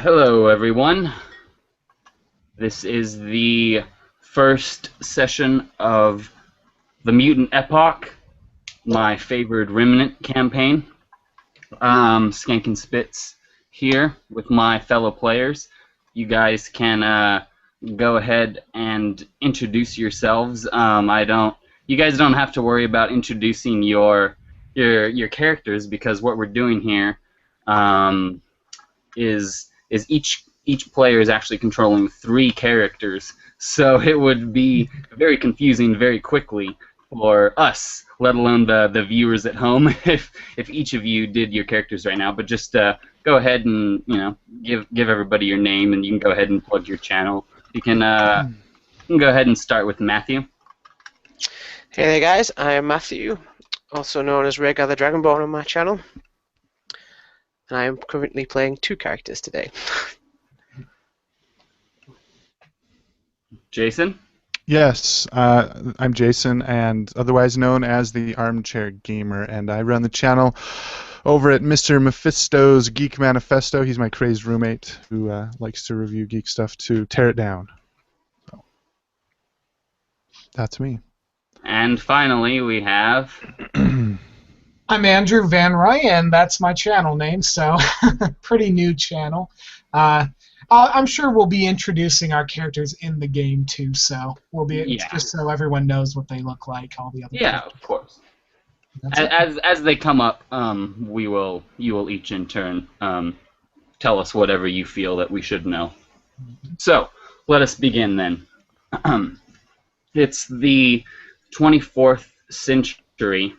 Hello, everyone. This is the first session of the Mutant Epoch, my favorite Remnant campaign. Skank and Spits here with my fellow players. You guys can go ahead and introduce yourselves. You guys don't have to worry about introducing your characters, because what we're doing here is each player is actually controlling 3 characters, so it would be very confusing very quickly for us, let alone the viewers at home, if each of you did your characters right now. But just go ahead and give everybody your name, and you can go ahead and plug your channel. You can go ahead and start with Mathew. Hey there guys, I am Mathew, also known as Rhaegar the Dragonborn on my channel, and I am currently playing 2 characters today. Jason? Yes, I'm Jason, and otherwise known as the Armchair Gamer, and I run the channel over at Mr. Mephisto's Geek Manifesto. He's my crazed roommate who likes to review geek stuff to tear it down. So, that's me. And finally, we have... I'm Andrew Van Roy, and that's my channel name, so pretty new channel. I'm sure we'll be introducing our characters in the game too, so we'll be just so everyone knows what they look like. All the other characters. Of course. As they come up, you will each in turn tell us whatever you feel that we should know. So let us begin then. It's the 24th century,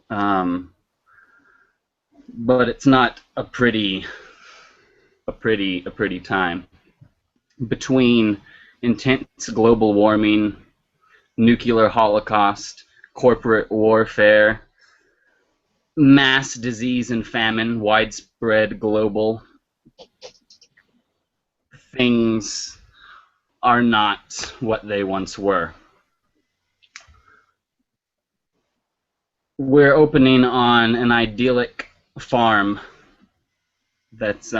but it's not a pretty time. Between intense global warming, nuclear holocaust, corporate warfare, mass disease and famine, widespread global, things are not what they once were. We're opening on an idyllic farm that's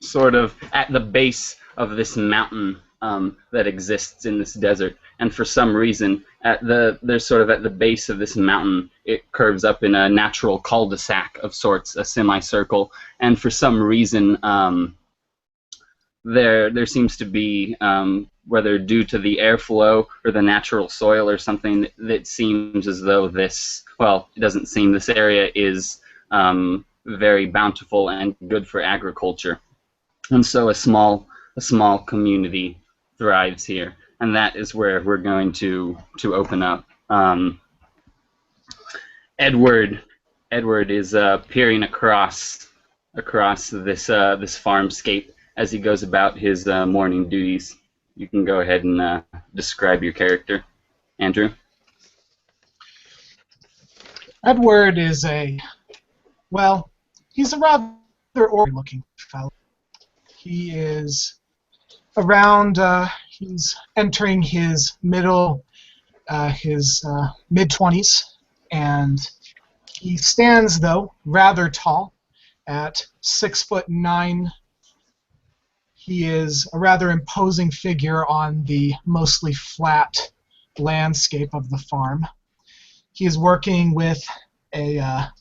sort of at the base of this mountain that exists in this desert, and for some reason, there's sort of at the base of this mountain, it curves up in a natural cul-de-sac of sorts, a semicircle, and for some reason, there seems to be, whether due to the airflow or the natural soil or something, that seems as though this, well, it doesn't seem, this area is very bountiful and good for agriculture, and so a small community thrives here, and that is where we're going to open up. Edward is peering across this farmscape as he goes about his morning duties. You can go ahead and describe your character, Andrew. Edward is he's a rather ordinary-looking fellow. He is around, he's entering his mid-20s, and he stands, though, rather tall, at 6'9". He is a rather imposing figure on the mostly flat landscape of the farm. He is working with a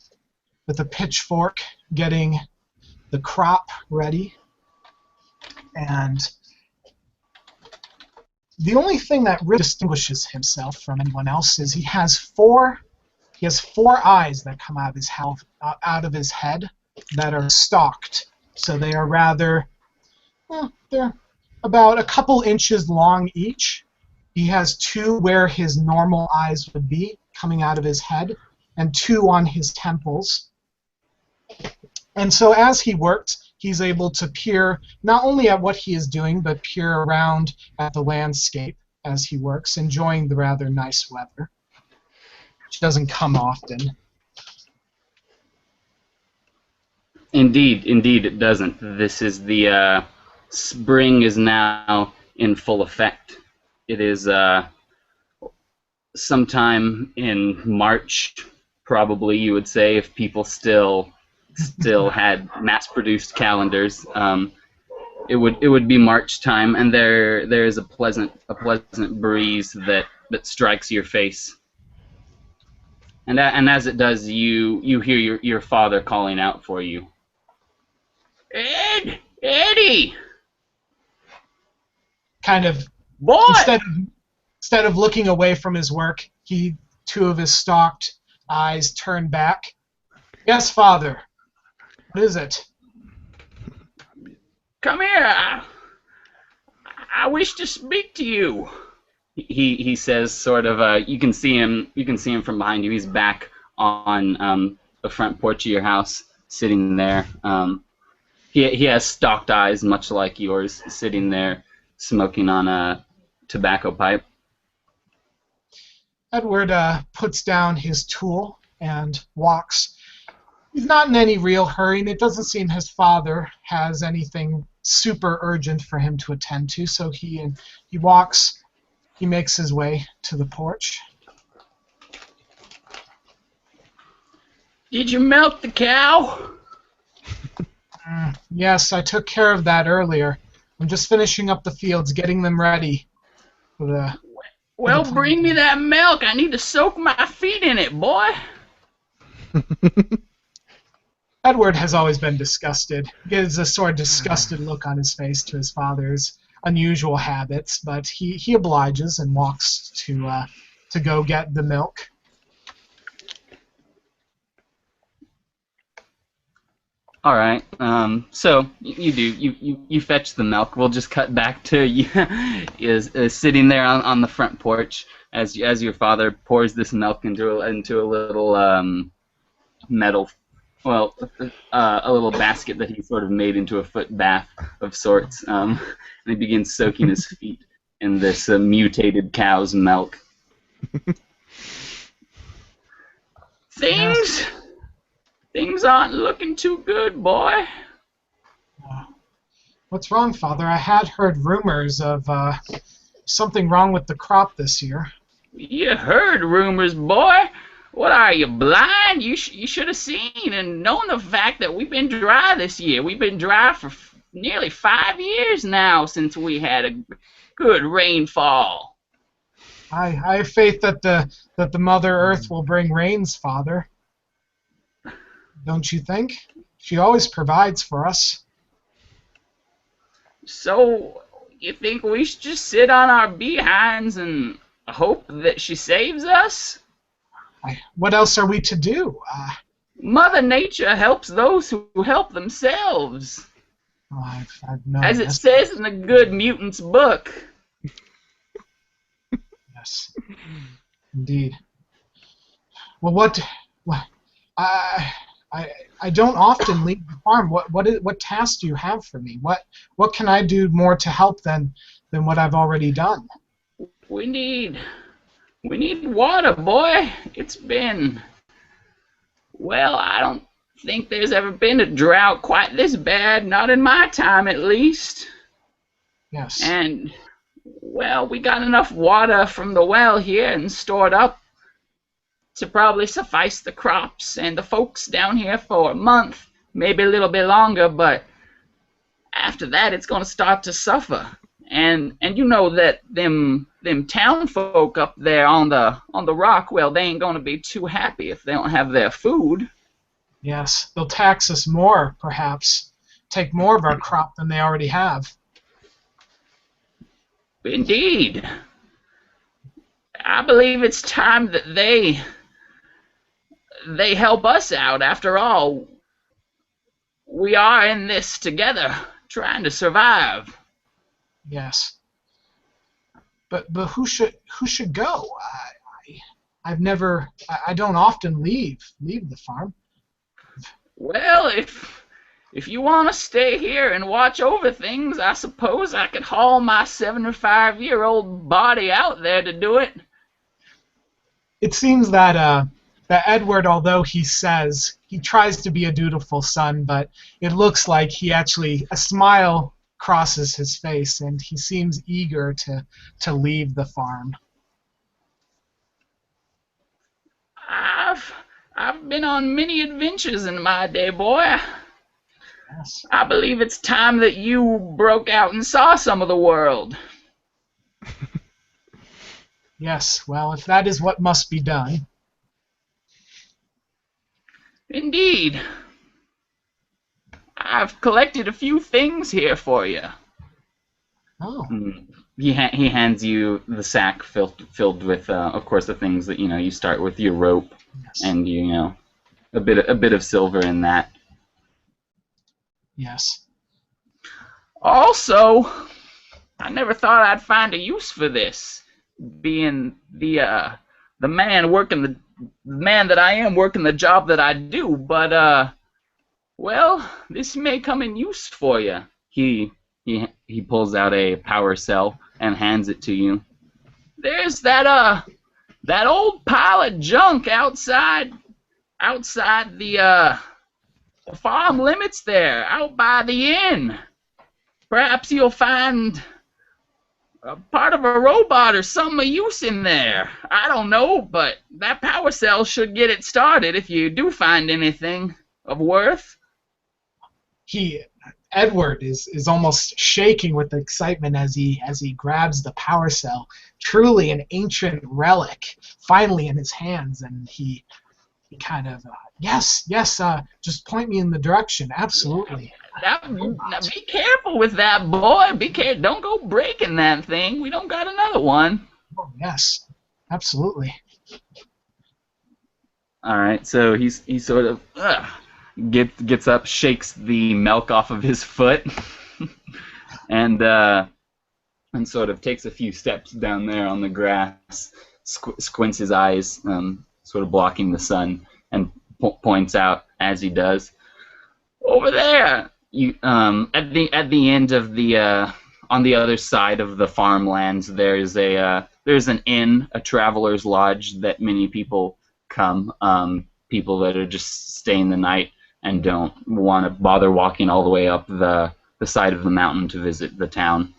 pitchfork, getting the crop ready. And the only thing that really distinguishes himself from anyone else is he has four eyes that come out of his head that are stalked. So they are rather, they're about a couple inches long each. He has 2 where his normal eyes would be coming out of his head, and 2 on his temples. And so as he works, he's able to peer not only at what he is doing, but peer around at the landscape as he works, enjoying the rather nice weather, which doesn't come often. Indeed it doesn't. This is the spring is now in full effect. It is sometime in March, probably, you would say, if people still still had mass-produced calendars. It would be March time, and there is a pleasant breeze that strikes your face. And as it does, you hear your father calling out for you. Eddie! Kind of, Boy! instead of looking away from his work, two of his stalked eyes turn back. Yes, father. What is it? Come here. I wish to speak to you. He says, sort of. You can see him from behind you. He's back on the front porch of your house, sitting there. He has stalked eyes, much like yours, sitting there, smoking on a tobacco pipe. Edward puts down his tool and walks. He's not in any real hurry, and it doesn't seem his father has anything super urgent for him to attend to, so he walks. He makes his way to the porch. Did you milk the cow? Yes, I took care of that earlier. I'm just finishing up the fields, getting them ready for the... Well, bring me that milk. I need to soak my feet in it, boy. Edward has always been disgusted. He gives a sort of disgusted look on his face to his father's unusual habits, but he obliges and walks to go get the milk. All right. So you fetch the milk. We'll just cut back to you is sitting there on the front porch as your father pours this milk into a little metal, well, a little basket that he sort of made into a foot bath of sorts, and he begins soaking his feet in this mutated cow's milk. Things aren't looking too good, boy. What's wrong, Father? I had heard rumors of something wrong with the crop this year. You heard rumors, boy? What are you, blind? You should have seen and known the fact that we've been dry this year. We've been dry for nearly 5 years now since we had a good rainfall. I have faith that the Mother Earth will bring rains, Father. Don't you think? She always provides for us. So, you think we should just sit on our behinds and hope that she saves us? What else are we to do? Mother Nature helps those who help themselves. I've known as it says in the Good Mutants book. Yes, indeed. Well, I don't often leave the farm. What tasks do you have for me? What can I do more to help than what I've already done? We need water, boy. It's been, well, I don't think there's ever been a drought quite this bad, not in my time at least. Yes. And, well, we got enough water from the well here and stored up to probably suffice the crops and the folks down here for a month, maybe a little bit longer, but after that it's going to start to suffer. And you know that them town folk up there on the rock, well, they ain't going to be too happy if they don't have their food. Yes, they'll tax us more, perhaps. Take more of our crop than they already have. Indeed. I believe it's time that they help us out. After all, we are in this together, trying to survive. Yes. But who should go? I don't often leave the farm. Well, if you want to stay here and watch over things, I suppose I could haul my 75-year-old body out there to do it. It seems that Edward, although he says he tries to be a dutiful son, but it looks like a smile crosses his face, and he seems eager to leave the farm. I've been on many adventures in my day, boy. Yes. I believe it's time that you broke out and saw some of the world. Yes, well, if that is what must be done. Indeed. I've collected a few things here for you. Oh, He hands you the sack filled with, of course, the things that you start with your rope yes. and a bit of silver in that. Yes. Also, I never thought I'd find a use for this, being the man that I am working the job that I do. But well, this may come in use for you. He pulls out a power cell and hands it to you. There's that old pile of junk outside the farm limits there, out by the inn. Perhaps you'll find a part of a robot or some use in there. I don't know, but that power cell should get it started if you do find anything of worth. Edward is almost shaking with excitement as he grabs the power cell. Truly an ancient relic, finally in his hands, and he kind of yes, just point me in the direction. Absolutely. Now be careful with that, boy. Be careful. Don't go breaking that thing. We don't got another one. Oh, yes, absolutely. All right. So he sort of gets up, shakes the milk off of his foot, and sort of takes a few steps down there on the grass, squints his eyes, sort of blocking the sun, and points out as he does, over there. At the end of the on the other side of the farmlands, there's an inn, a traveler's lodge that many people come. People that are just staying the night and don't want to bother walking all the way up the side of the mountain to visit the town.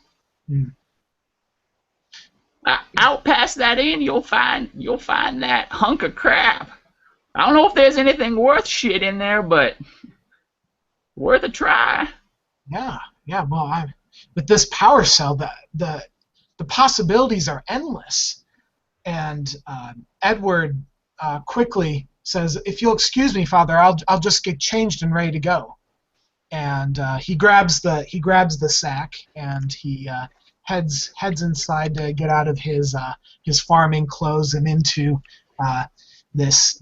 Out past that inn, you'll find that hunk of crap. I don't know if there's anything worth shit in there, but worth a try. Yeah. Well, with this power cell, the possibilities are endless. And Edward quickly says, "If you'll excuse me, Father, I'll just get changed and ready to go." And he grabs the sack and he heads inside to get out of his farming clothes and into this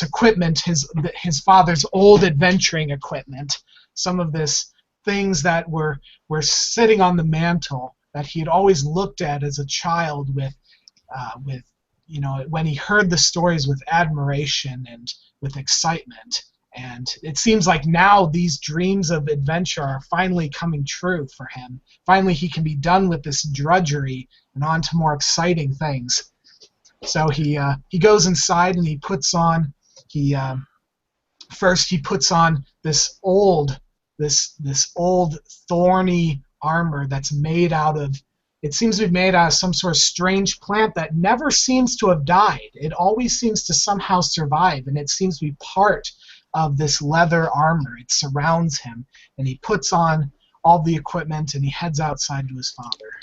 equipment, his father's old adventuring equipment. Some of this things that were sitting on the mantle that he had always looked at as a child with when he heard the stories with admiration and with excitement. And it seems like now these dreams of adventure are finally coming true for him. Finally, he can be done with this drudgery and on to more exciting things. So he goes inside and he puts on this old thorny armor that's made out of. It seems to be made out of some sort of strange plant that never seems to have died. It always seems to somehow survive, and it seems to be part of this leather armor. It surrounds him, and he puts on all the equipment, and he heads outside to his father.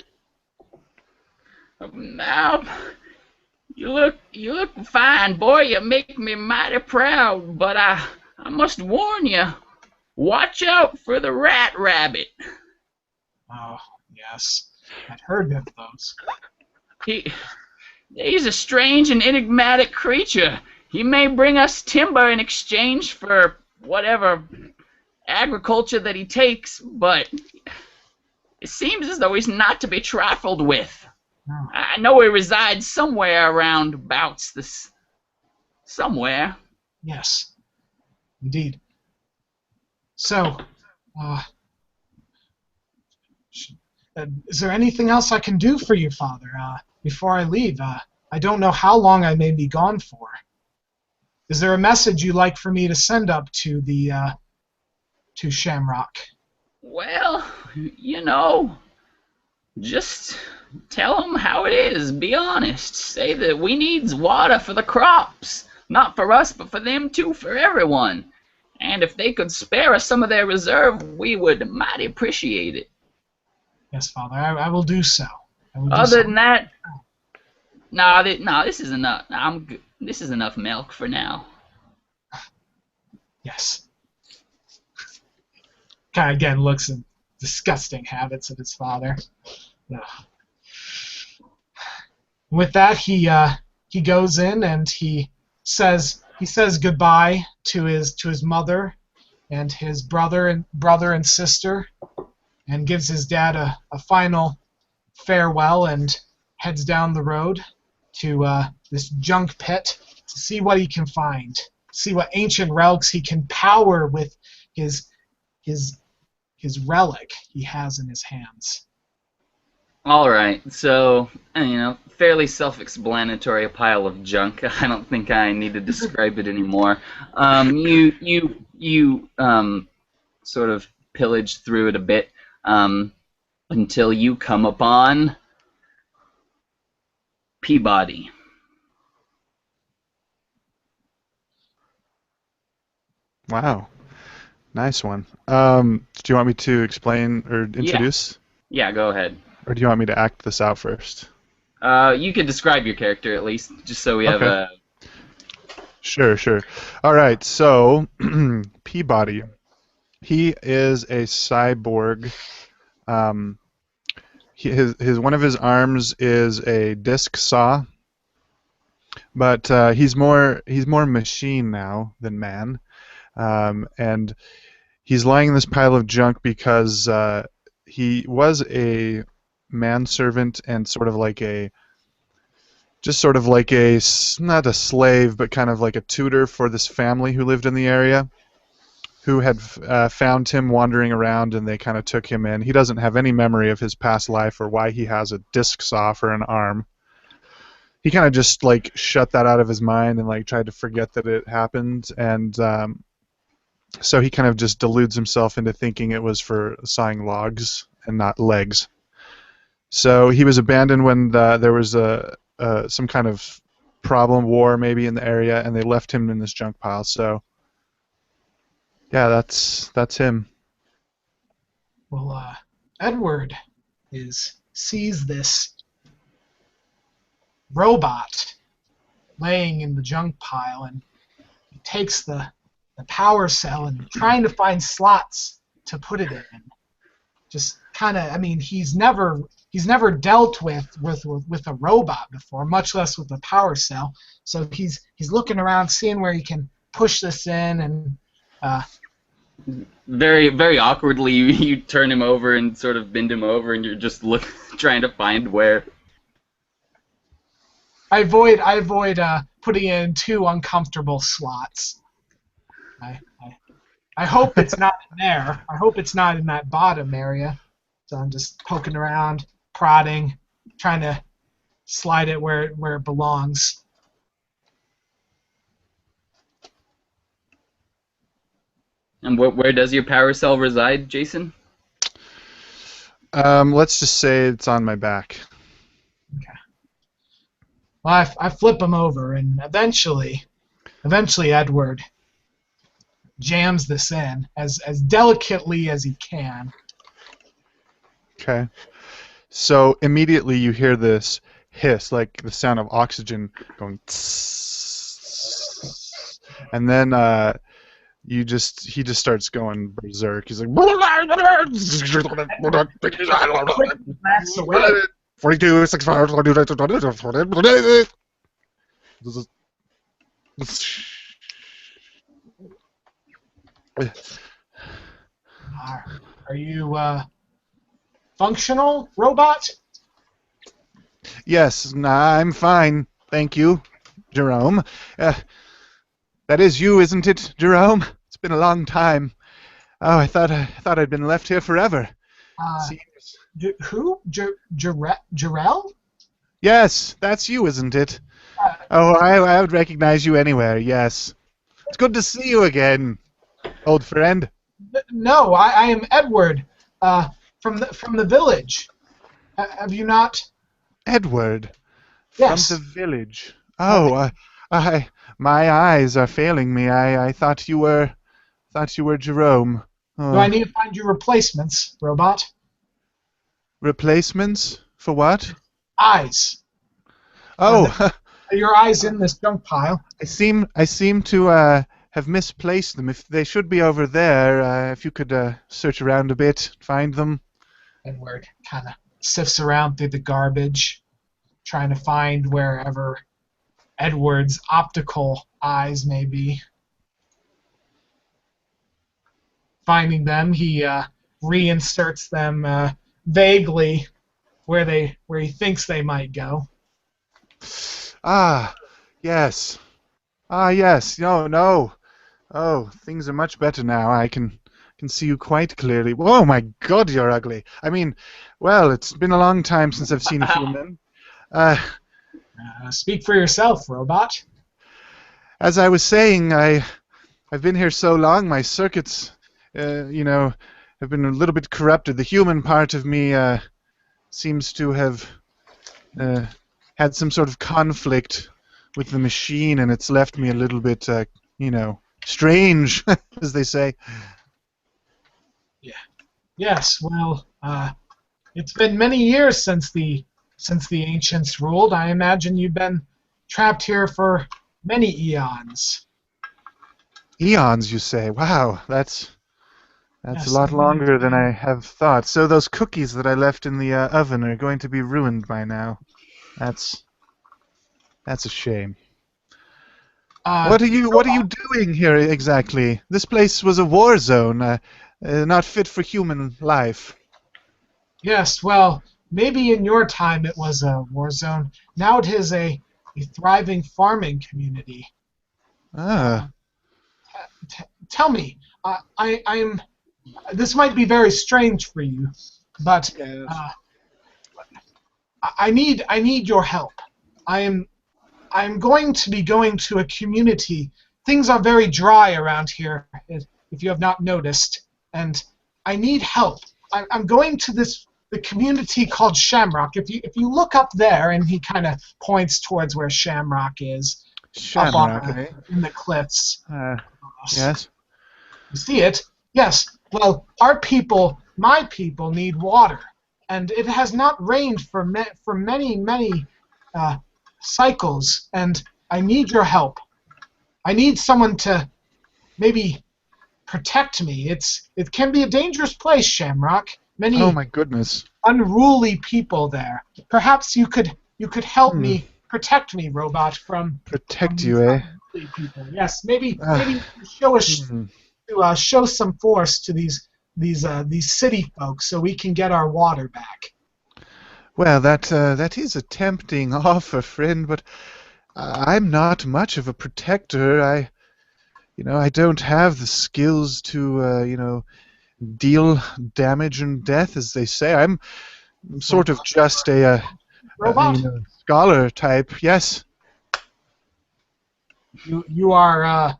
Now, you look fine, boy. You make me mighty proud, but I must warn you, watch out for the rat rabbit. Oh, yes. I've heard of those. He's a strange and enigmatic creature. He may bring us timber in exchange for whatever agriculture that he takes, but it seems as though he's not to be trifled with. Oh. I know he resides somewhere around abouts this. Somewhere. Yes, indeed. So, is there anything else I can do for you, Father, before I leave? I don't know how long I may be gone for. Is there a message you'd like for me to send up to to Shamrock? Well, just tell him how it is. Be honest. Say that we needs water for the crops. Not for us, but for them too, for everyone. And if they could spare us some of their reserve, we would mighty appreciate it. Yes, Father, I will do so. I will do Other so. than that, nah, this is enough. I'm good. This is enough milk for now. Yes. Kind of again looks at disgusting habits of his father. Ugh. With that, he goes in and he says goodbye to his mother and his brother and sister, and gives his dad a final farewell and heads down the road to this junk pit to see what he can find, see what ancient relics he can power with his relic he has in his hands. All right, so fairly self-explanatory, a pile of junk. I don't think I need to describe it anymore. You sort of pillage through it a bit until you come upon Peabody. Wow. Nice one. Do you want me to explain or introduce? Yeah, go ahead. Or do you want me to act this out first? You could describe your character at least, just so we have Okay. a... Sure. All right, so Peabody. He is a cyborg. His one of his arms is a disc saw, but he's more machine now than man, and he's lying in this pile of junk because he was a manservant and sort of like a not a slave, but kind of like a tutor for this family who lived in the area, who had found him wandering around, and they kind of took him in. He doesn't have any memory of his past life or why he has a disc saw for an arm. He kind of just like shut that out of his mind and like tried to forget that it happened, and so he kind of just deludes himself into thinking it was for sawing logs and not legs. So he was abandoned when there was some kind of problem, war maybe in the area, and they left him in this junk pile. So yeah, that's him. Well, Edward sees this robot laying in the junk pile, and he takes the power cell and trying to find slots to put it in. Just kind of, I mean, he's never dealt with a robot before, much less with a power cell. So he's looking around, seeing where he can push this in, and very, very awkwardly, you turn him over and sort of bend him over, and you're just trying to find where. I avoid putting in too uncomfortable slots. I hope it's not in there. I hope it's not in that bottom area. So I'm just poking around, prodding, trying to slide it where it belongs. And where does your power cell reside, Jason? Let's just say it's on my back. Okay. Well, I flip him over, and eventually Edward jams this in as delicately as he can. Okay. So immediately you hear this hiss, like the sound of oxygen going tss, and then he just starts going berserk. He's like 42, 65, Are you functional robot? Yes, I'm fine, thank you, Jerome. That is you, isn't it, Jerome? It's been a long time. Oh, I thought I'd been left here forever. Who? Jarell? Yes, that's you, isn't it? Oh, I would recognize you anywhere. Yes, it's good to see you again, old friend. No, I am Edward, from the village. Have you not? Edward, Yes. from the village. Oh, My eyes are failing me. I thought you were Jerome. Do I need to find you replacements, robot? Replacements for what? Eyes. Oh, Your eyes in this junk pile. I seem to have misplaced them. If they should be over there, if you could search around a bit, find them. Edward kind of sifts around through the garbage, trying to find wherever Edward's optical eyes may be. Finding them, he reinserts them vaguely where he thinks they might go. Ah, yes. Ah, yes. No. Oh, things are much better now. I can see you quite clearly. Oh my God, you're ugly. I mean, well, it's been a long time since I've seen a human. Speak for yourself, robot. As I was saying, I've been here so long, my circuits, have been a little bit corrupted. The human part of me seems to have had some sort of conflict with the machine, and it's left me a little bit, strange, as they say. Yeah. Yes. Well, it's been many years since the ancients ruled. I imagine you've been trapped here for many eons. Eons, you say? Wow, that's Yes, a lot longer than I have thought. So those cookies that I left in the oven are going to be ruined by now. That's a shame. What are you doing here exactly? This place was a war zone, not fit for human life. Yes, well, maybe in your time it was a war zone. Now it is a thriving farming community. Ah. Tell me, I'm. This might be very strange for you, but I need your help. I'm going to be going to a community. Things are very dry around here, if you have not noticed, and I need help. I'm going to the community called Shamrock. If you look up there, and he kind of points towards where Shamrock is, Shamrock, up in the cliffs. Yes. You see it? Yes. Well, my people need water, and it has not rained for many cycles, and I need your help. I need someone to maybe protect me. It can be a dangerous place, Shamrock. Many Oh my goodness. unruly people there. Perhaps you could help me protect me, robot, from Protect from you, these eh? unruly people. Yes, maybe show us to show some force to these city folks so we can get our water back. Well, that is a tempting offer, friend, but I'm not much of a protector. I don't have the skills to, deal damage and death, as they say. I'm sort of just a Robot? scholar type. Yes. You are a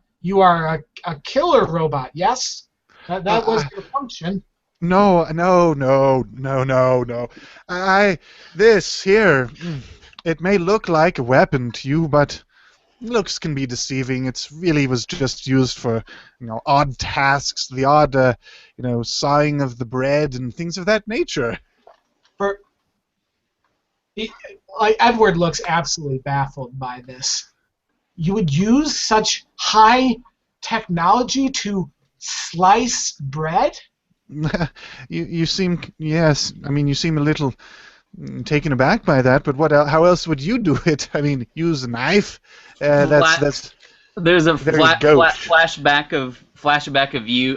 killer robot. Yes, that was your function. No. This here, it may look like a weapon to you, but looks can be deceiving. It's really was just used for, odd tasks, the odd, sawing of the bread and things of that nature. Edward looks absolutely baffled by this. You would use such high technology to slice bread? you seem, yes. I mean, you seem a little taken aback by that. But what? How else would you do it? I mean, use a knife. That's. There's a flashback of you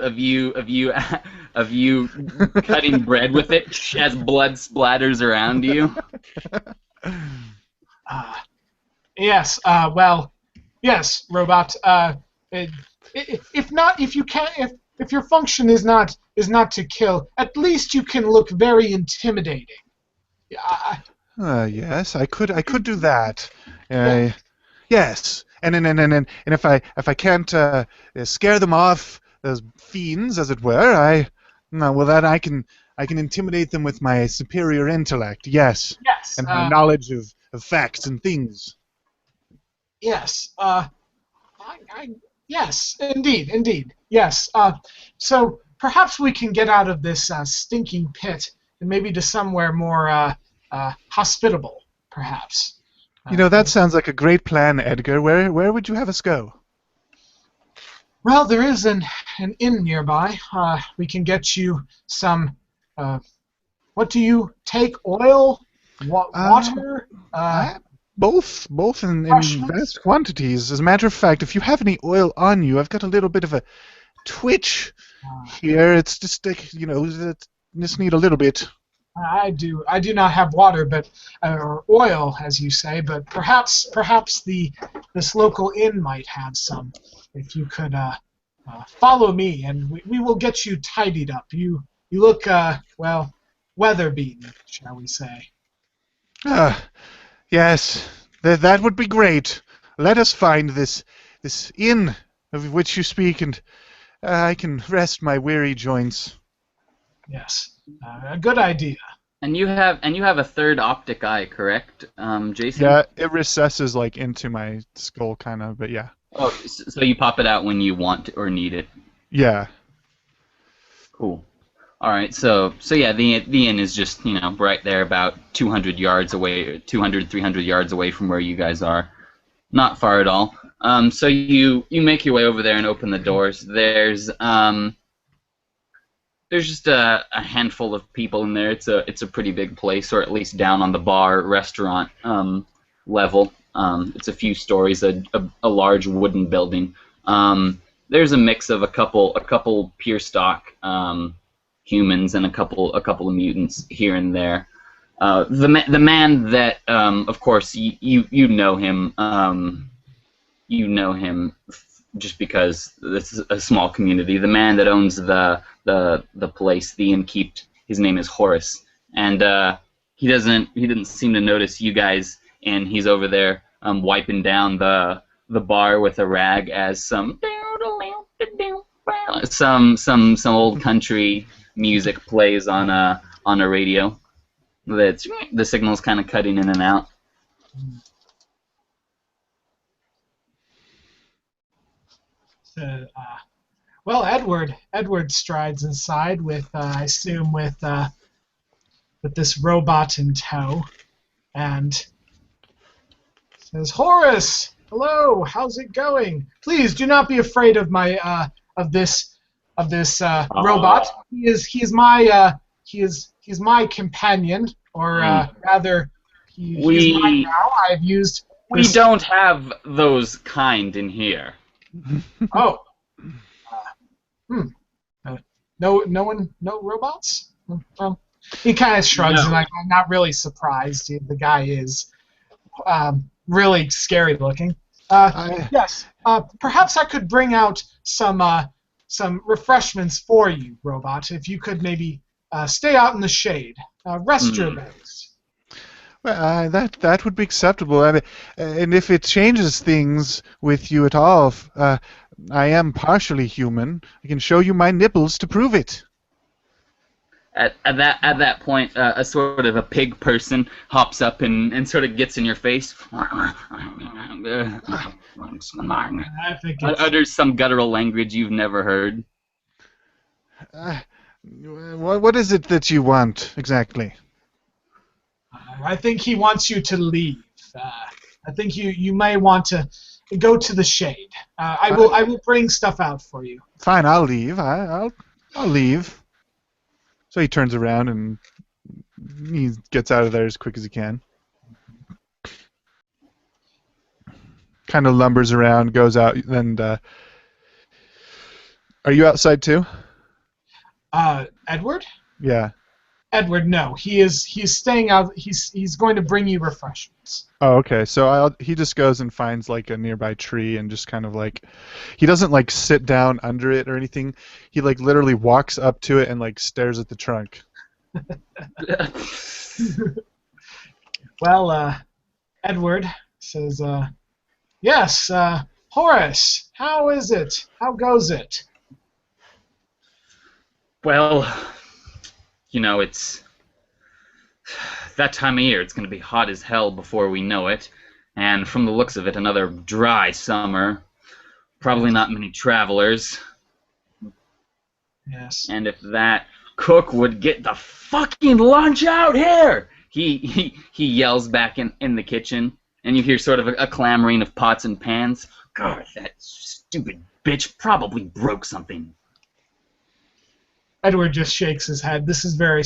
cutting bread with it as blood splatters around you. Yes. Well. Yes, robot. If your function is not to kill, at least you can look very intimidating. Yes, I could do that. Yes, and if I can't scare them off, those fiends, as it were, then I can intimidate them with my superior intellect. Yes. Yes. And my knowledge of facts and things. Yes. Yes, indeed. Yes. So perhaps we can get out of this stinking pit and maybe to somewhere more hospitable, perhaps. You know, that sounds like a great plan, Edgar. Where would you have us go? Well, there is an inn nearby. We can get you some. What do you take? Oil, water, Both in refreshments? vast quantities. As a matter of fact, if you have any oil on you, I've got a little bit of a twitch here. It's just like, just need a little bit. I do not have water, but or oil, as you say. But perhaps this local inn might have some. If you could follow me, and we will get you tidied up. You look well, weather beaten, shall we say? Yes, that would be great. Let us find this inn of which you speak, and I can rest my weary joints. Yes, a good idea. And you have a third optic eye, correct, Jason? Yeah, it recesses like into my skull, kind of, but yeah. Oh, so you pop it out when you want or need it. Yeah. Cool. All right, so yeah, the inn is just right there, about 200 yards away, 200 300 yards away from where you guys are, not far at all. So you make your way over there and open the doors. There's just a handful of people in there. It's a pretty big place, or at least down on the bar restaurant level. It's a few stories, a large wooden building. There's a mix of a couple pure stock humans and a couple of mutants here and there. The man that, of course, you know him. You know him just because this is a small community. The man that owns the place, the innkeep, his name is Horace, and he didn't seem to notice you guys, and he's over there wiping down the bar with a rag as some old country music plays on a radio. That's the signal's kind of cutting in and out. Well, Edward strides inside with, I assume, with this robot in tow, and says, "Horace, hello. How's it going? Please do not be afraid of my of this robot. He's my companion, or rather, he's mine now. I've used. We don't have those kind in here." Oh. No robots? Well, he kind of shrugs, and I'm not really surprised. The guy is really scary looking. Yes. Perhaps I could bring out some refreshments for you, robot. If you could maybe stay out in the shade, rest your legs. Well, that would be acceptable. I mean, and if it changes things with you at all, I am partially human. I can show you my nipples to prove it. At that point, a sort of a pig person hops up and sort of gets in your face. Utters some guttural language you've never heard. What is it that you want exactly? I think he wants you to leave. I think you may want to go to the shade. I will bring stuff out for you. Fine, I'll leave. I'll leave. So he turns around and he gets out of there as quick as he can. Kind of lumbers around, goes out, and are you outside too? Edward? Yeah. Edward, no. He's staying out. He's going to bring you refreshments. Oh, okay. So he just goes and finds like a nearby tree and just kind of like, he doesn't like sit down under it or anything. He like literally walks up to it and like stares at the trunk. Well, Edward says, yes, Horace, how is it? How goes it? Well, it's that time of year. It's going to be hot as hell before we know it. And from the looks of it, another dry summer. Probably not many travelers. Yes. And if that cook would get the fucking lunch out here! He yells back in the kitchen, and you hear sort of a clamoring of pots and pans. God, that stupid bitch probably broke something. Edward just shakes his head. This is very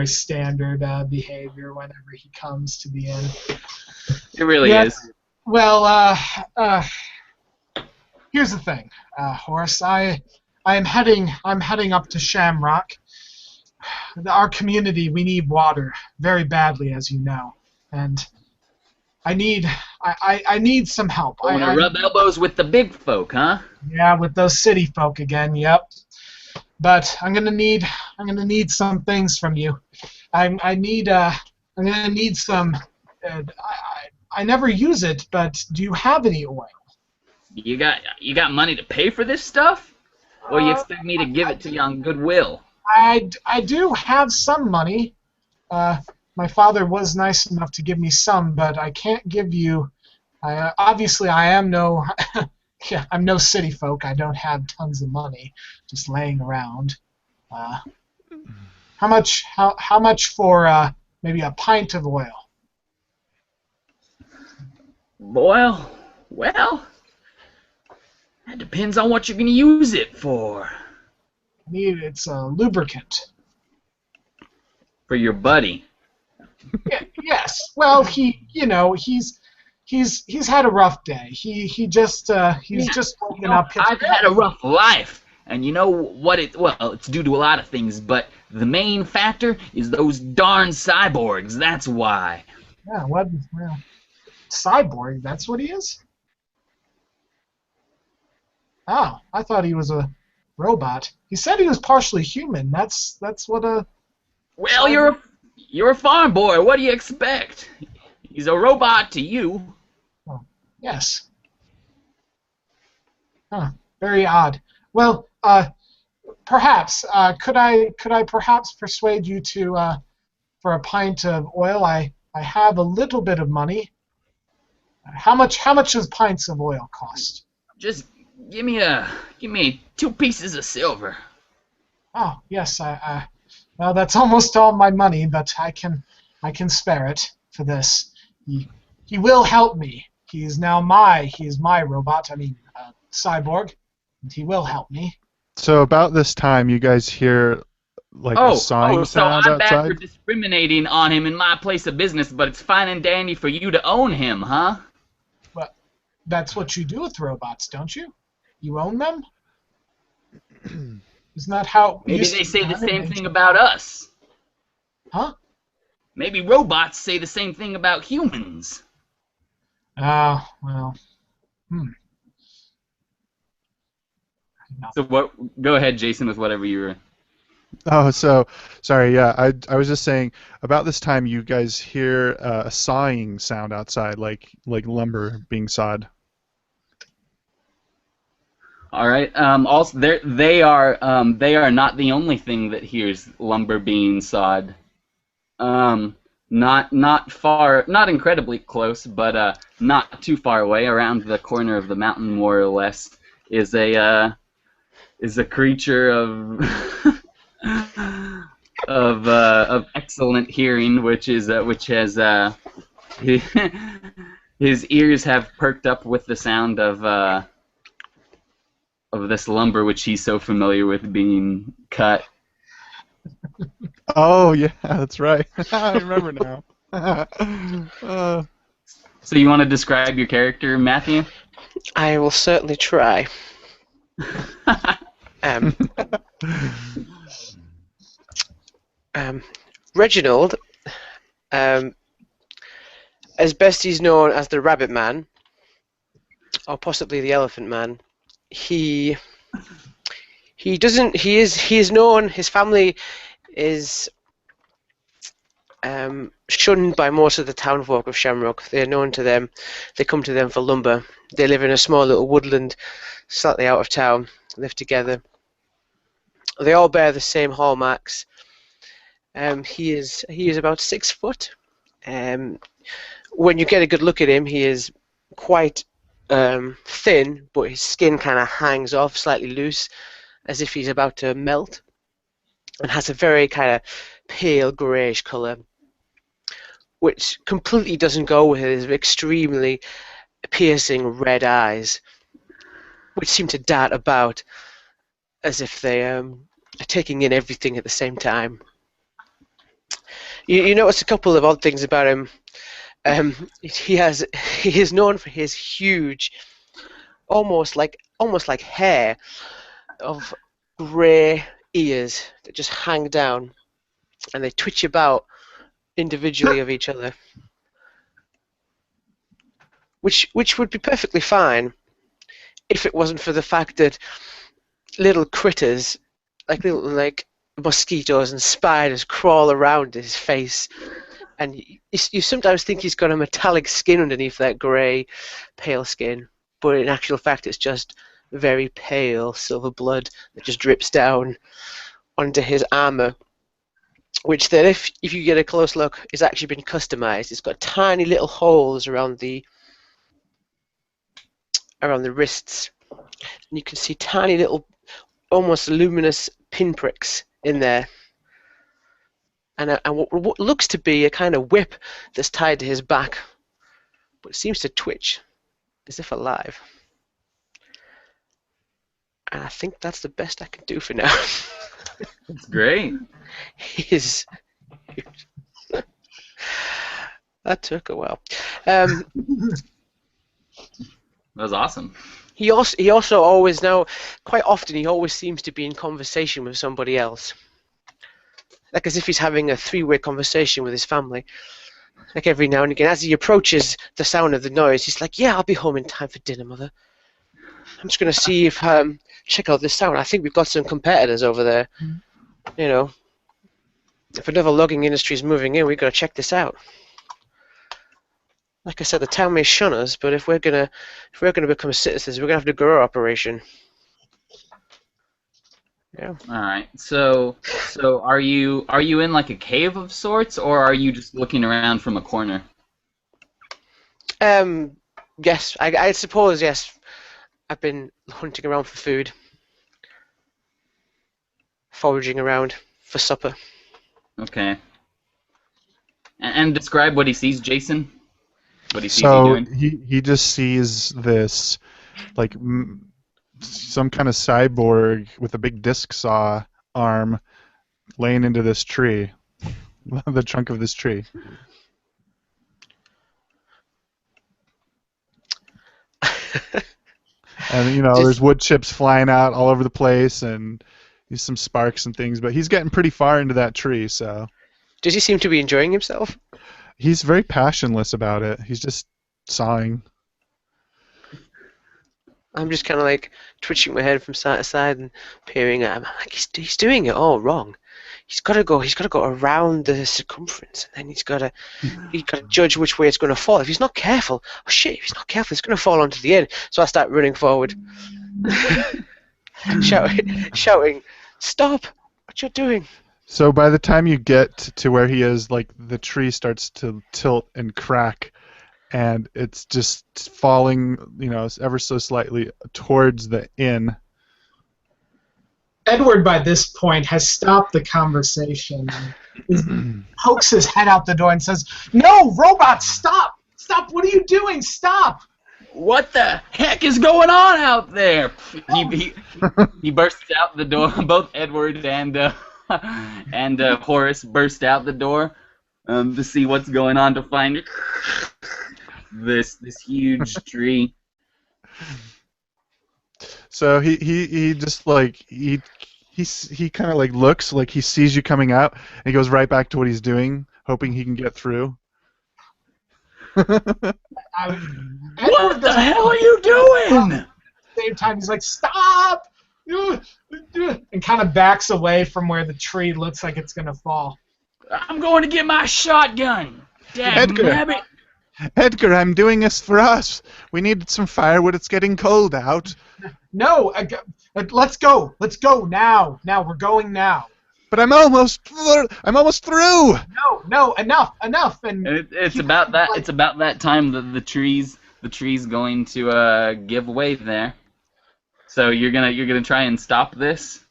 standard behavior whenever he comes to the inn. It really Yeah. is. Well, here's the thing, Horace. I'm heading up to Shamrock. Our community, we need water very badly, as you know, and I need some help. I want to rub elbows with the big folk, huh? Yeah, with those city folk again. Yep. But I'm gonna need some things from you. I'm gonna need some. I never use it, but do you have any oil? You got money to pay for this stuff? Or you expect me to give it to you on goodwill? I do have some money. My father was nice enough to give me some, but I can't give you. Obviously, I am no. Yeah, I'm no city folk. I don't have tons of money just laying around. How much? How much for maybe a pint of oil? Oil? Well, that depends on what you're going to use it for. It's a lubricant. For your buddy. Yeah, yes. Well, he's had a rough day. He's just waking up. I've had a rough life, and you know what? It's due to a lot of things, but the main factor is those darn cyborgs. That's why. Yeah, what? Well, cyborg? That's what he is? Oh, I thought he was a robot. He said he was partially human. That's what a. Well, you're a farm boy. What do you expect? He's a robot to you. Oh, yes. Huh. Very odd. Well, perhaps could I perhaps persuade you to for a pint of oil? I have a little bit of money. How much does pints of oil cost? Just give me 2 pieces of silver. Oh yes, well that's almost all my money, but I can spare it for this. He will help me. He is my robot. I mean cyborg, and he will help me. So about this time, you guys hear like a sawing so sound I'm back outside. for discriminating on him in my place of business, but it's fine and dandy for you to own him, huh? Well, that's what you do with robots, don't you? You own them? Isn't that how? Maybe they say the same thing about us. Huh? Maybe robots say the same thing about humans. Well. So what? Go ahead, Jason, with whatever you were. Oh, so sorry. Yeah, I was just saying about this time you guys hear a sawing sound outside, like lumber being sawed. All right. Also, they are not the only thing that hears lumber being sawed. Not far, not incredibly close, but not too far away. Around the corner of the mountain, more or less, is a creature of excellent hearing, which has his ears have perked up with the sound of this lumber, which he's so familiar with being cut. Oh yeah, that's right. I remember now. So you want to describe your character, Mathew? I will certainly try. Reginald, as best he's known as the Rabbit Man, or possibly the Elephant Man, he is known. His family is shunned by most of the townfolk of Shamrock. They're known to them. They come to them for lumber. They live in a small little woodland, slightly out of town. Live together. They all bear the same hallmarks. He is about 6 foot. When you get a good look at him, he is quite thin, but his skin kind of hangs off slightly loose, as if he's about to melt, and has a very kind of pale greyish colour, which completely doesn't go with his extremely piercing red eyes, which seem to dart about as if they are taking in everything at the same time. You notice a couple of odd things about him. He is known for his huge, almost like hair of grey ears that just hang down, and they twitch about individually of each other, which would be perfectly fine if it wasn't for the fact that little critters, like mosquitoes and spiders, crawl around his face, and you sometimes think he's got a metallic skin underneath that grey, pale skin, but in actual fact it's just very pale silver blood that just drips down onto his armour, which then, if you get a close look, has actually been customised. It's got tiny little holes around the wrists, and you can see tiny little, almost luminous pinpricks in there, and what looks to be a kind of whip that's tied to his back, but seems to twitch as if alive. And I think that's the best I can do for now. That's great. He is huge. That took a while. That was awesome. He also always, now, quite often, he always seems to be in conversation with somebody else. Like as if he's having a three-way conversation with his family. Like every now and again, as he approaches the sound of the noise, he's like, "Yeah, I'll be home in time for dinner, Mother. I'm just going to see if, check out this sound. I think we've got some competitors over there. You know, if another logging industry is moving in, we've got to check this out." Like I said, the town may shun us, but if we're gonna become citizens, we're gonna have to grow our operation. Yeah. All right. So are you in like a cave of sorts, or are you just looking around from a corner? Yes, I suppose yes. I've been hunting around for food, foraging around for supper. Okay. And describe what he sees, Jason. What he sees So you doing. he just sees this, like some kind of cyborg with a big disc saw arm laying into this tree, the trunk of this tree. And you know, there's wood chips flying out all over the place, and there's some sparks and things. But he's getting pretty far into that tree, so. Does he seem to be enjoying himself? He's very passionless about it. He's just sawing. I'm just kind of like twitching my head from side to side and peering at him. I'm like, he's doing it all wrong. He's got to go around the circumference, and then he's got to judge which way it's going to fall. If he's not careful, oh shit! If he's not careful, it's going to fall onto the end. So I start running forward, shouting, "Stop! What you're doing!" So by the time you get to where he is, like the tree starts to tilt and crack, and it's just falling, you know, ever so slightly towards the inn. Edward, by this point, has stopped the conversation. He pokes his head out the door and says, "No, robot, stop! Stop! What are you doing? Stop!" What the heck is going on out there? He bursts out the door. Both Edward and Horace burst out the door to see what's going on, to find this huge tree. So he just like he kind of like looks like he sees you coming out, and he goes right back to what he's doing, hoping he can get through. What the hell are you doing? At the same time, he's like, "Stop!" and kind of backs away from where the tree looks like it's gonna fall. I'm going to get my shotgun. Dadnabbit. Edgar, I'm doing this for us. We need some firewood. It's getting cold out. No, let's go. Let's go now. Now we're going now. But I'm almost through. No, enough. And It's he- about that. like, It's about that time that the tree's going to give way there. So you're gonna try and stop this.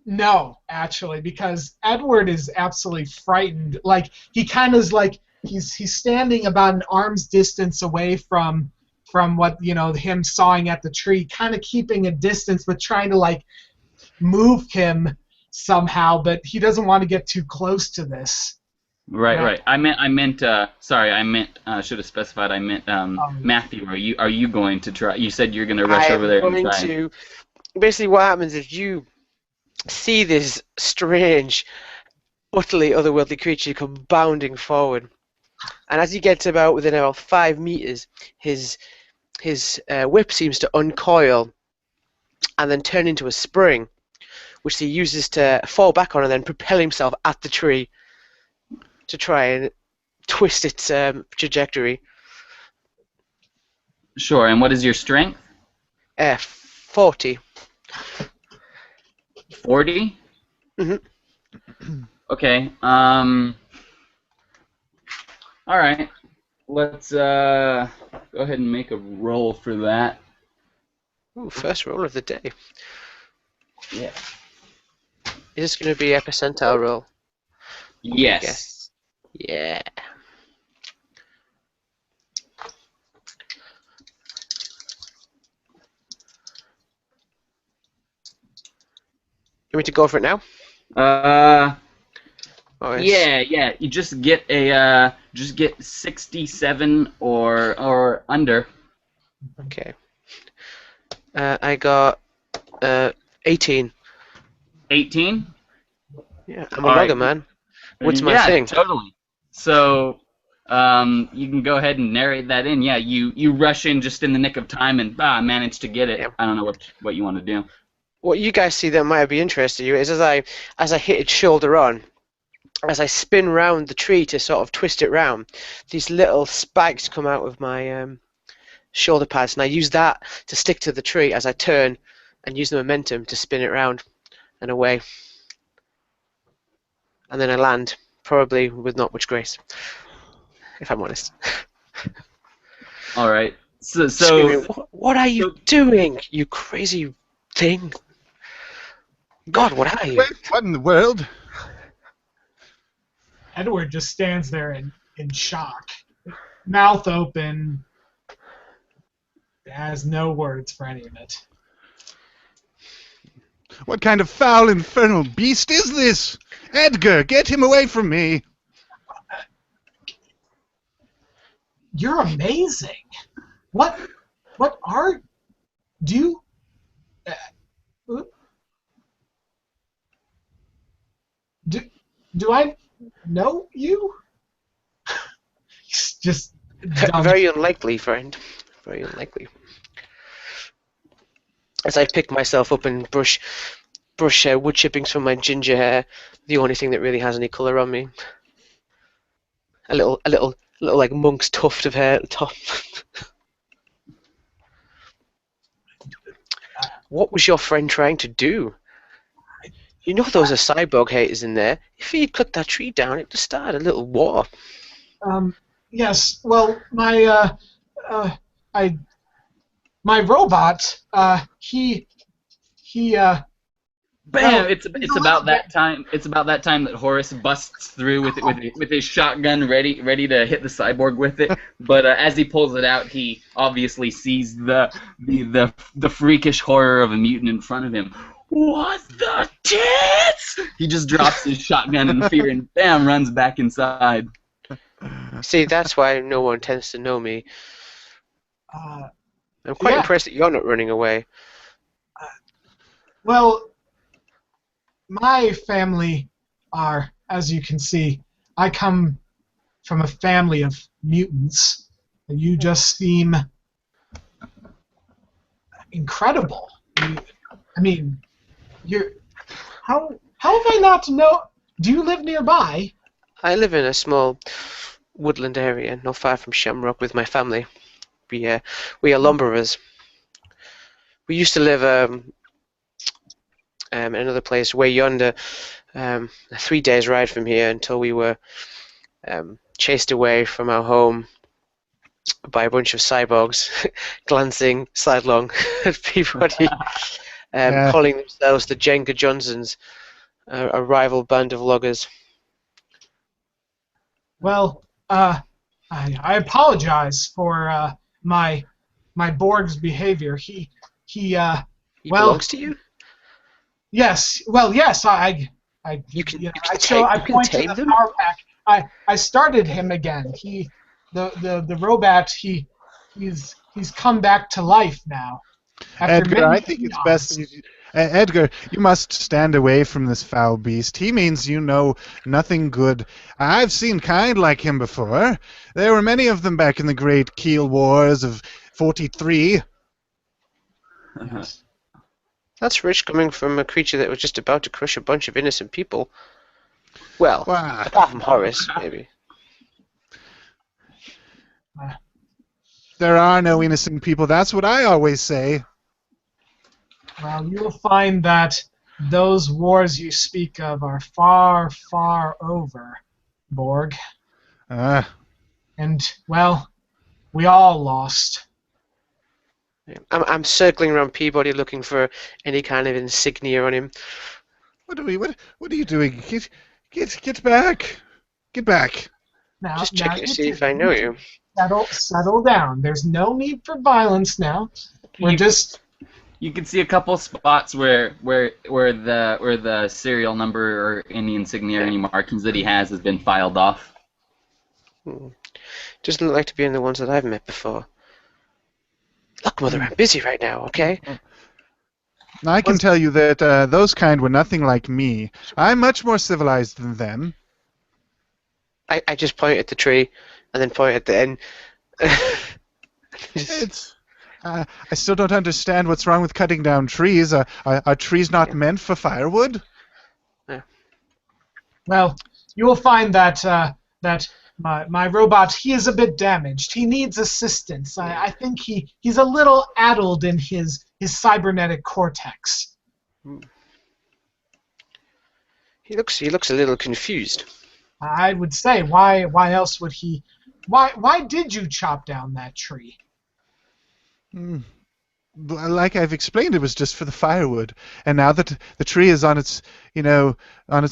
No, actually, because Edward is absolutely frightened. Like he kind of is like he's standing about an arm's distance away from what him sawing at the tree, kind of keeping a distance, but trying to like move him somehow. But he doesn't want to get too close to this. Right. I meant. Sorry, I meant. Should have specified. I meant. Mathew, are you going to try? You said you're gonna rush over there and try. To. Basically, what happens is you see this strange, utterly otherworldly creature come bounding forward, and as he gets within about 5 meters, his whip seems to uncoil and then turn into a spring, which he uses to fall back on and then propel himself at the tree to try and twist its trajectory. Sure. And what is your strength? 40. 40? Mm-hmm. Okay. All right. Let's go ahead and make a roll for that. Ooh, first roll of the day. Yeah. Is this going to be a percentile roll? Yes. Yeah. You want me to go for it now? Or Yeah. You just get 67 or under. Okay. I got 18. 18? Yeah, I'm a All right. logger, man. What's my yeah, thing? Totally. So, you can go ahead and narrate that in. Yeah, you rush in just in the nick of time and manage to get it. Yeah. I don't know what you want to do. What you guys see that might be interesting to you is as I hit its shoulder on, as I spin round the tree to sort of twist it round, these little spikes come out of my shoulder pads, and I use that to stick to the tree as I turn and use the momentum to spin it round and away. And then I land, probably with not much grace, if I'm honest. All right. So Screaming, what are you doing, you crazy thing? God, what are you? Wait, what in the world? Edward just stands there in shock, mouth open, has no words for any of it. What kind of foul, infernal beast is this? Edgar, get him away from me. You're amazing. What are do? Do I know you? Just dumb. Very unlikely, friend. Very unlikely. As I pick myself up and brush wood chippings from my ginger hair, the only thing that really has any colour on me. A little like monk's tuft of hair at the top. What was your friend trying to do? You know those are cyborg haters in there. If he'd cut that tree down, it'd start a little war. Yes. Well, my robot. He. bam! It's about that time. It's about that time that Horace busts through with his shotgun, ready to hit the cyborg with it. But as he pulls it out, he obviously sees the freakish horror of a mutant in front of him. What the tits? He just drops his shotgun in fear and bam, runs back inside. See, that's why no one tends to know me. I'm quite yeah. impressed that you're not running away. Well, my family are, as you can see, I come from a family of mutants, and you just seem incredible. You're. How have I not to know? Do you live nearby? I live in a small woodland area not far from Shamrock with my family. We are lumberers. We used to live in another place way yonder, 3 days' ride from here, until we were chased away from our home by a bunch of cyborgs glancing sidelong at Peabody, Yeah. calling themselves the Jenga Johnsons, a rival band of loggers. Well, I apologize for my Borg's behavior. He He well, belongs to you? yes. Well, yes. You can, You know, you I can, show. tame, I you can point to tame the them? power pack. I started him again. The robot. He's come back to life now. After Edgar, many I think it's best. eons. Edgar, you must stand away from this foul beast. He means you know nothing good. I've seen kind like him before. There were many of them back in the great Keel Wars of 43. Yes. That's rich coming from a creature that was just about to crush a bunch of innocent people. Well, Wow. apart from Horace, maybe. There are no innocent people. That's what I always say. Well, you will find that those wars you speak of are far, far over, Borg. And, well, we all lost. I'm circling around Peabody looking for any kind of insignia on him. What are you doing? Get back. Get back. Now, Just now checking to you see two, if I know you. Settle down. There's no need for violence now. We're just... You can see a couple spots where the serial number or any insignia or any markings that he has been filed off. Doesn't look like to be in the ones that I've met before. Look, Mother, I'm busy right now, okay? I can tell you that those kind were nothing like me. I'm much more civilized than them. I just point at the tree and then point at the end. I still don't understand what's wrong with cutting down trees. Are trees not meant for firewood? Well, you will find that my robot, he is a bit damaged. He needs assistance. I think he's a little addled in his cybernetic cortex. He looks a little confused. I would say, why else would he... Why did you chop down that tree? Like I've explained, it was just for the firewood. And now that the tree is on its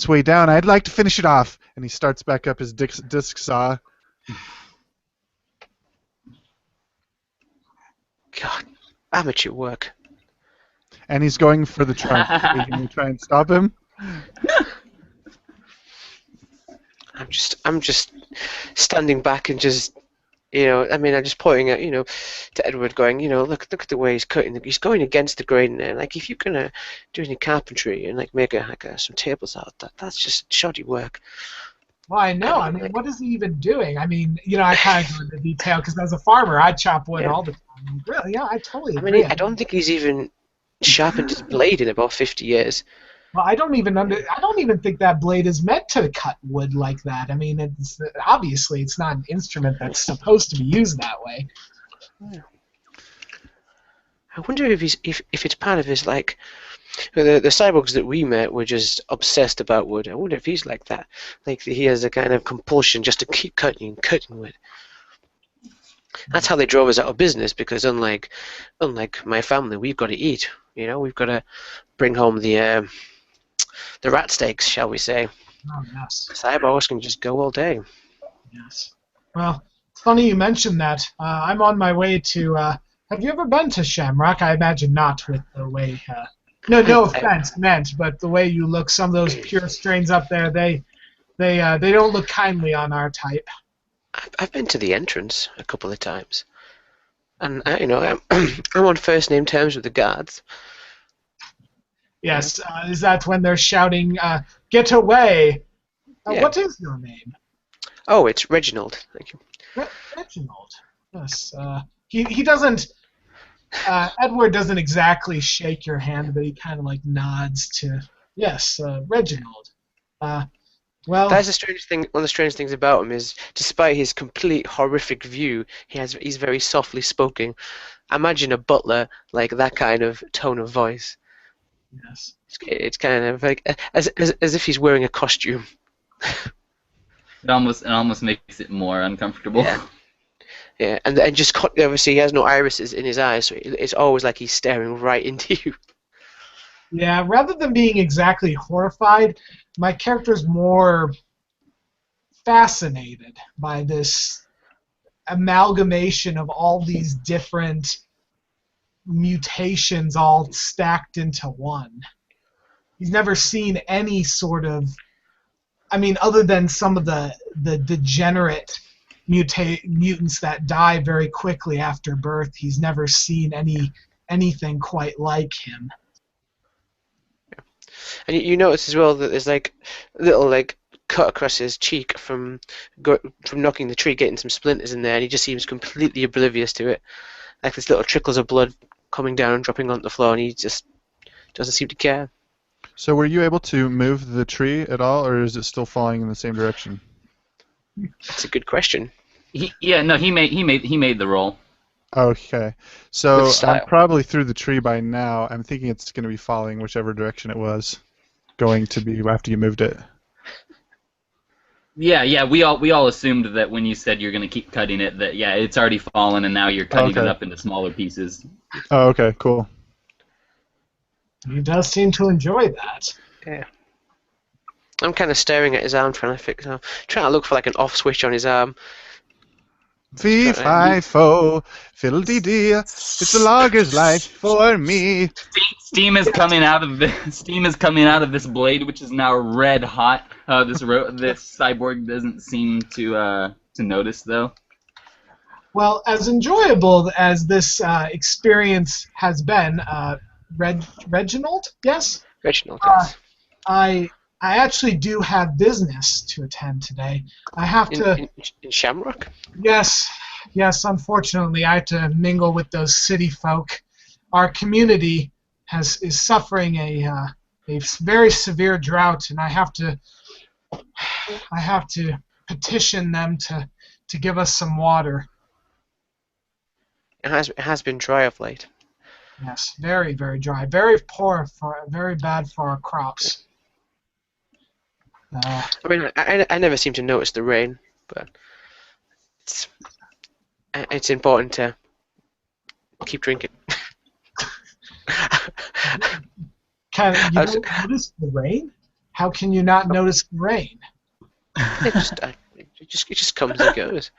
way down, I'd like to finish it off. And he starts back up his disc saw. God, amateur work. And he's going for the trunk. Are you going to try and stop him? I'm just standing back and just, I'm just pointing at, to Edward, going, look at the way he's cutting. He's going against the grain there. Like, if you're gonna do any carpentry and like make some tables out, that's just shoddy work. Well, I know. I mean, what is he even doing? I mean, I kind of go into detail because as a farmer, I chop wood all the time. Really, yeah, I totally agree. I don't think he's even sharpened his blade in about 50 years. Well, I don't even think that blade is meant to cut wood like that. I mean, obviously it's not an instrument that's supposed to be used that way. I wonder if it's part of his, like, the cyborgs that we met were just obsessed about wood. I wonder if he's like that. Like, he has a kind of compulsion just to keep cutting wood. That's how they drove us out of business, because unlike my family, we've got to eat. We've got to bring home the rat steaks, shall we say. Oh, yes. Cyborgs can just go all day. Yes. Well, it's funny you mentioned that. I'm on my way to... have you ever been to Shamrock? I imagine not, with the way... no offense meant, but the way you look, some of those pure strains up there, they don't look kindly on our type. I've been to the entrance a couple of times. And, I'm on first name terms with the guards. Yes, is that when they're shouting, "Get away"? Yeah. What is your name? Oh, it's Reginald. Thank you. Reginald. Yes. He doesn't. Edward doesn't exactly shake your hand, but he kind of like nods to yes, Reginald. Well, that's the strange thing. One of the strange things about him is, despite his complete horrific view, he's very softly spoken. Imagine a butler like that kind of tone of voice. Yes. It's kind of like as if he's wearing a costume. It almost makes it more uncomfortable. Yeah. Yeah, and just obviously he has no irises in his eyes, so it's always like he's staring right into you. Yeah, rather than being exactly horrified, my character's more fascinated by this amalgamation of all these different mutations all stacked into one. He's never seen any sort of, I mean, other than some of the degenerate mutants that die very quickly after birth, he's never seen anything quite like him. And you notice as well that there's like a little like cut across his cheek from knocking the tree, getting some splinters in there, and he just seems completely oblivious to it. Like there's little trickles of blood coming down and dropping onto the floor, and he just doesn't seem to care. So were you able to move the tree at all, or is it still falling in the same direction? That's a good question. He made the roll. Okay. So With style. I'm probably through the tree by now. I'm thinking it's going to be falling whichever direction it was going to be after you moved it. Yeah. We all assumed that when you said you're going to keep cutting it, that it's already fallen, and now you're cutting it up into smaller pieces. Oh, okay, cool. He does seem to enjoy that. Yeah. I'm kind of staring at his arm, trying to look for like an off switch on his arm. Fee, fi, fo, fiddle-dee-dee, it's a logger's life for me. Steam is coming out of this blade, which is now red hot. This cyborg doesn't seem to notice though. Well, as enjoyable as this experience has been, Reginald, yes? Reginald, yes. I actually do have business to attend today. I have to. In Shamrock? Yes, unfortunately, I have to mingle with those city folk. Our community is suffering a very severe drought, and I have to petition them to give us some water. It has been dry of late. Yes, very, very dry. Very bad for our crops. I mean, I never seem to notice the rain, but it's important to keep drinking. Can you don't notice the rain? How can you not notice the rain? It just comes and goes.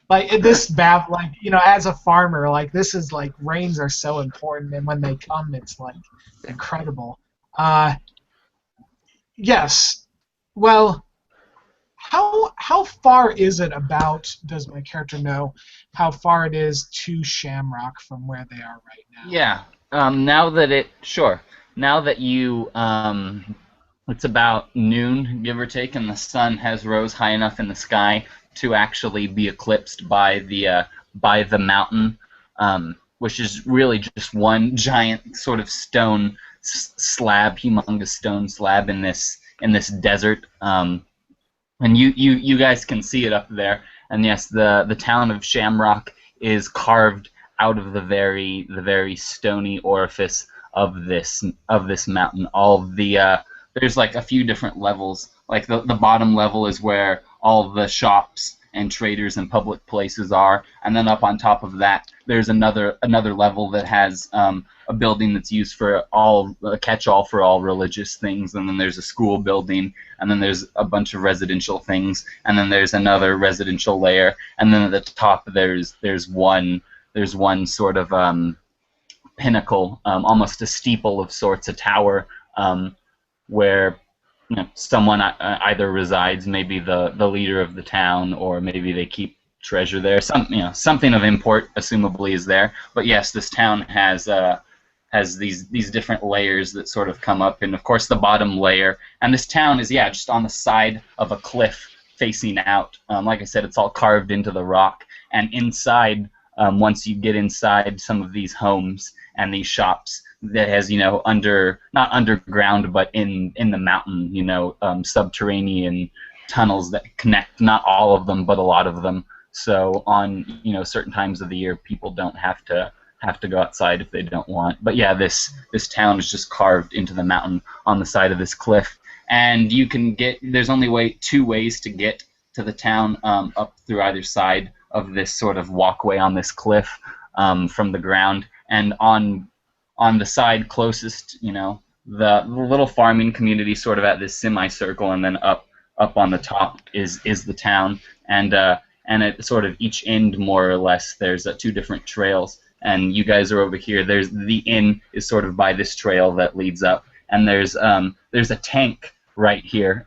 Like this bad, like as a farmer, like this is like rains are so important, and when they come, it's like incredible. Yes. Well, how far is it about? Does my character know how far it is to Shamrock from where they are right now? Yeah. Now that you it's about noon, give or take, and the sun has rose high enough in the sky to actually be eclipsed by the mountain, which is really just one giant sort of stone slab, humongous stone slab in this desert. And you guys can see it up there. And yes, the town of Shamrock is carved out of the very stony orifice of this mountain. There's like a few different levels. Like the bottom level is where all the shops and traders and public places are, and then up on top of that, there's another level that has a building that's used for a catch-all for all religious things, and then there's a school building, and then there's a bunch of residential things, and then there's another residential layer, and then at the top there's one sort of pinnacle, almost a steeple of sorts, a tower, where someone either resides, maybe the leader of the town, or maybe they keep treasure there. Something of import, assumably, is there. But yes, this town has these different layers that sort of come up, and of course the bottom layer. And this town is just on the side of a cliff facing out. Like I said, it's all carved into the rock. And inside, once you get inside some of these homes and these shops, that has not underground but in the mountain, subterranean tunnels that connect, not all of them but a lot of them, so on certain times of the year people don't have to have to go outside if they don't want. But yeah, this town is just carved into the mountain on the side of this cliff, and you can get. There's only two ways to get to the town, up through either side of this sort of walkway on this cliff, from the ground, and on the side closest, the little farming community sort of at this semicircle, and then up on the top is the town, and at sort of each end, more or less, there's two different trails, and you guys are over here. There's the inn is sort of by this trail that leads up, and there's a tank right here,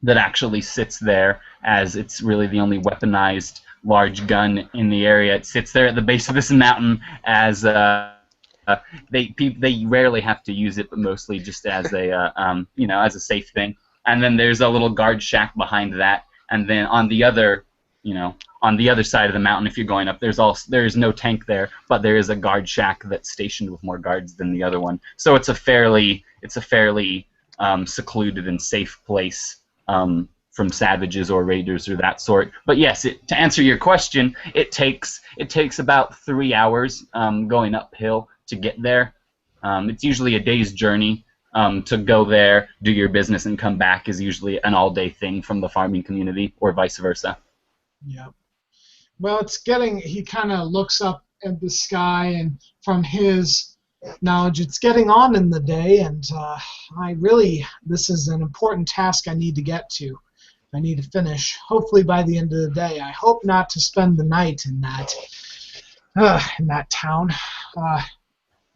that actually sits there, as it's really the only weaponized large gun in the area. It sits there at the base of this mountain as they rarely have to use it, but mostly just as a as a safe thing. And then there's a little guard shack behind that, and then on the other side of the mountain, if you're going up, there's no tank there, but there is a guard shack that's stationed with more guards than the other one. So it's a fairly secluded and safe place from savages or raiders or that sort. But yes, to answer your question, it takes about 3 hours going uphill to get there. It's usually a day's journey. To go there, do your business, and come back is usually an all-day thing from the farming community, or vice versa. Yeah. Well, he kind of looks up at the sky, and from his knowledge, it's getting on in the day, and this is an important task I need to get to. I need to finish, hopefully by the end of the day. I hope not to spend the night in that town.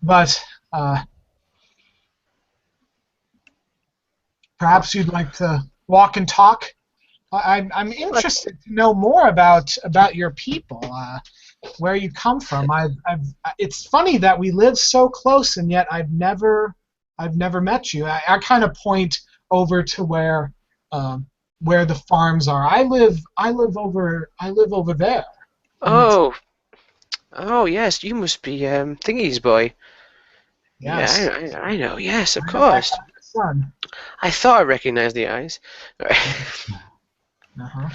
But perhaps you'd like to walk and talk. I'm interested to know more about your people, where you come from. It's funny that we live so close, and yet I've never met you. I kind of point over to where the farms are. I live over there. Oh yes, you must be Thingy's boy. Yes. Yeah, I know. Yes, of course. Son. I thought I recognized the eyes. Uh-huh.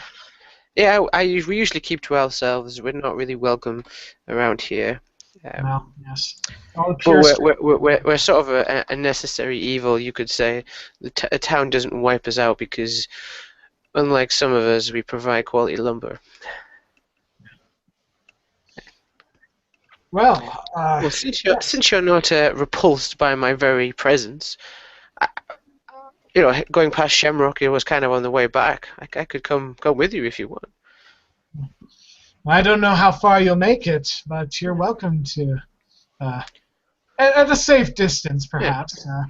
Yeah, we usually keep to ourselves. We're not really welcome around here. Well, yes. But we're sort of a necessary evil, you could say. The town doesn't wipe us out because, unlike some of us, we provide quality lumber. Well, since you're not repulsed by my very presence, going past Shamrock, it was kind of on the way back. I could come with you if you want. I don't know how far you'll make it, but you're welcome to, at a safe distance, perhaps. Yeah.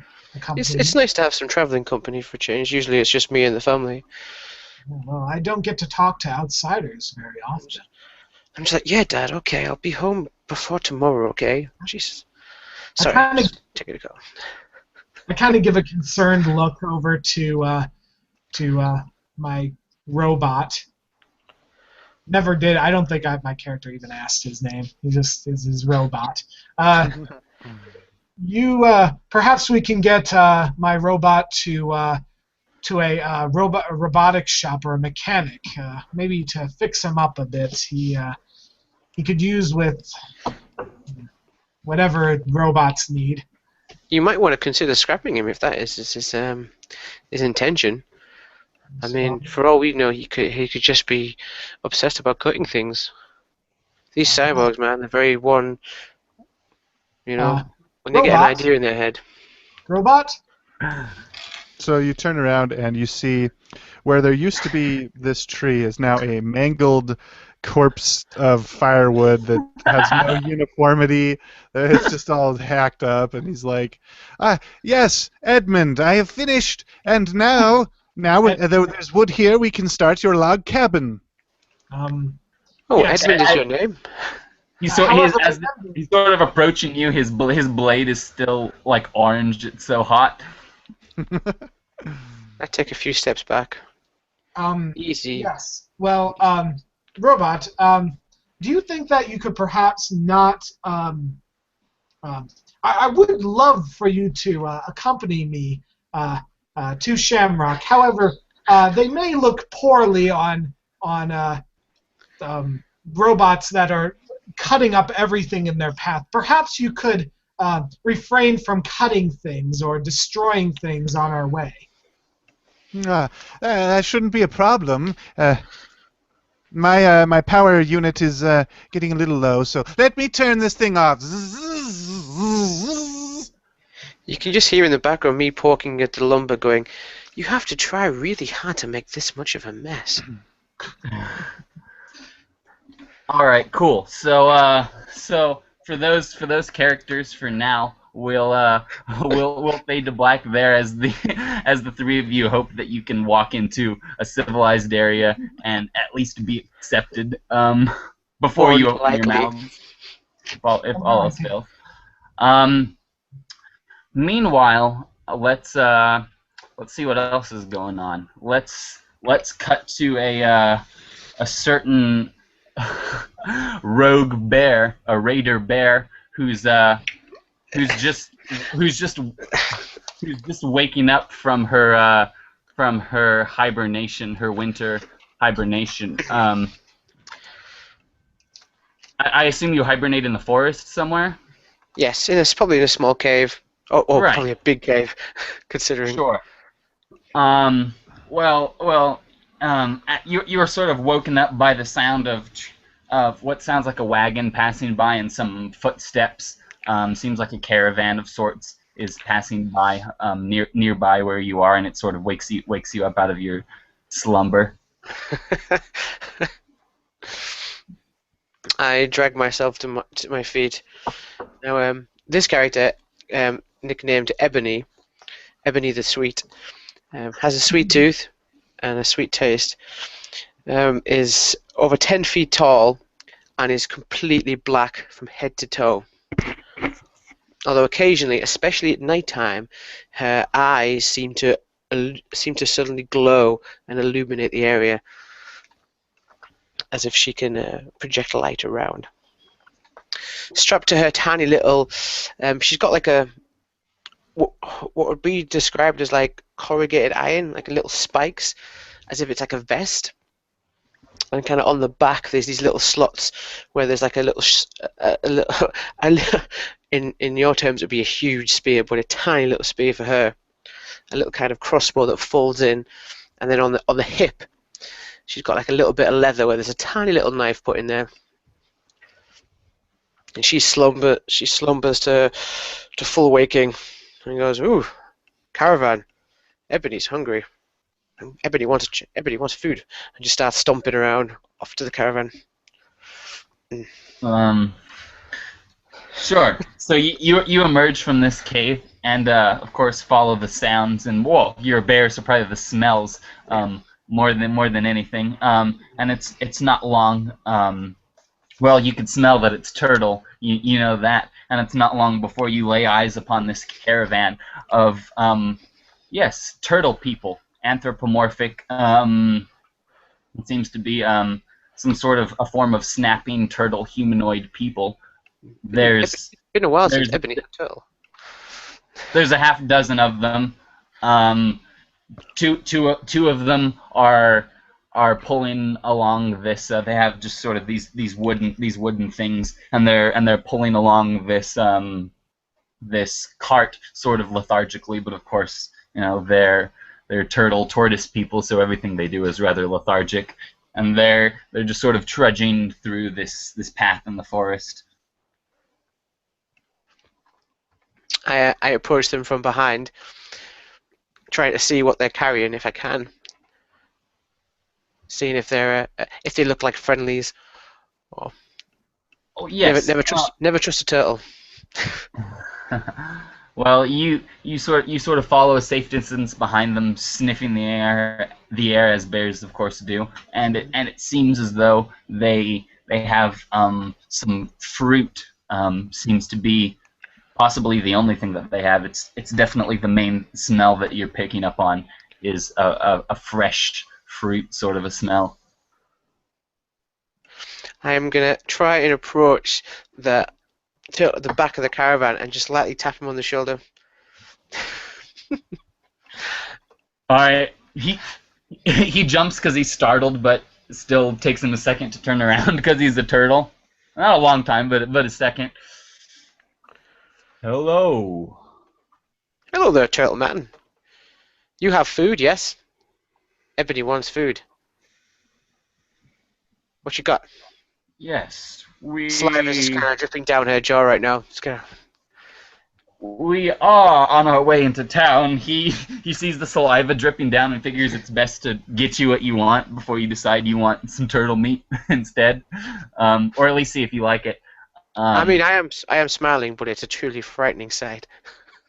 It's nice to have some traveling company for a change. Usually it's just me and the family. Well, I don't get to talk to outsiders very often. I'm just like, yeah, Dad, okay, I'll be home before tomorrow, okay? Jesus. Sorry, take it to go. I kind of give a concerned look over to my robot. Never did. I don't think my character even asked his name. He just is his robot. Perhaps we can get my robot to a robotics shop or a mechanic, maybe to fix him up a bit. He could use with whatever robots need. You might want to consider scrapping him if that is his intention. I mean, for all we know, he could just be obsessed about cutting things. These cyborgs, man, they're very when they get an idea in their head. Robot? So you turn around and you see where there used to be this tree is now a mangled corpse of firewood that has no uniformity. It's just all hacked up, and he's like, yes, Edmund, I have finished, and now there's wood here, we can start your log cabin. Yes, Edmund is your name? He's sort of approaching you. His blade is still like orange. It's so hot. I take a few steps back. Easy. Yes. Well, Robot, do you think that you could perhaps not... I would love for you to accompany me to Shamrock. However, they may look poorly on robots that are cutting up everything in their path. Perhaps you could refrain from cutting things or destroying things on our way. That shouldn't be a problem. My power unit is getting a little low, so let me turn this thing off. You can just hear in the background me poking at the lumber going, you have to try really hard to make this much of a mess. All right, cool. So for those characters for now, we'll fade to black there as the three of you hope that you can walk into a civilized area and at least be accepted before you open your mouths, if all else fails. Meanwhile, let's see what else is going on. Let's cut to a certain rogue bear, a raider bear, who's just waking up from her hibernation, her winter hibernation. I assume you hibernate in the forest somewhere? Yes, probably in a small cave. Oh, right. Probably a big cave, considering. Sure. You were sort of woken up by the sound of what sounds like a wagon passing by and some footsteps. Seems like a caravan of sorts is passing by nearby where you are, and it sort of wakes you up out of your slumber. I drag myself to my feet. Now, this character, nicknamed Ebony the Sweet, has a sweet tooth and a sweet taste, is over 10 feet tall, and is completely black from head to toe. Although occasionally, especially at night time, her eyes seem to suddenly glow and illuminate the area, as if she can project light around. Strapped to her tiny little, she's got like what would be described as like corrugated iron, like little spikes, as if it's like a vest. And kind of on the back, there's these little slots where there's like a little in your terms, it would be a huge spear, but a tiny little spear for her. A little kind of crossbow that folds in, and then on the hip, she's got like a little bit of leather where there's a tiny little knife put in there. And she slumbers to full waking, and goes, "Ooh, caravan. Ebony's hungry. Ebony wants food," and just starts stomping around off to the caravan. Sure. So you emerge from this cave and of course follow the sounds, and you're a bear, so probably the smells more than anything. And it's not long. You could smell that it's turtle. You know that, and it's not long before you lay eyes upon this caravan of yes, turtle people. Anthropomorphic. It seems to be some sort of a form of snapping turtle humanoid people. It's been a while since Ebony had a turtle. There's a half dozen of them. Two of them are pulling along this. They have just sort of these wooden things, and they're pulling along this this cart sort of lethargically. But of course, they're tortoise people, so everything they do is rather lethargic, and they're just sort of trudging through this path in the forest. I approach them from behind, trying to see what they're carrying if I can, seeing if they look like friendlies. Or yes. Never trust a turtle. Well, you sort of follow a safe distance behind them, sniffing the air as bears of course do, and it seems as though they have some fruit. Seems to be possibly the only thing that they have. It's definitely the main smell that you're picking up on is a fresh fruit sort of a smell. I am gonna try and approach the back of the caravan and just lightly tap him on the shoulder. All right, he jumps because he's startled, but still takes him a second to turn around because he's a turtle. Not a long time, but a second. Hello. Hello there, Turtle Man. You have food, yes? Ebony wants food. What you got? Yes, Saliva's just kind of dripping down her jaw right now. Just kind of. we are on our way into town. He sees the saliva dripping down and figures it's best to get you what you want before you decide you want some turtle meat instead, or at least see if you like it. I mean, I am smiling, but it's a truly frightening sight.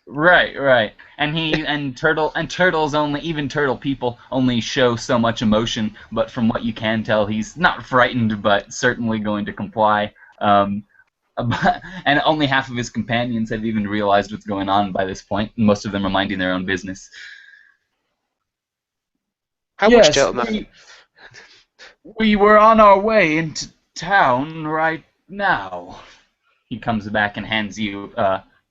Right. And turtles only, even turtle people only show so much emotion, but from what you can tell, he's not frightened, but certainly going to comply. And only half of his companions have even realized what's going on by this point, and most of them are minding their own business. How much, Turtle Man? We were on our way into town right now. He comes back and hands you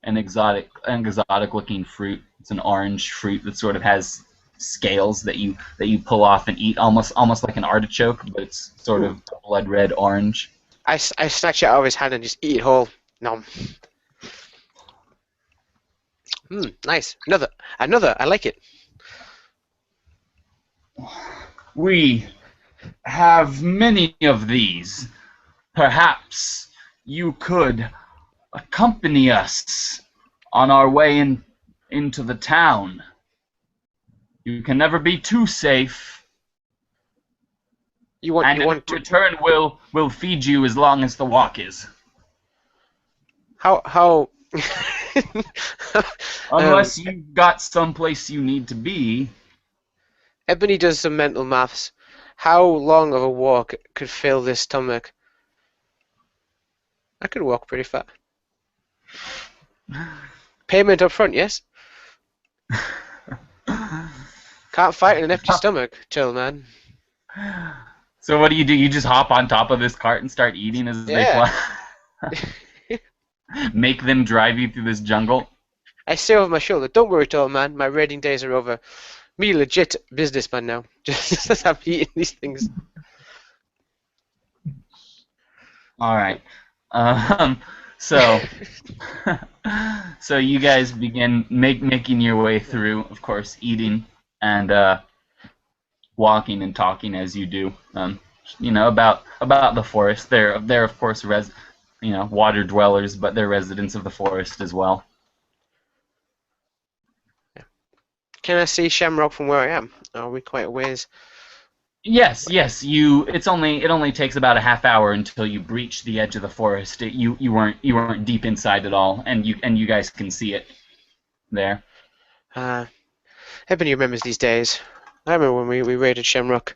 an exotic-looking fruit. It's an orange fruit that sort of has scales that you pull off and eat, almost like an artichoke, but it's sort of blood red orange. I snatch it out of his hand and just eat it whole. Nom. Nice. Another. I like it. We have many of these. Perhaps you could accompany us on our way into the town. You can never be too safe. In return, we'll feed you as long as the walk is. How? Unless you've got someplace you need to be. Ebony does some mental maths. How long of a walk could fill this stomach? I could walk pretty far. Payment up front, yes? Can't fight in an empty stomach, chill, man. So what do? You just hop on top of this cart and start eating as they fly? Make them drive you through this jungle? I say over my shoulder, don't worry, tall man, my raiding days are over. Me legit businessman now. Just as I'm eating these things. Alright. So you guys begin making your way through, of course, eating and walking and talking as you do. About the forest. They're of course water dwellers, but they're residents of the forest as well. Can I see Shamrock from where I am? Are we quite a ways? Yes. It only takes about a half hour until you breach the edge of the forest. You weren't deep inside at all, and you guys can see it there. Ebony remembers these days. I remember when we raided Shamrock.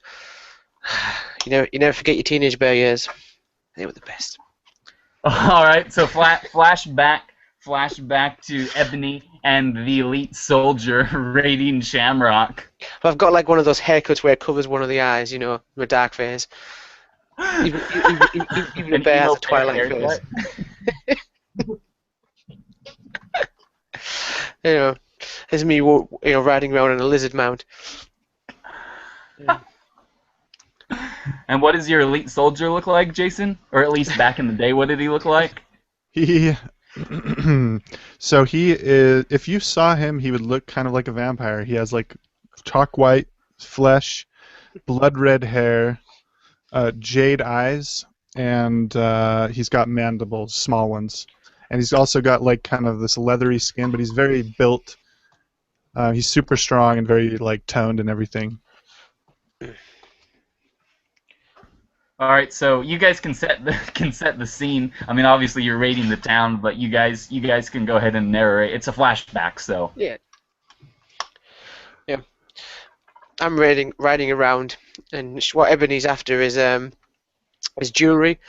You never forget your teenage bear years. They were the best. All right, so flashback to Ebony and the elite soldier raiding Shamrock. I've got like one of those haircuts where it covers one of the eyes, with dark face. Even a bear has a twilight face. There's me, riding around on a lizard mount. Yeah. And what does your elite soldier look like, Jason? Or at least back in the day, what did he look like? So he is. If you saw him, he would look kind of like a vampire. He has like chalk white flesh, blood red hair, jade eyes, and he's got mandibles, small ones, and he's also got like kind of this leathery skin. But he's very built. He's super strong and very like toned and everything. All right, so you guys can set the scene. I mean, obviously you're raiding the town, but you guys can go ahead and narrate. It's a flashback, so. Yeah. I'm riding around, and what Ebony's after is jewelry.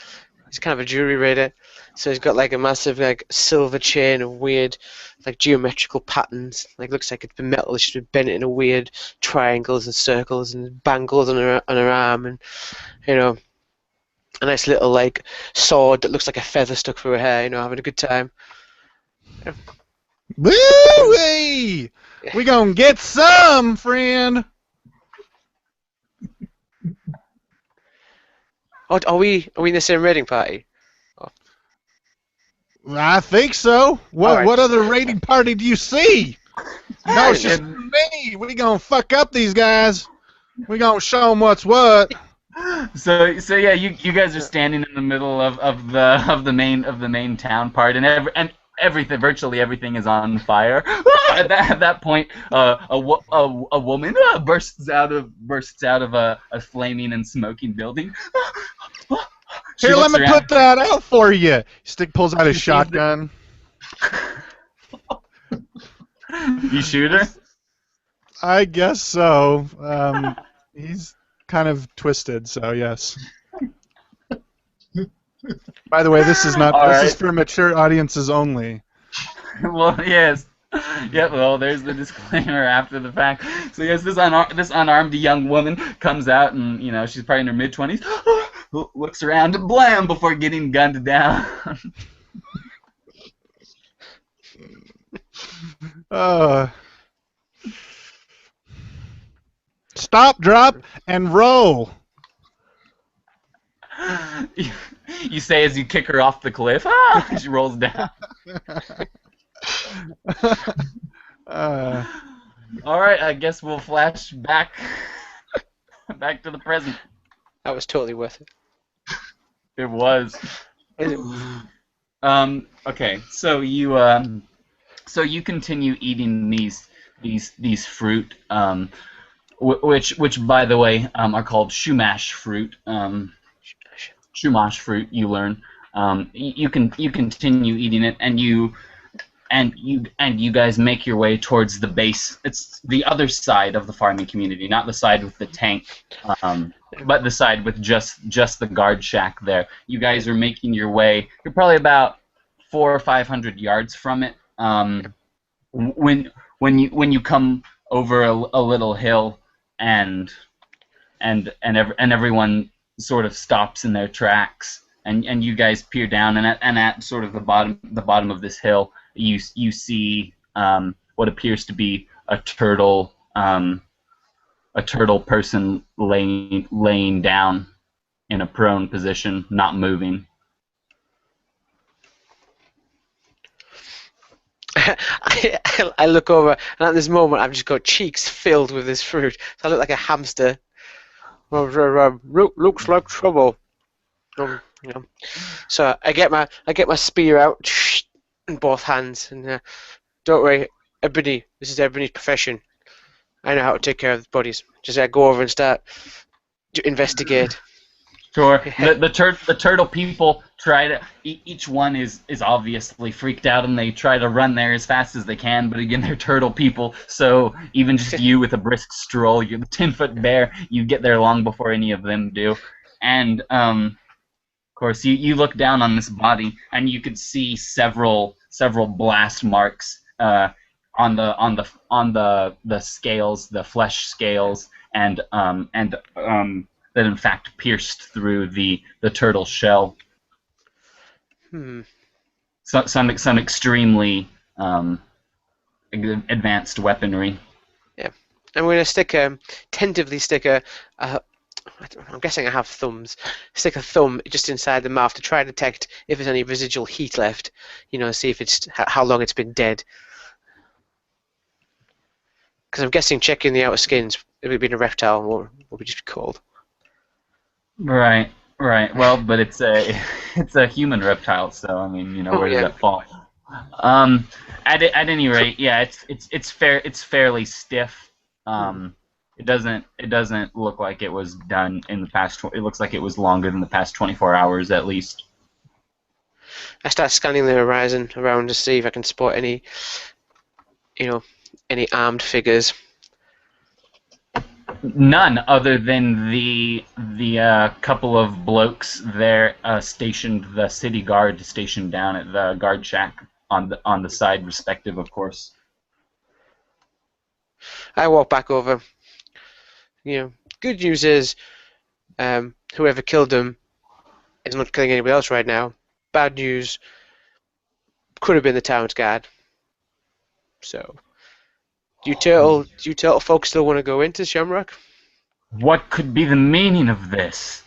He's kind of a jewelry raider, so he's got like a massive like silver chain of weird, like geometrical patterns. Like looks like it's been metal. It's just been bent into weird triangles and circles and bangles on her arm, and a nice little like sword that looks like a feather stuck through her hair, having a good time. Yeah. Woo-wee! We gonna get some, friend. Oh, are we in the same raiding party? I think so. What right. what other raiding party do you see? No, it's just And- me. We gonna fuck up these guys. We gonna show them what's what. So yeah, you guys are standing in the middle of the main town part, and everything, virtually everything is on fire. At that point, a woman bursts out of a flaming and smoking building. She Here, let looks me around. put that out for you. Stick pulls out his She sees the- shotgun. You shoot her. I guess so. He's kind of twisted, so yes. By the way, this is not. All This right. is for mature audiences only. Well, yes. Yeah, well, there's the disclaimer after the fact. So yes, this unarmed young woman comes out, and she's probably in her mid-20s. Looks around, blam, before getting gunned down. Stop, drop, and roll. You say as you kick her off the cliff. Ah! She rolls down. All right, I guess we'll flash back to the present. That was totally worth it. It was. Okay, so you continue eating these fruit, which by the way are called shumash fruit. Shumash fruit, you learn. You continue eating it, and you guys make your way towards the base. It's the other side of the farming community, not the side with the tank, but the side with just the guard shack there. You guys are making your way. You're probably about 400 or 500 yards from it. When you come over a little hill, and everyone sort of stops in their tracks, and you guys peer down, and at sort of the bottom of this hill, you see what appears to be a turtle person laying down in a prone position, not moving. I look over, and at this moment, I've just got cheeks filled with this fruit. So I look like a hamster. Looks like trouble. So I get my spear out in both hands, and don't worry, Ebony. This is Ebony's profession. I know how to take care of the bodies. Just go over and start to investigate. Sure. The turtle people try to. Each one is obviously freaked out, and they try to run there as fast as they can. But again, they're turtle people, so even just you with a brisk stroll, you're the 10-foot bear. You get there long before any of them do, and of course, you look down on this body, and you could see several blast marks on the scales, the flesh scales, and that in fact pierced through the turtle shell. So, some extremely advanced weaponry. Yeah, I'm going to tentatively stick a. I'm guessing I have thumbs. Stick a thumb just inside the mouth to try to detect if there's any residual heat left. See if it's how long it's been dead. Because I'm guessing checking the outer skins, if it'd been a reptile, what would it just be called? Right. Well, but it's a human reptile, so I mean, where does that fall? At any rate, yeah, it's fairly stiff. It doesn't look like it was done in the past. It looks like it was longer than the past 24 hours at least. I start scanning the horizon around to see if I can spot any armed figures. None other than the couple of blokes there stationed, the city guard stationed down at the guard shack on the side, respective, of course. I walk back over. Good news is, whoever killed them is not killing anybody else right now. Bad news, could have been the town's guard. So, do you turtle folks still want to go into Shamrock? What could be the meaning of this?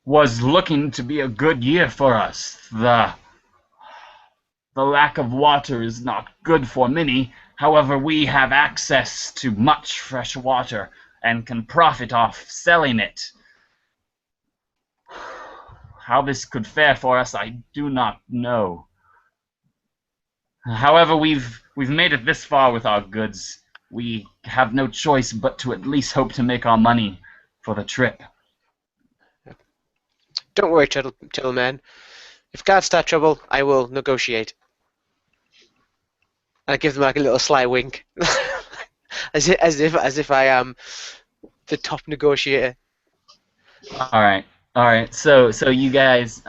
was looking to be a good year for us. The lack of water is not good for many. However, we have access to much fresh water and can profit off selling it. How this could fare for us, I do not know. However, we've made it this far with our goods. We have no choice but to at least hope to make our money for the trip. Don't worry, Turtleman. If guards start trouble, I will negotiate. I give them like a little sly wink, as if I am the top negotiator. All right. So you guys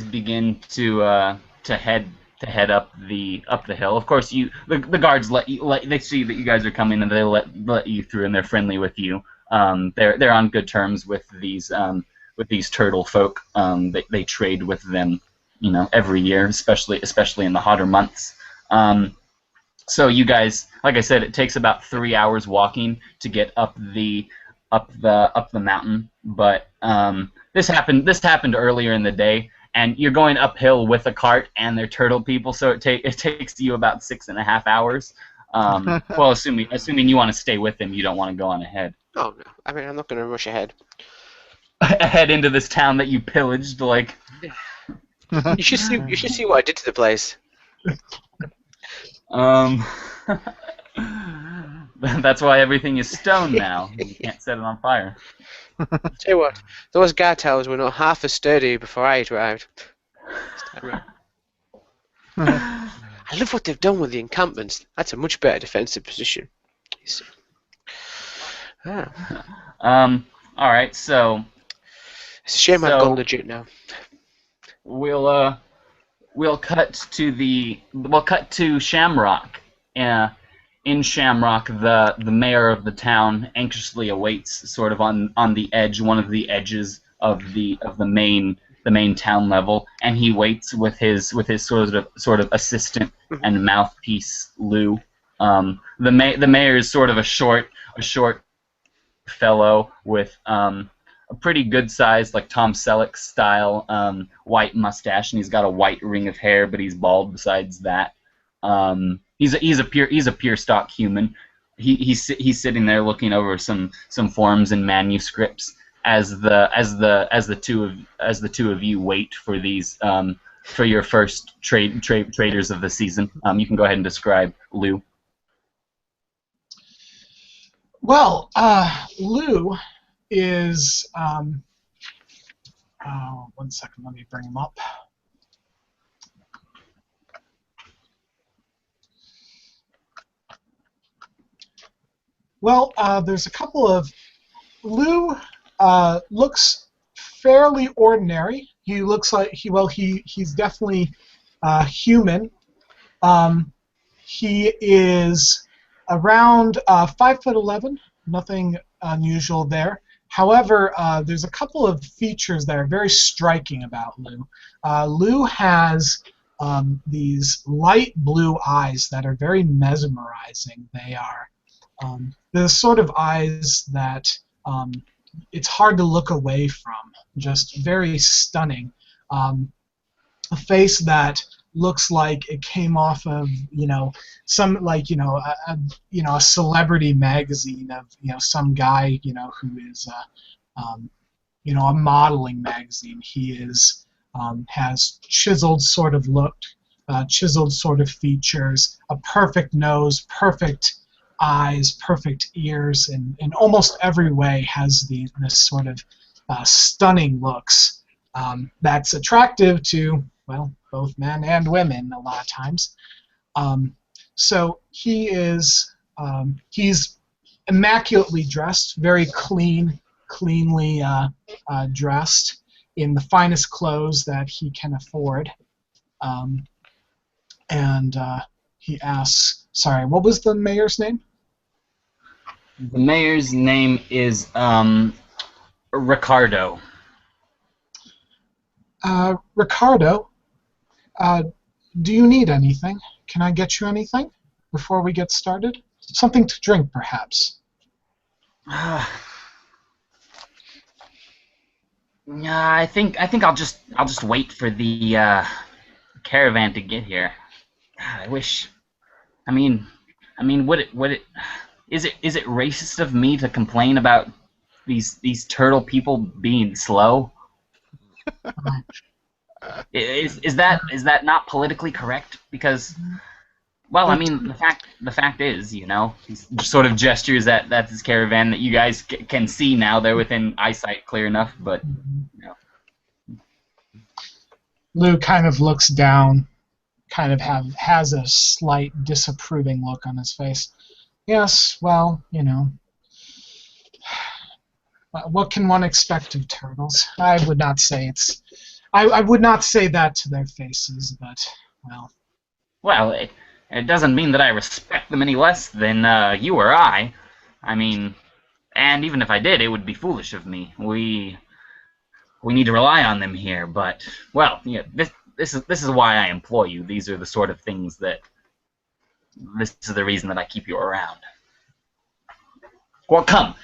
begin to head up the hill. Of course, the guards they see that you guys are coming and they let you through and they're friendly with you. They're on good terms with these turtlefolk. They trade with them, every year, especially in the hotter months. So you guys, like I said, it takes about 3 hours walking to get up the mountain. But this happened earlier in the day, and you're going uphill with a cart and they're turtle people, so it takes you about 6.5 hours. Well, assuming you want to stay with them, you don't want to go on ahead. Oh no, I mean I'm not going to rush ahead. Ahead into this town that you pillaged, like. You should see what I did to the place. That's why everything is stone now. You can't set it on fire. Tell you what, those guard towers were not half as sturdy before I arrived. I love what they've done with the encampments. That's a much better defensive position. All right, so it's a shame I've gone legit now. We'll cut to Shamrock. In Shamrock, the mayor of the town anxiously awaits, sort of on the edge, one of the edges of the main town level, and he waits with his sort of assistant and mouthpiece Lou. The mayor is sort of a short fellow with a pretty good sized, like Tom Selleck style white mustache, and he's got a white ring of hair, but he's bald besides that. He's a pure stock human. He's sitting there looking over some forms and manuscripts as the two of you wait for these for your first traders of the season. You can go ahead and describe Lou. Well, Lou is 1 second, let me bring him up. Well, there's a couple of... Lou looks fairly ordinary. He looks like he's definitely human. He is around 5'11", nothing unusual there. However, there's a couple of features that are very striking about Lou. Lou has these light blue eyes that are very mesmerizing. They are the sort of eyes that it's hard to look away from. Just very stunning. A face that looks like it came off of some a celebrity magazine of some guy who is a modeling magazine. He is has chiseled sort of look, chiseled sort of features, a perfect nose, perfect eyes, perfect ears, and in almost every way has this sort of stunning looks that's attractive to, well, both men and women a lot of times. So he is he's immaculately dressed, very cleanly dressed in the finest clothes that he can afford. And he asks, sorry, what was the mayor's name? The mayor's name is Ricardo. Ricardo, do you need anything? Can I get you anything before we get started? Something to drink, perhaps. Yeah, I think I'll just wait for the caravan to get here. God, I wish. I mean, would it is it racist of me to complain about these turtle people being slow? Is that not politically correct? Because, well, I mean, the fact is, he sort of gestures at his caravan that you guys can see now. They're within eyesight clear enough, but you know. Lou kind of looks down, kind of has a slight disapproving look on his face. Yes, well, what can one expect of turtles? I would not say it's. I would not say that to their faces, but well. Well, it doesn't mean that I respect them any less than you or I. I mean, and even if I did, it would be foolish of me. We need to rely on them here, but well, this is why I employ you. These are the sort of things that this is the reason that I keep you around. Well, come.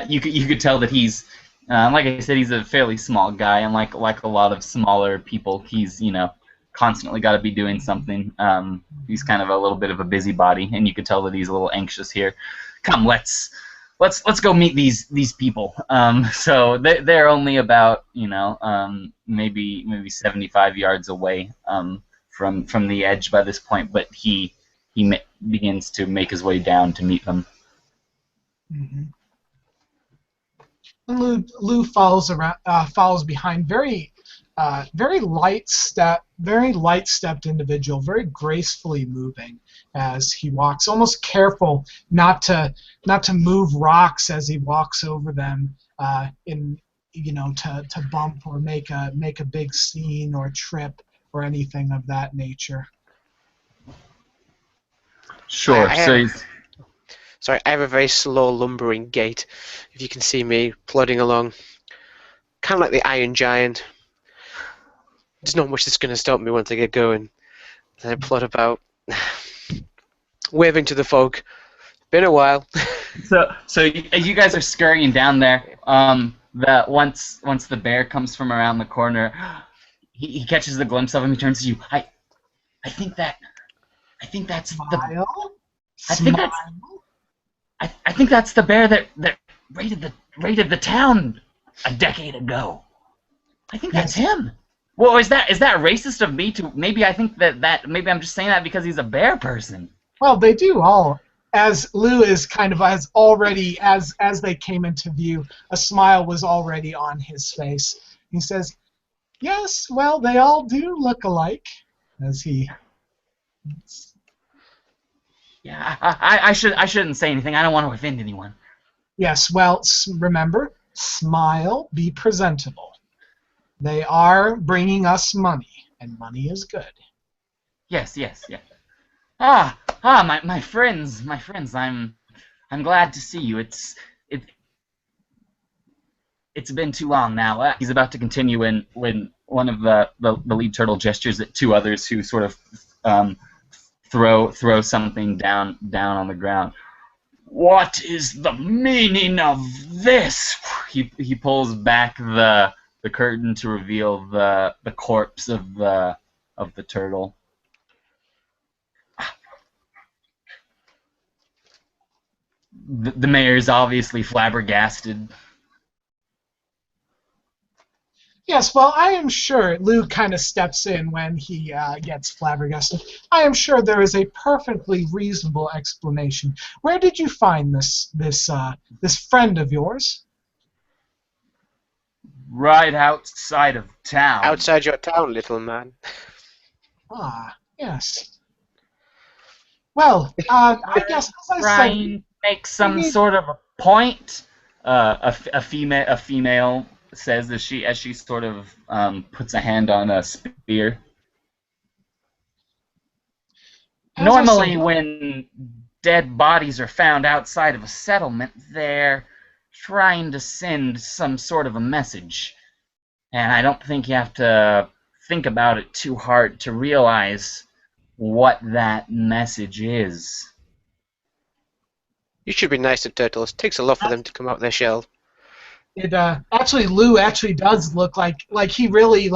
You could tell that he's like I said, he's a fairly small guy, and like a lot of smaller people, he's constantly got to be doing something. He's kind of a little bit of a busybody, and you could tell that he's a little anxious here. Come, let's go meet these people. So they're only about maybe 75 yards away from the edge by this point, but he begins to make his way down to meet them. Mm-hmm. And Lou follows behind, very light stepped individual, very gracefully moving as he walks, almost careful not to move rocks as he walks over them, to bump or make a big scene or trip or anything of that nature. Sure. Sorry, I have a very slow, lumbering gait. If you can see me plodding along, kind of like the Iron Giant. There's not much that's going to stop me once I get going. And I plod about, waving to the folk. Been a while. So as you guys are scurrying down there, that once the bear comes from around the corner, he catches the glimpse of him. He turns to you. I think that's Smile? I think that's the bear that raided the town a decade ago. I think that's him. Well, is that racist of me to maybe I think that maybe I'm just saying that because he's a bear person. Well, they do all. As Lou is has already, as they came into view, a smile was already on his face. He says, "Yes, well, they all do look alike." As he. Yeah, I shouldn't say anything. I don't want to offend anyone. Yes, well, remember, smile, be presentable. They are bringing us money, and money is good. Yes. My friends. I'm glad to see you. It's been too long now. He's about to continue when one of the lead turtle gestures at two others who sort of throw something down on the ground. What is the meaning of this? He pulls back the curtain to reveal the corpse of the turtle. The mayor's obviously flabbergasted. Yes, well, I am sure Lou kind of steps in when he gets flabbergasted. I am sure there is a perfectly reasonable explanation. Where did you find this friend of yours? Right outside of town. Outside your town, little man. Ah, yes. Well, I guess as I Bryan makes some sort of a point. A female says as she sort of puts a hand on a spear. Normally, when dead bodies are found outside of a settlement, they're trying to send some sort of a message. And I don't think you have to think about it too hard to realize what that message is. You should be nice to turtles. It takes a lot for them to come out of their shell. It actually, Lou actually does look like he really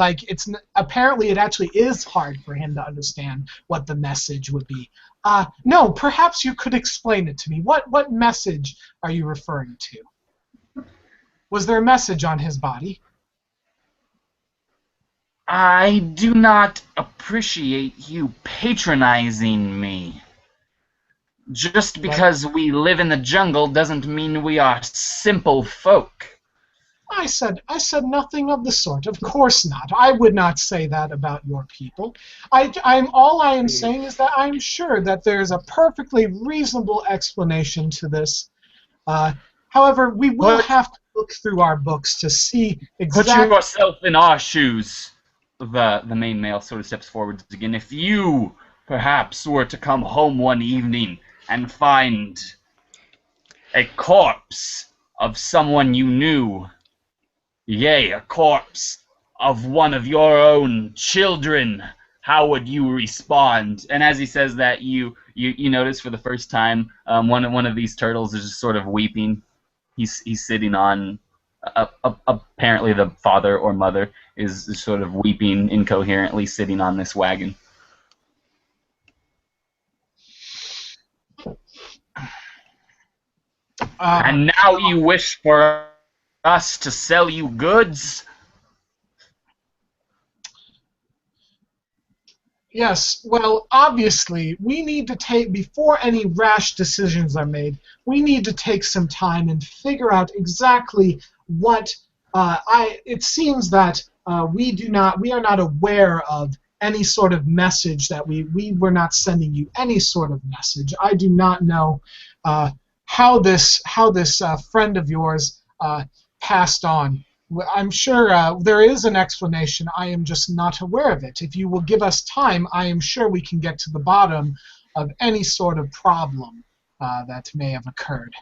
apparently it actually is hard for him to understand what the message would be. No, perhaps you could explain it to me. What message are you referring to? Was there a message on his body? I do not appreciate you patronizing me. Just because we live in the jungle doesn't mean we are simple folk. I said nothing of the sort. Of course not. I would not say that about your people. All I am saying is that I'm sure that there's a perfectly reasonable explanation to this. However, we will have to look through our books to see exactly. Put yourself in our shoes. The main male sort of steps forward again. If you perhaps were to come home one evening and find a corpse of someone you knew, yea, a corpse of one of your own children, how would you respond? And as he says that, you notice for the first time one of these turtles is just sort of weeping. He's sitting on apparently the father or mother is sort of weeping incoherently, sitting on this wagon. And now you wish for us to sell you goods? Yes, well, obviously, we need to take, before any rash decisions are made, we need to take some time and figure out exactly what, it seems that we are not aware of any sort of message that we were not sending you any sort of message. I do not know how this friend of yours passed on. I'm sure there is an explanation. I am just not aware of it. If you will give us time, I am sure we can get to the bottom of any sort of problem that may have occurred.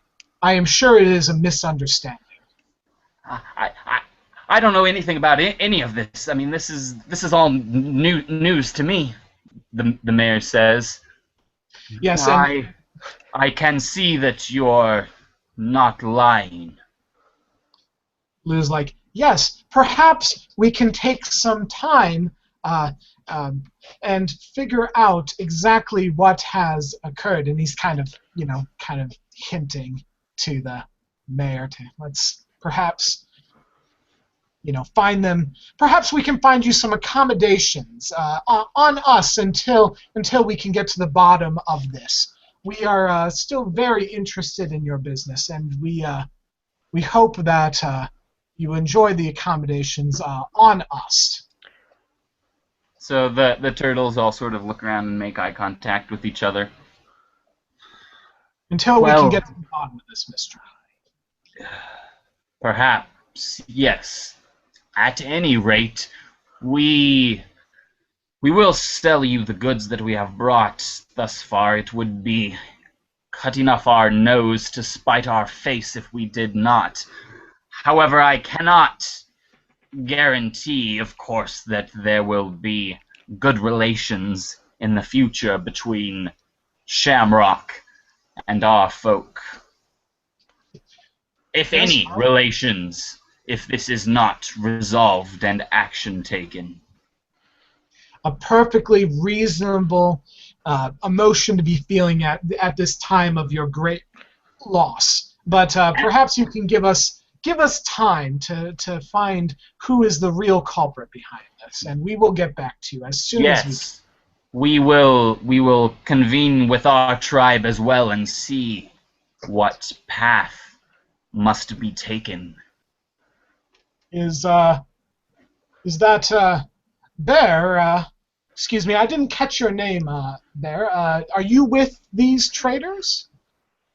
I am sure it is a misunderstanding. I don't know anything about any of this. I mean, this is all news to me. The mayor says. Yes, I can see that you're not lying. Lou's like, yes, perhaps we can take some time and figure out exactly what has occurred. And he's kind of hinting to the mayor to let's perhaps, find them. Perhaps we can find you some accommodations on us until we can get to the bottom of this. We are still very interested in your business, and we hope that you enjoy the accommodations on us. So the turtles all sort of look around and make eye contact with each other. Until we can get to the bottom of this mystery. Perhaps, yes. At any rate, we will sell you the goods that we have brought thus far. It would be cutting off our nose to spite our face if we did not. However, I cannot guarantee, of course, that there will be good relations in the future between Shamrock and our folk. If any relations, if this is not resolved and action taken. A perfectly reasonable emotion to be feeling at this time of your great loss. But perhaps you can give us time to find who is the real culprit behind this, and we will get back to you as soon as we can. Yes, we will convene with our tribe as well and see what path must be taken. Is that Bear? Excuse me, I didn't catch your name, Bear. Are you with these traders?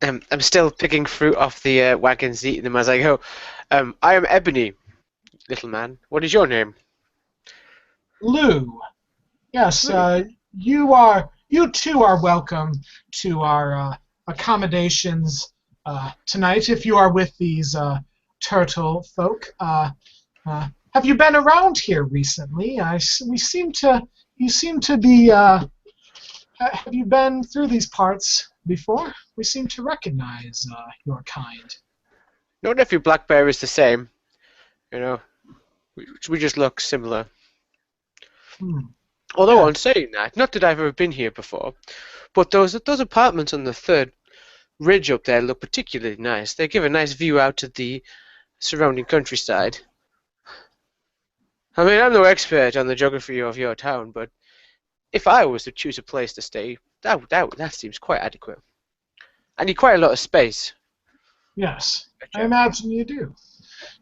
I'm still picking fruit off the wagons, eating them as I go. I am Ebony, little man. What is your name? Lou. Yes, you too are welcome to our accommodations tonight if you are with these turtle folk. Have you been around here recently? You seem to be. Have you been through these parts before? We seem to recognize your kind. Your nephew Black Bear is the same. You know, we just look similar. Hmm. Although Yeah. on saying that, not that I've ever been here before, but those apartments on the third ridge up there look particularly nice. They give a nice view out to the surrounding countryside. I mean, I'm no expert on the geography of your town, but if I was to choose a place to stay, that seems quite adequate. I need quite a lot of space. Yes, I Gotcha. imagine you do.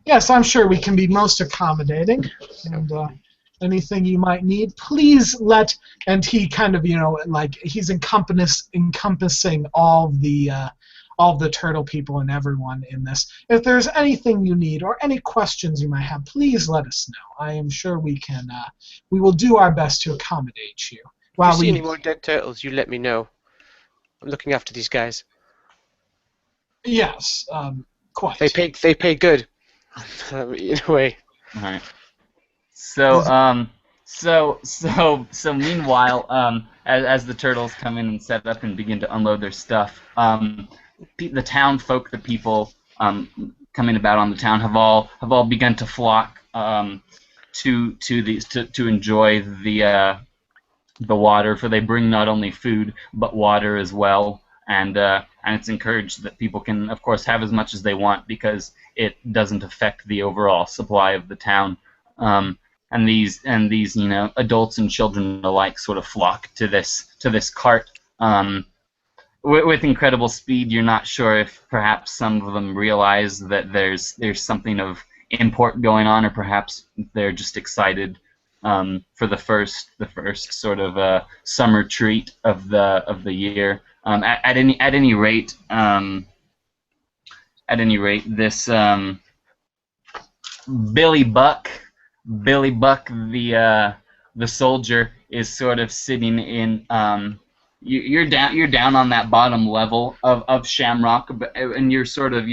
Yes, I'm sure we can be most accommodating, and anything you might need, please let. And he kind of, like he's encompassing all the turtle people and everyone in this. If there's anything you need or any questions you might have, please let us know. I am sure we can. We will do our best to accommodate you. If you see any more dead turtles, you let me know. I'm looking after these guys. Yes, quite. They pay good. In a way. All right. So meanwhile, as the turtles come in and set up and begin to unload their stuff, the town folk, the people coming about on the town, have all begun to flock to enjoy the water, for they bring not only food but water as well, and it's encouraged that people can, of course, have as much as they want because it doesn't affect the overall supply of the town. And these adults and children alike sort of flock to this cart with incredible speed. You're not sure if perhaps some of them realize that there's something of import going on, or perhaps they're just excited for the first sort of summer treat of the year. At any rate, this Billy Buck, the soldier, is sort of sitting in. You're down on that bottom level of Shamrock, and you're sort of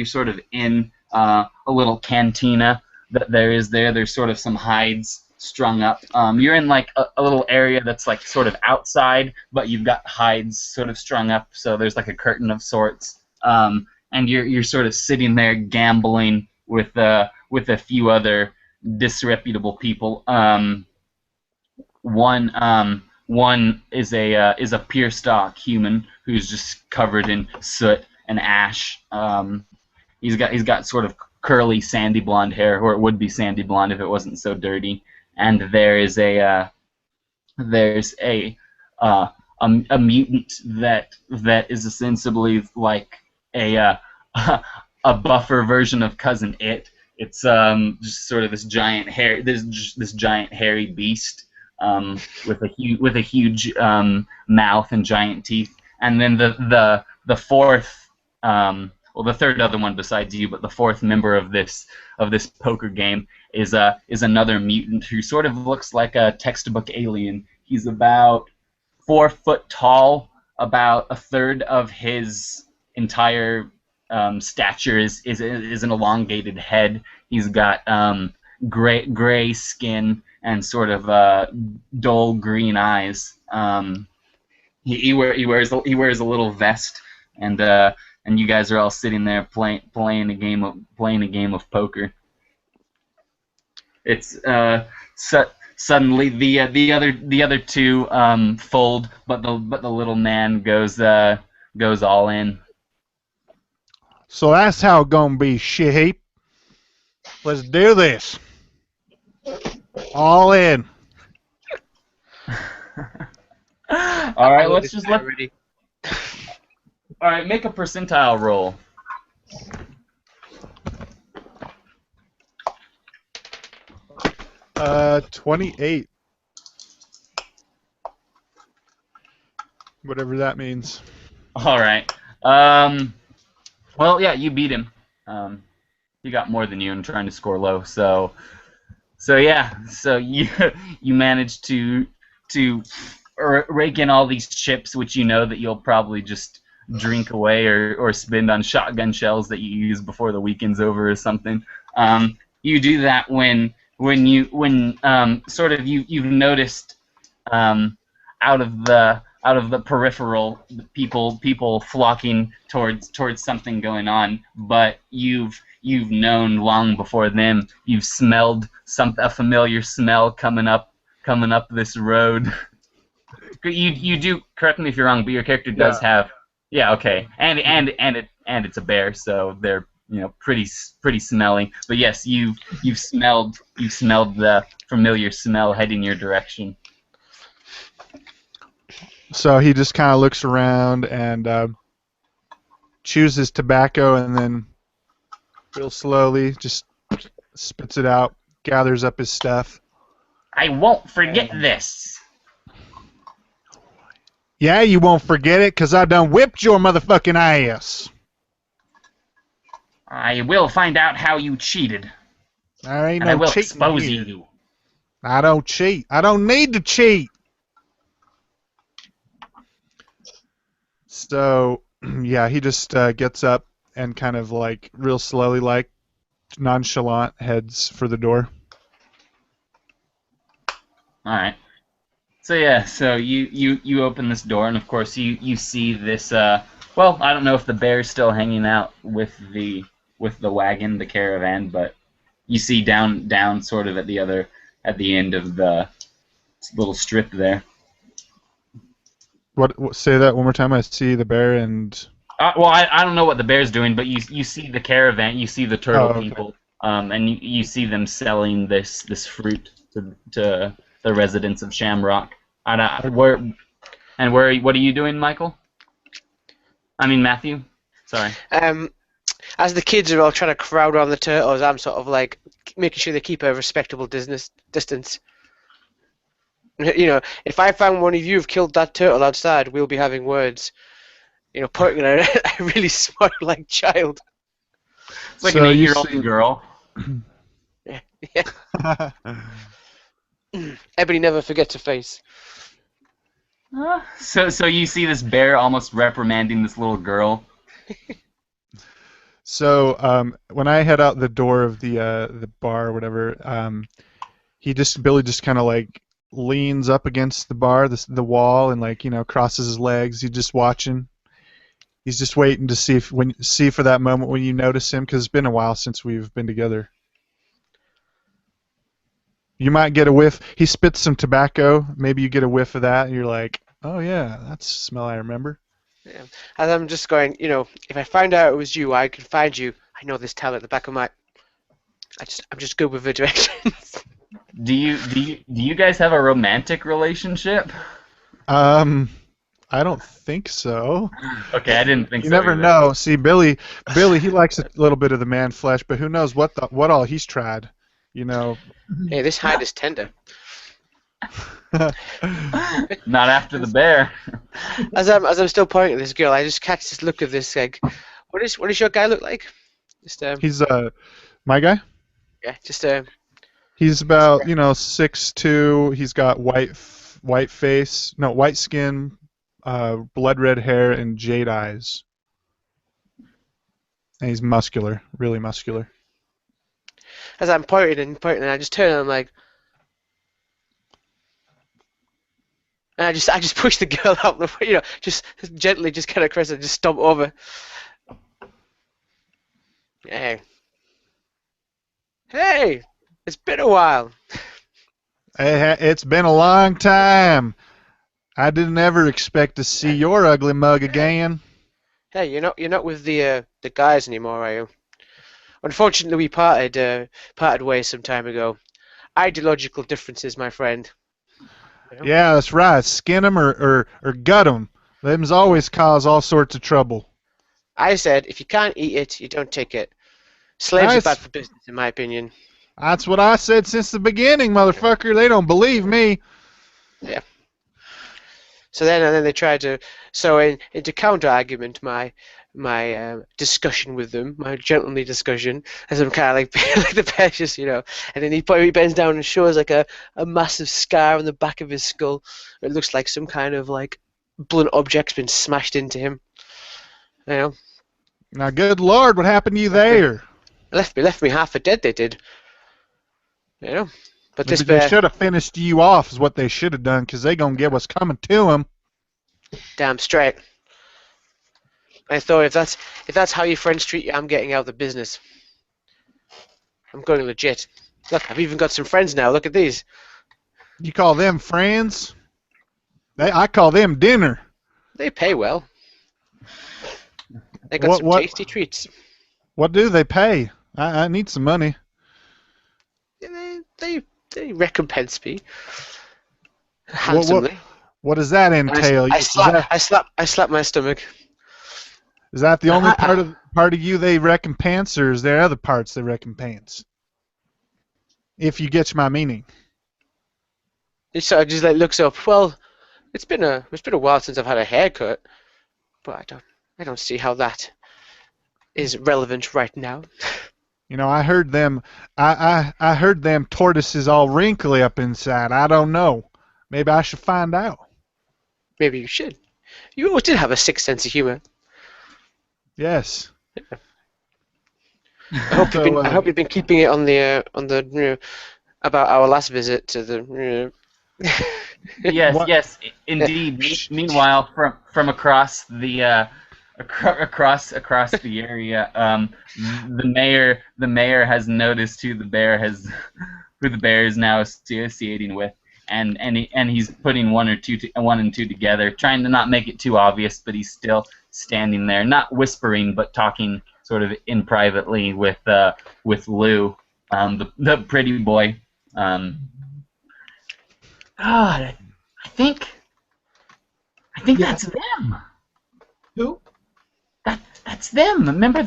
in a little cantina that there's sort of some hides strung up. You're in like a little area that's like sort of outside, but you've got hides sort of strung up, so there's like a curtain of sorts. And you're sort of sitting there gambling with a few other disreputable people. One is a pure stock human who's just covered in soot and ash. He's got sort of curly sandy blonde hair, or it would be sandy blonde if it wasn't so dirty. And there's a mutant that is ostensibly like a buffer version of Cousin It. It's just sort of this giant hairy beast with a huge mouth and giant teeth. And then the fourth, the third other one besides you, but the fourth member of this poker game is another mutant who sort of looks like a textbook alien. He's about 4 foot tall. About a third of his entire stature is an elongated head. He's got gray skin and sort of dull green eyes. He wears a little vest, and you guys are all sitting there playing a game of poker. It's suddenly the other two fold, but the little man goes all in. So that's how it gonna be, sheep. Let's do this. All in. All right, let's just let. All right, make a percentile roll. 28. Whatever that means. All right. Well, yeah, you beat him. He got more than you and trying to score low. So yeah. So you managed to rake in all these chips, which you know that you'll probably just drink away or spend on shotgun shells that you use before the weekend's over or something. You do that when sort of you've noticed out of the peripheral people flocking towards something going on, but you've you've known long before them. You've smelled a familiar smell coming up this road. You do, correct me if you're wrong, but your character does have, yeah, okay, and it's a bear, so they're pretty smelly. But yes, you've smelled the familiar smell heading your direction. So he just kind of looks around and chooses tobacco, and then real slowly just spits it out, gathers up his stuff. I won't forget this. Yeah, you won't forget it, 'cause I done whipped your motherfucking ass. I will find out how you cheated. There ain't And no I will cheating expose here. you. I don't cheat. I don't need to cheat. So, yeah, he just gets up and kind of like real slowly, like nonchalant, heads for the door. All right. So yeah, so you open this door, and of course you see this. Well, I don't know if the bear's still hanging out with the wagon, the caravan, but you see down sort of at the end of the little strip there. What? Say that one more time. I see the bear and. Well, I don't know what the bear's doing, but you see the caravan, you see the turtle okay. people, and you see them selling this fruit to the residents of Shamrock. What are you doing, Michael? I mean Mathew. Sorry. As the kids are all trying to crowd around the turtles, I'm sort of like making sure they keep a respectable distance. If I found one of you have killed that turtle outside, we'll be having words. Pointing at a really smart like child. It's like an 8-year-old girl. Yeah. Ebony never forgets a face. So you see this bear almost reprimanding this little girl. So when I head out the door of the bar or whatever, Billy just kind of like leans up against the bar, the wall, and like crosses his legs. He's just watching. He's just waiting to see for that moment when you notice him, because it's been a while since we've been together. You might get a whiff. He spits some tobacco. Maybe you get a whiff of that, and you're like, "Oh yeah, that's the smell I remember." Yeah. And I'm just going, if I found out it was you, I could find you. I know this town at the back of my. I'm just good with the directions. Do you guys have a romantic relationship? I don't think so. Okay, I didn't think so. You never know. See, Billy, he likes a little bit of the man flesh, but who knows what all he's tried. Hey, this hide is tender. Not after the bear. As I'm still pointing at this girl, I just catch this look of this like, what does your guy look like? He's my guy. Yeah, just He's about 6'2". He's got white face, no, white skin, blood red hair, and jade eyes. And he's muscular, really muscular. As I'm pointing, and I just turn and I'm like, and I just push the girl out, just gently, just kind of caress her, just stomp over. Hey, it's been a while. Hey, it's been a long time. I didn't ever expect to see your ugly mug again. Hey, you're not with the guys anymore, are you? Unfortunately, we parted ways some time ago. Ideological differences, my friend. Yeah, that's right. Skin them or gut them. Them's always cause all sorts of trouble. I said, if you can't eat it, you don't take it. Slaves are bad for business, in my opinion. That's what I said since the beginning, motherfucker. They don't believe me. Yeah. So then they tried to. So into counter argument, my discussion with them, my gentlemanly discussion, as I'm kind of like the precious, and then he bends down and shows like a massive scar on the back of his skull. It looks like some kind of like blunt object's been smashed into him. Now, good Lord, what happened to you there? Left me half for dead. They did. But Maybe they should have finished you off, is what they should have done, because they gonna get what's coming to them. Damn straight. I thought if that's how your friends treat you, I'm getting out of the business. I'm going legit. Look, I've even got some friends now. Look at these. You call them friends? I call them dinner. They pay well. They got some tasty treats. What do they pay? I need some money. They recompense me handsomely. What does that entail? I slap my stomach. Is that the only part of you they recompense, or is there other parts they recompense? If you get my meaning. He sort of just like looks up. Well, it's been a while since I've had a haircut, but I don't see how that is relevant right now. You know, I heard them. I heard them tortoises all wrinkly up inside. I don't know. Maybe I should find out. Maybe you should. You always did have a sick sense of humor. Yes. Yeah. I hope you've been keeping it on the about our last visit to the. Yes, indeed. Meanwhile, from across the across the area, the mayor has noticed who the bear is now associating with, and he's putting one and two together, trying to not make it too obvious, but he's still standing there, not whispering, but talking sort of in privately with Lou, the pretty boy. God, I think that's them. Who? That's them. Remember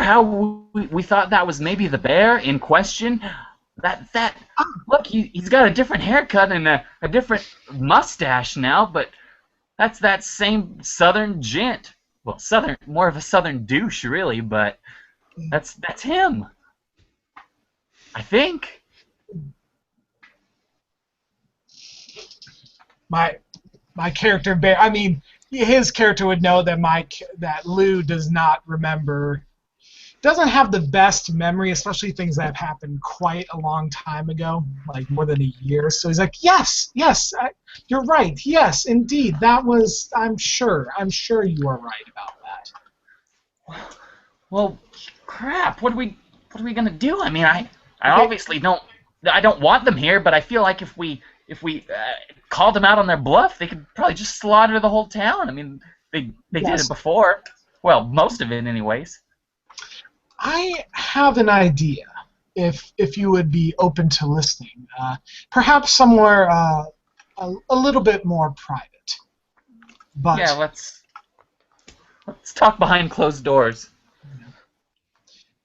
how we thought that was maybe the bear in question? Look, he's got a different haircut and a different mustache now, but that's that same southern gent. Well, more of a southern douche, really, but that's him. I think. My character bear. I mean, his character would know that Lou does not remember. Doesn't have the best memory, especially things that have happened quite a long time ago, like more than a year. So he's like, yes, you're right. Yes, indeed, that was. I'm sure you are right about that. Well, crap. What are we gonna do? I mean, I obviously don't. I don't want them here, but I feel like if we called them out on their bluff, they could probably just slaughter the whole town. I mean, they did it before. Well, most of it, anyways. I have an idea, if you would be open to listening. Perhaps somewhere a little bit more private. But yeah, let's talk behind closed doors.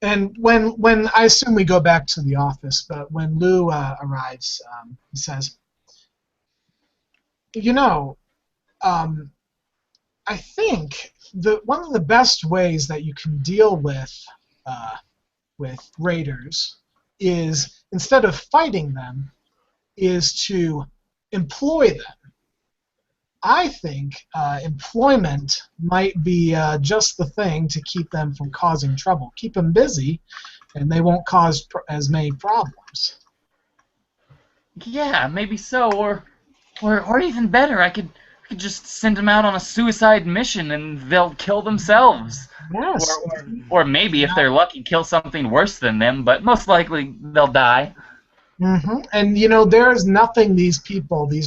And when I assume we go back to the office, but when Lou arrives, he says, you know, I think one of the best ways that you can deal with raiders is, instead of fighting them, is to employ them. I think employment might be just the thing to keep them from causing trouble. Keep them busy, and they won't cause as many problems. Yeah, maybe so, or even better, I could just send them out on a suicide mission and they'll kill themselves. Yes. Or maybe, if they're lucky, kill something worse than them, but most likely they'll die. Mm-hmm. And, you know, there's nothing these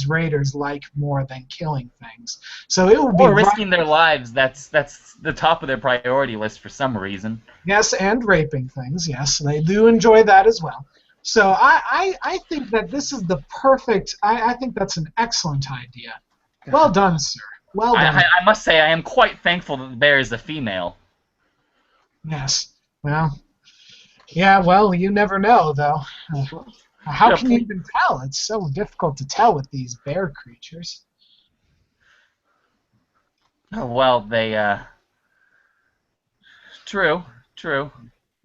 raiders, like more than killing things. So it would be... Or risking their lives. That's the top of their priority list for some reason. Yes, and raping things, yes. They do enjoy that as well. So I think that this is the perfect... I think that's an excellent idea. Well done, sir. Well done. I must say, I am quite thankful that the bear is a female. Yes. Well, yeah, well, you never know, though. How can you even tell? It's so difficult to tell with these bear creatures. Oh, well, they, True.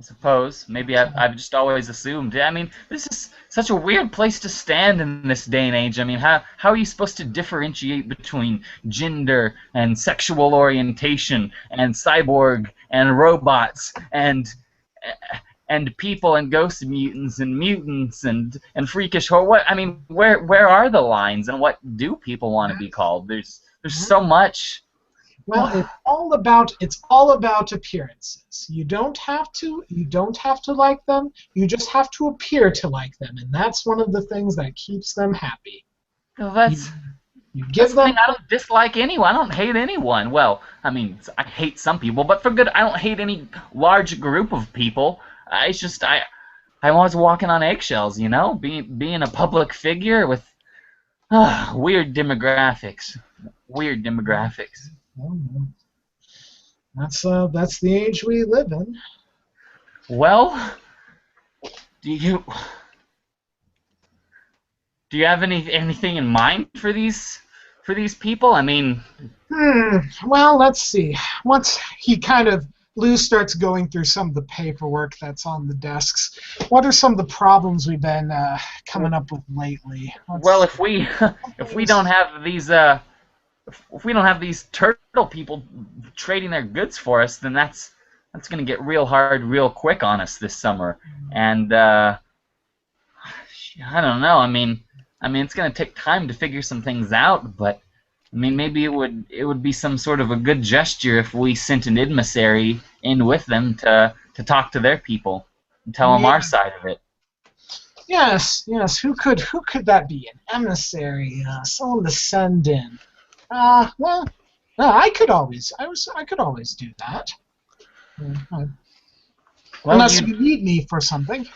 I suppose. Maybe I've just always assumed. I mean, this is such a weird place to stand in this day and age. I mean, how are you supposed to differentiate between gender and sexual orientation and cyborg and robots and people and ghost mutants and freakish? What? I mean, where are the lines, and what do people want to be called? There's so much. Well, it's all about appearances. You don't have to like them. You just have to appear to like them, and that's one of the things that keeps them happy. Well, You, that's you that's give the them. thing. I don't dislike anyone. I don't hate anyone. Well, I mean, I hate some people, but for good, I don't hate any large group of people. It's just I'm always walking on eggshells, you know, being a public figure with weird demographics. Weird demographics. Oh, that's the age we live in. Well, do you have anything in mind for these people? I mean, Well, let's see. Once Lou starts going through some of the paperwork that's on the desks. What are some of the problems we've been coming up with lately? well, if we don't have these if we don't have these turtle people trading their goods for us, then that's gonna get real hard real quick on us this summer. And I don't know. I mean, it's gonna take time to figure some things out, but I mean, maybe it would be some sort of a good gesture if we sent an emissary in with them to talk to their people and tell them our side of it. Yes. Who could that be? An emissary, someone to send in. Well, no, I could always do that. Well, Unless you need me for something,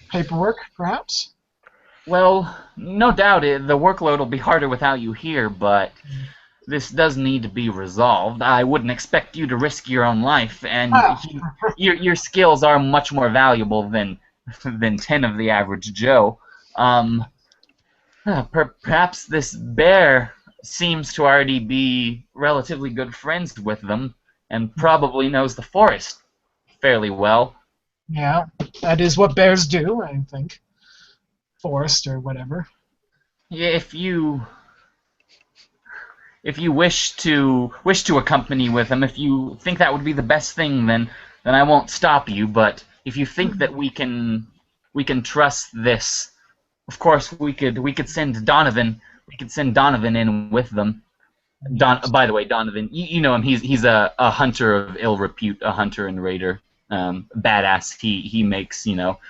paperwork, perhaps. Well, no doubt the workload will be harder without you here, but this does need to be resolved. I wouldn't expect you to risk your own life, and your skills are much more valuable than 10 of the average Joe. Perhaps this bear seems to already be relatively good friends with them, and probably knows the forest fairly well. Yeah, that is what bears do, I think. Forest or whatever. Yeah, if you wish to accompany with them, if you think that would be the best thing, then I won't stop you. But if you think that we can trust this, of course we could send Donovan. We could send Donovan in with them. By the way, Donovan, you know him. He's a hunter of ill repute, a hunter and raider, badass. He makes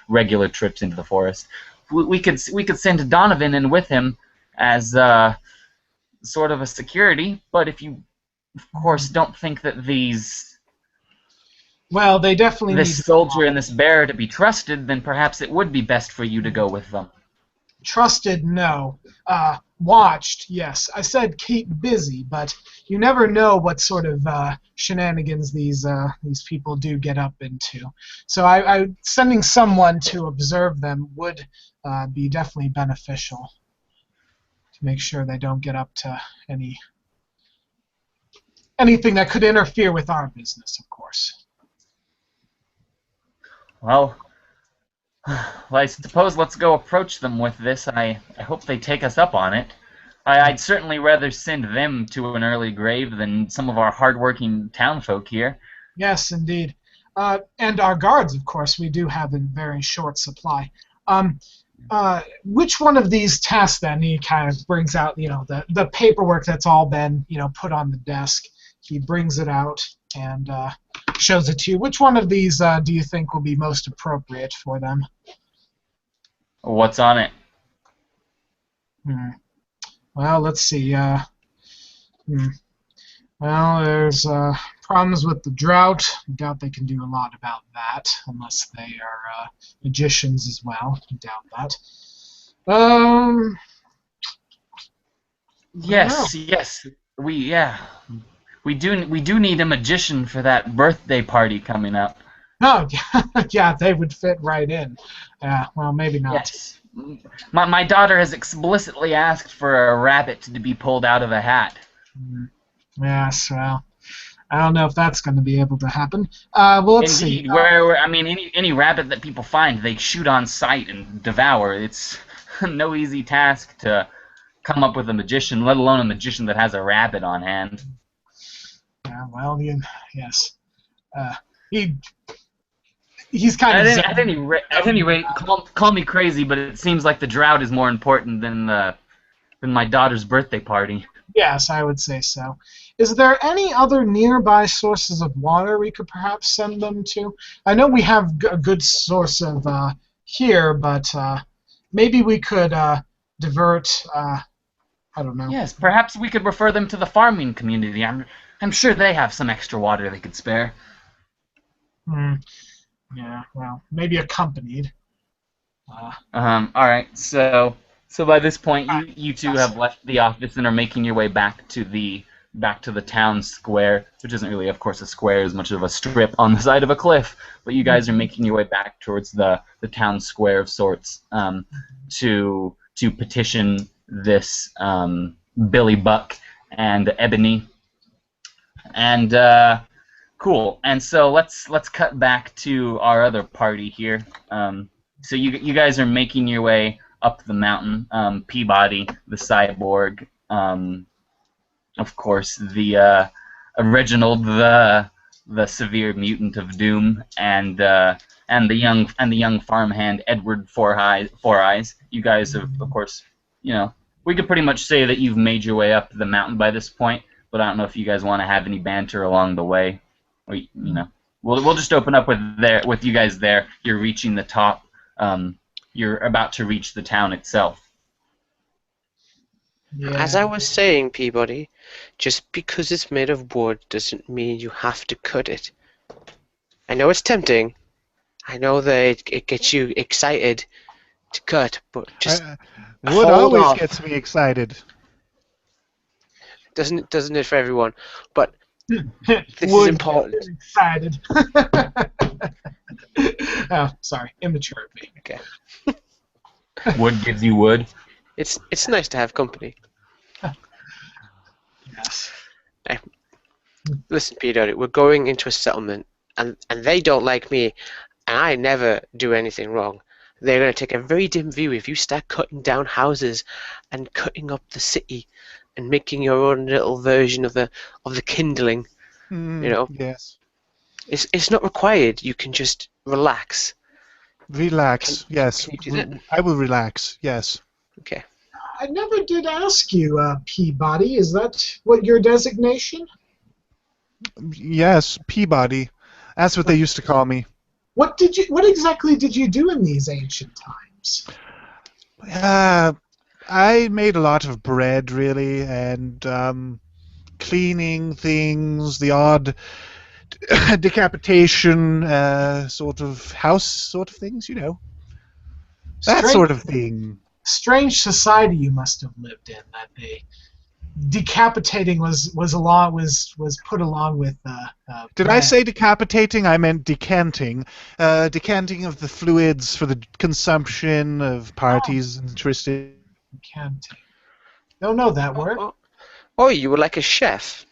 regular trips into the forest. We could send Donovan in with him as sort of a security, but if you, of course, don't think that they definitely need this soldier and this bear to be trusted, then perhaps it would be best for you to go with them. Trusted, no. Watched, yes. I said keep busy, but you never know what sort of shenanigans these people do get up into. So I sending someone to observe them would be definitely beneficial to make sure they don't get up to anything that could interfere with our business, of course. Well, I suppose let's go approach them with this. I hope they take us up on it. I'd certainly rather send them to an early grave than some of our hard-working townfolk here. Yes, indeed. And our guards, of course, we do have in very short supply. Which one of these tasks, then, he kind of brings out, the paperwork that's all been, put on the desk. He brings it out and shows it to you. Which one of these do you think will be most appropriate for them? What's on it? Well, let's see. Well, there's problems with the drought. I doubt they can do a lot about that, unless they are magicians as well. I doubt that. Yes. We do need a magician for that birthday party coming up. Oh, yeah, they would fit right in. Well, maybe not. Yes. My daughter has explicitly asked for a rabbit to be pulled out of a hat. Yes, well, I don't know if that's going to be able to happen. Well, let's see. Any rabbit that people find, they shoot on sight and devour. It's no easy task to come up with a magician, let alone a magician that has a rabbit on hand. Well, yes. He's kind of... At any rate, call me crazy, but it seems like the drought is more important than my daughter's birthday party. Yes, I would say so. Is there any other nearby sources of water we could perhaps send them to? I know we have a good source of here, but maybe we could divert. I don't know. Yes, perhaps we could refer them to the farming community. I'm sure they have some extra water they could spare. Yeah, well, maybe accompanied. All right. So by this point, you two have left the office and are making your way back to the town square, which isn't really, of course, a square as much of a strip on the side of a cliff. But you guys are making your way back towards the town square of sorts to petition this Billy Buck and Ebony. And cool. And so let's cut back to our other party here. So you guys are making your way up the mountain. Peabody, the cyborg, of course, the Reginald, the severe mutant of doom, and the young farmhand Edward Foureyes. You guys have, of course, we could pretty much say that you've made your way up the mountain by this point. But I don't know if you guys want to have any banter along the way. Or, we'll just open up with you guys there. You're reaching the top. You're about to reach the town itself. Yeah. As I was saying, Peabody, just because it's made of wood doesn't mean you have to cut it. I know it's tempting. I know that it gets you excited to cut, but just wood hold always off. gets me excited. Doesn't it for everyone? But this is Wood important. Excited. Oh, sorry, immature of me. Okay. Wood gives you wood. It's nice to have company. Yes. Hey, listen, Peabody, we're going into a settlement, and they don't like me, and I never do anything wrong. They're going to take a very dim view if you start cutting down houses and cutting up the city and making your own little version of the kindling. Yes. It's not required. You can just relax. Relax. Yes. Can you do that? I will relax. Yes. Okay. I never did ask you, Peabody. Is that what your designation? Yes. Peabody. That's what they used to call me. What exactly did you do in these ancient times? I made a lot of bread, really, and cleaning things, the odd decapitation, sort of house sort of things, that sort of thing. Strange society you must have lived in. That they decapitating was put along with. Did I say decapitating? I meant decanting. Decanting of the fluids for the consumption of parties interested. Decanting. Don't know that word. Oh, you were like a chef.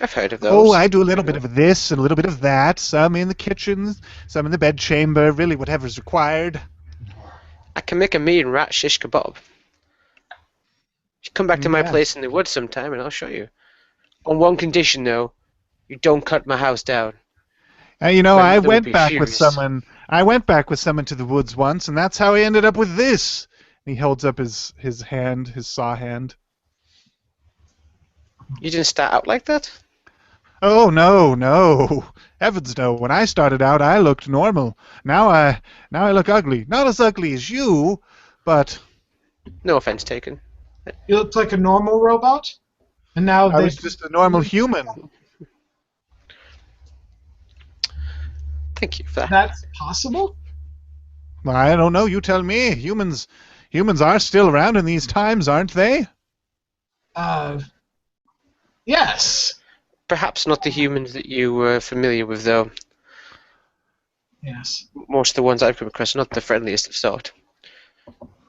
I've heard of those. Oh, I do a little bit of this and a little bit of that. Some in the kitchen, some in the bedchamber. Really, whatever's required. I can make a mean rat shish kebab. You come back to my Yeah. place in the woods sometime and I'll show you. On one condition, though, you don't cut my house down. I They would went be back with furious. someone. I went back with someone to the woods once, and that's how I ended up with this. And he holds up his hand, his saw hand. You didn't start out like that? Oh no! Heavens no! When I started out, I looked normal. Now I look ugly. Not as ugly as you, but No offense taken. You looked like a normal robot, and now I was just a normal human. Thank you for that. That's possible. Well, I don't know. You tell me. Humans are still around in these times, aren't they? Yes. Perhaps not the humans that you were familiar with, though. Yes. Most of the ones I've come across are not the friendliest of sort.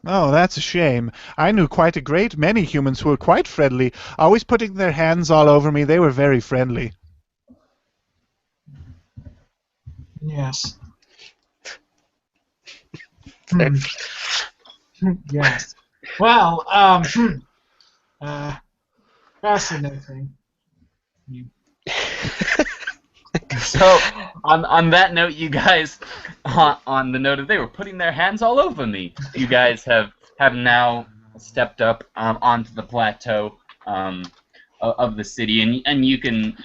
Oh, that's a shame. I knew quite a great many humans who were quite friendly, always putting their hands all over me. They were very friendly. Yes. Yes. Well, fascinating. So, on that note, you guys, on the note of they were putting their hands all over me, you guys have now stepped up onto the plateau of the city, and you can,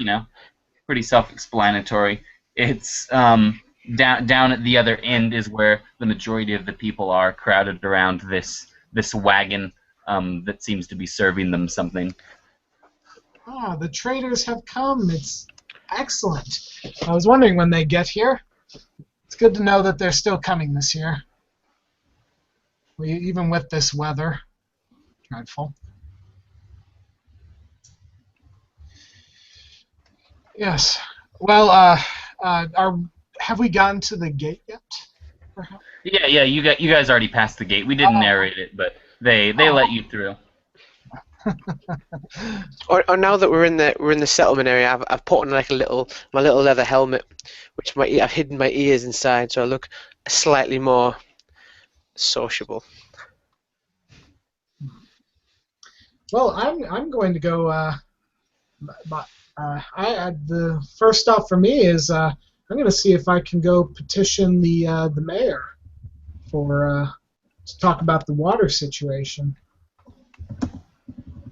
pretty self-explanatory. It's down at the other end is where the majority of the people are crowded around this wagon that seems to be serving them something. Ah, the traders have come. It's excellent. I was wondering when they get here. It's good to know that they're still coming this year. Even with this weather. Dreadful. Yes. Well, have we gotten to the gate yet? Perhaps? Yeah. You guys already passed the gate. We didn't narrate it, but they let you through. Or now that we're in the settlement area, I've put on like my little leather helmet, which I've hidden my ears inside, so I look slightly more sociable. Well, I'm going to go. The first stop for me is I'm going to see if I can go petition the mayor to talk about the water situation.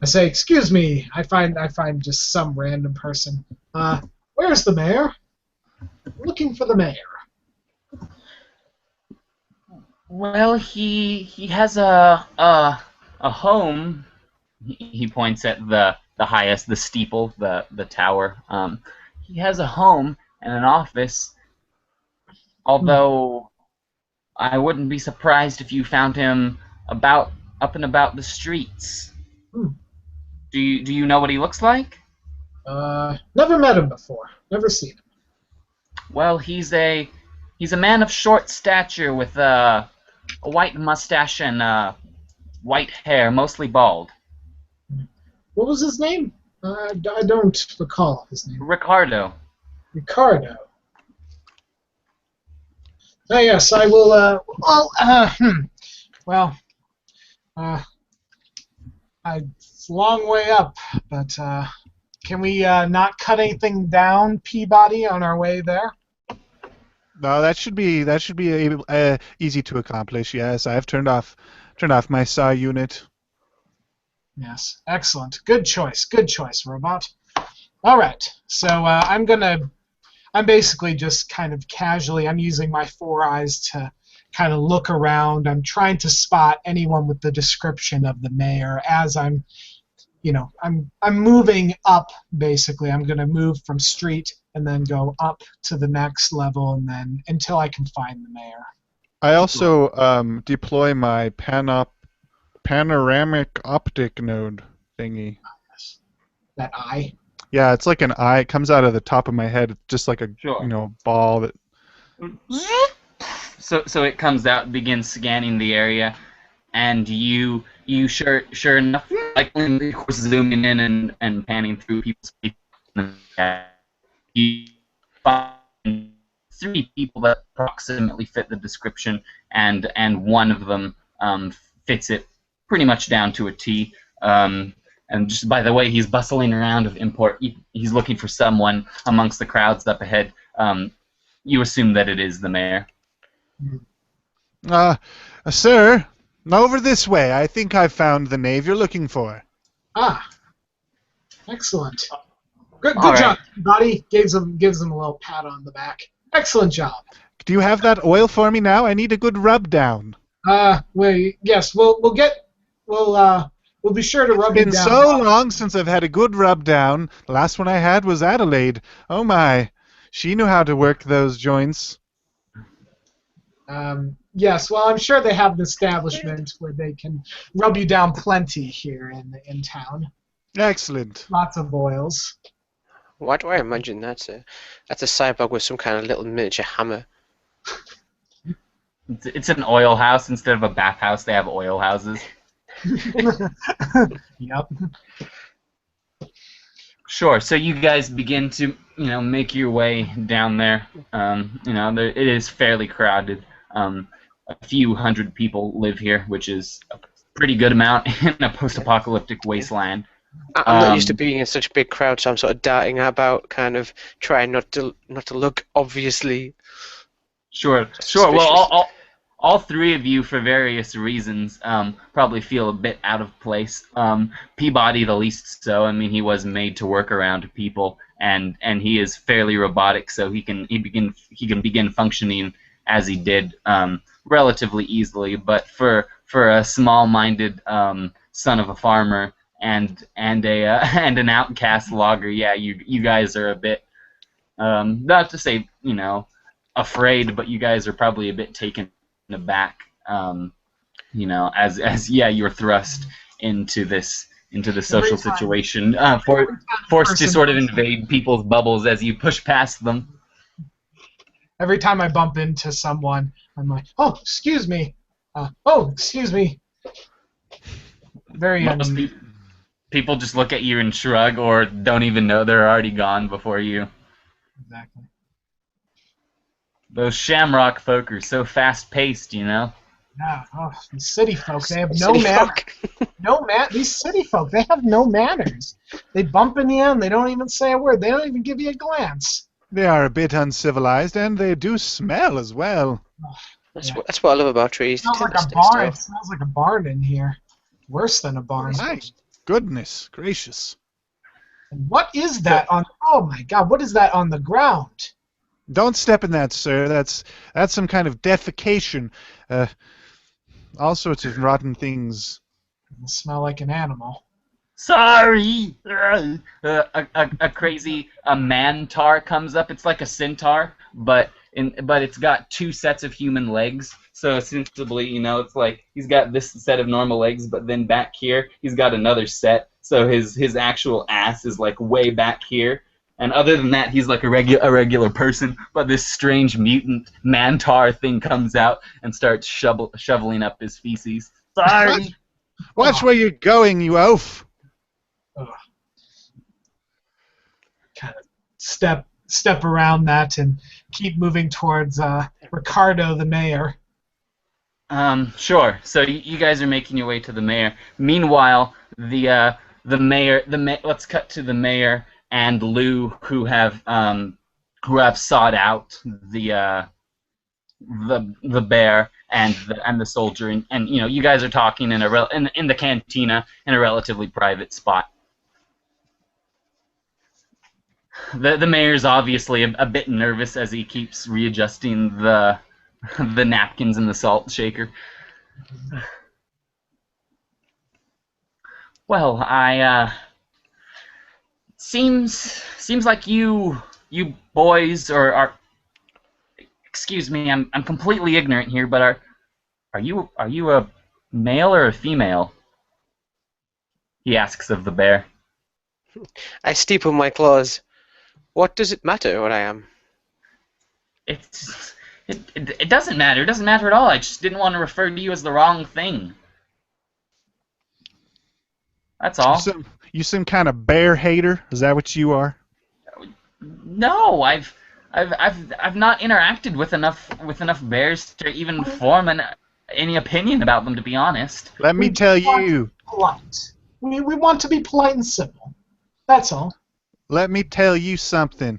I say, excuse me. I find just some random person. Where's the mayor? I'm looking for the mayor. Well, he has a home. He points at the highest, the steeple, the tower. He has a home and an office. Although I wouldn't be surprised if you found him up and about the streets. Do you know what he looks like? Never met him before. Never seen him. Well, he's a man of short stature with a white mustache and white hair, mostly bald. What was his name? I don't recall his name. Ricardo. Ricardo. Oh, yes, I will. Well, it's a long way up, but can we not cut anything down, Peabody, on our way there? No, that should be easy to accomplish. Yes, I've turned off my saw unit. Yes, excellent. Good choice, robot. All right, so I'm basically just kind of casually, I'm using my Foureyes to kind of look around. I'm trying to spot anyone with the description of the mayor as I'm moving up, basically. I'm going to move from street and then go up to the next level and then until I can find the mayor. I also deploy my panoramic optic node thingy. That eye? Yeah, it's like an eye. It comes out of the top of my head. It's just like a ball that. So it comes out, begins scanning the area, and you sure enough, like of course zooming in and panning through people's faces, you find 3 people that approximately fit the description, and one of them fits it pretty much down to a T. And just by the way, he's bustling around of import. He's looking for someone amongst the crowds up ahead. You assume that it is the mayor. Sir, over this way. I think I've found the knave you're looking for. Ah, excellent. Good All job, buddy. Gives him a little pat on the back. Excellent job. Do you have that oil for me now? I need a good rub down. Yes, we'll be sure to rub you down. It's been so long since I've had a good rub down. The last one I had was Adelaide. Oh my, she knew how to work those joints. Yes, well, I'm sure they have an establishment where they can rub you down plenty here in town. Excellent. Lots of oils. Why do I imagine that's a cyborg with some kind of little miniature hammer? It's an oil house instead of a bathhouse. They have oil houses. Yep. Sure. So you guys begin to make your way down there. It is fairly crowded. A few hundred people live here, which is a pretty good amount in a post-apocalyptic wasteland. I'm not used to being in such a big crowd, so I'm sort of darting about, kind of trying not to look obviously. Sure. Suspicious. Well, all three of you, for various reasons, probably feel a bit out of place. Peabody, the least so. I mean, he was made to work around people, and he is fairly robotic, so he can begin functioning as he did relatively easily. But for a small-minded son of a farmer and an outcast logger, yeah, you guys are a bit not to say afraid, but you guys are probably a bit taken aback, as you're thrust into this social situation, forced to sort of invade people's bubbles as you push past them. Every time I bump into someone, I'm like, "Oh, excuse me. Oh, excuse me." Very Most people just look at you and shrug, or don't even know they're already gone before you. Exactly. Those Shamrock folk are so fast-paced, Yeah. Oh, these city folk, they have no manners. These city folk, they have no manners. They bump into you and they don't even say a word. They don't even give you a glance. They are a bit uncivilized, and they do smell as well. That's what I love about trees. It smells like a barn. It smells like a barn in here. Worse than a barn. My goodness gracious. And what is that on? Oh my God! What is that on the ground? Don't step in that, sir. That's some kind of defecation. All sorts of rotten things. It'll smell like an animal. Sorry! A crazy mantar comes up. It's like a centaur, but it's got two sets of human legs. So ostensibly, it's like he's got this set of normal legs, but then back here he's got another set. So his actual ass is like way back here. And other than that, he's like a regular person. But this strange mutant mantar thing comes out and starts shoveling up his feces. Sorry. Watch where you're going, you oaf. Kind of step around that and keep moving towards Ricardo, the mayor. Sure. So you guys are making your way to the mayor. Meanwhile, the mayor. Let's cut to the mayor and Lou, who have sought out the bear and the soldier, and you guys are talking in the cantina in a relatively private spot. The mayor's obviously a bit nervous as he keeps readjusting the napkins in the salt shaker. Well, seems like you boys are. Excuse me, I'm completely ignorant here, but are you a male or a female? He asks of the bear. I steeple my claws. What does it matter what I am? It doesn't matter. It doesn't matter at all. I just didn't want to refer to you as the wrong thing. That's all. You some kind of bear hater? Is that what you are? No, I've not interacted with enough bears to even form any opinion about them, to be honest. Let me tell you. Polite. We want to be polite and civil. That's all. Let me tell you something.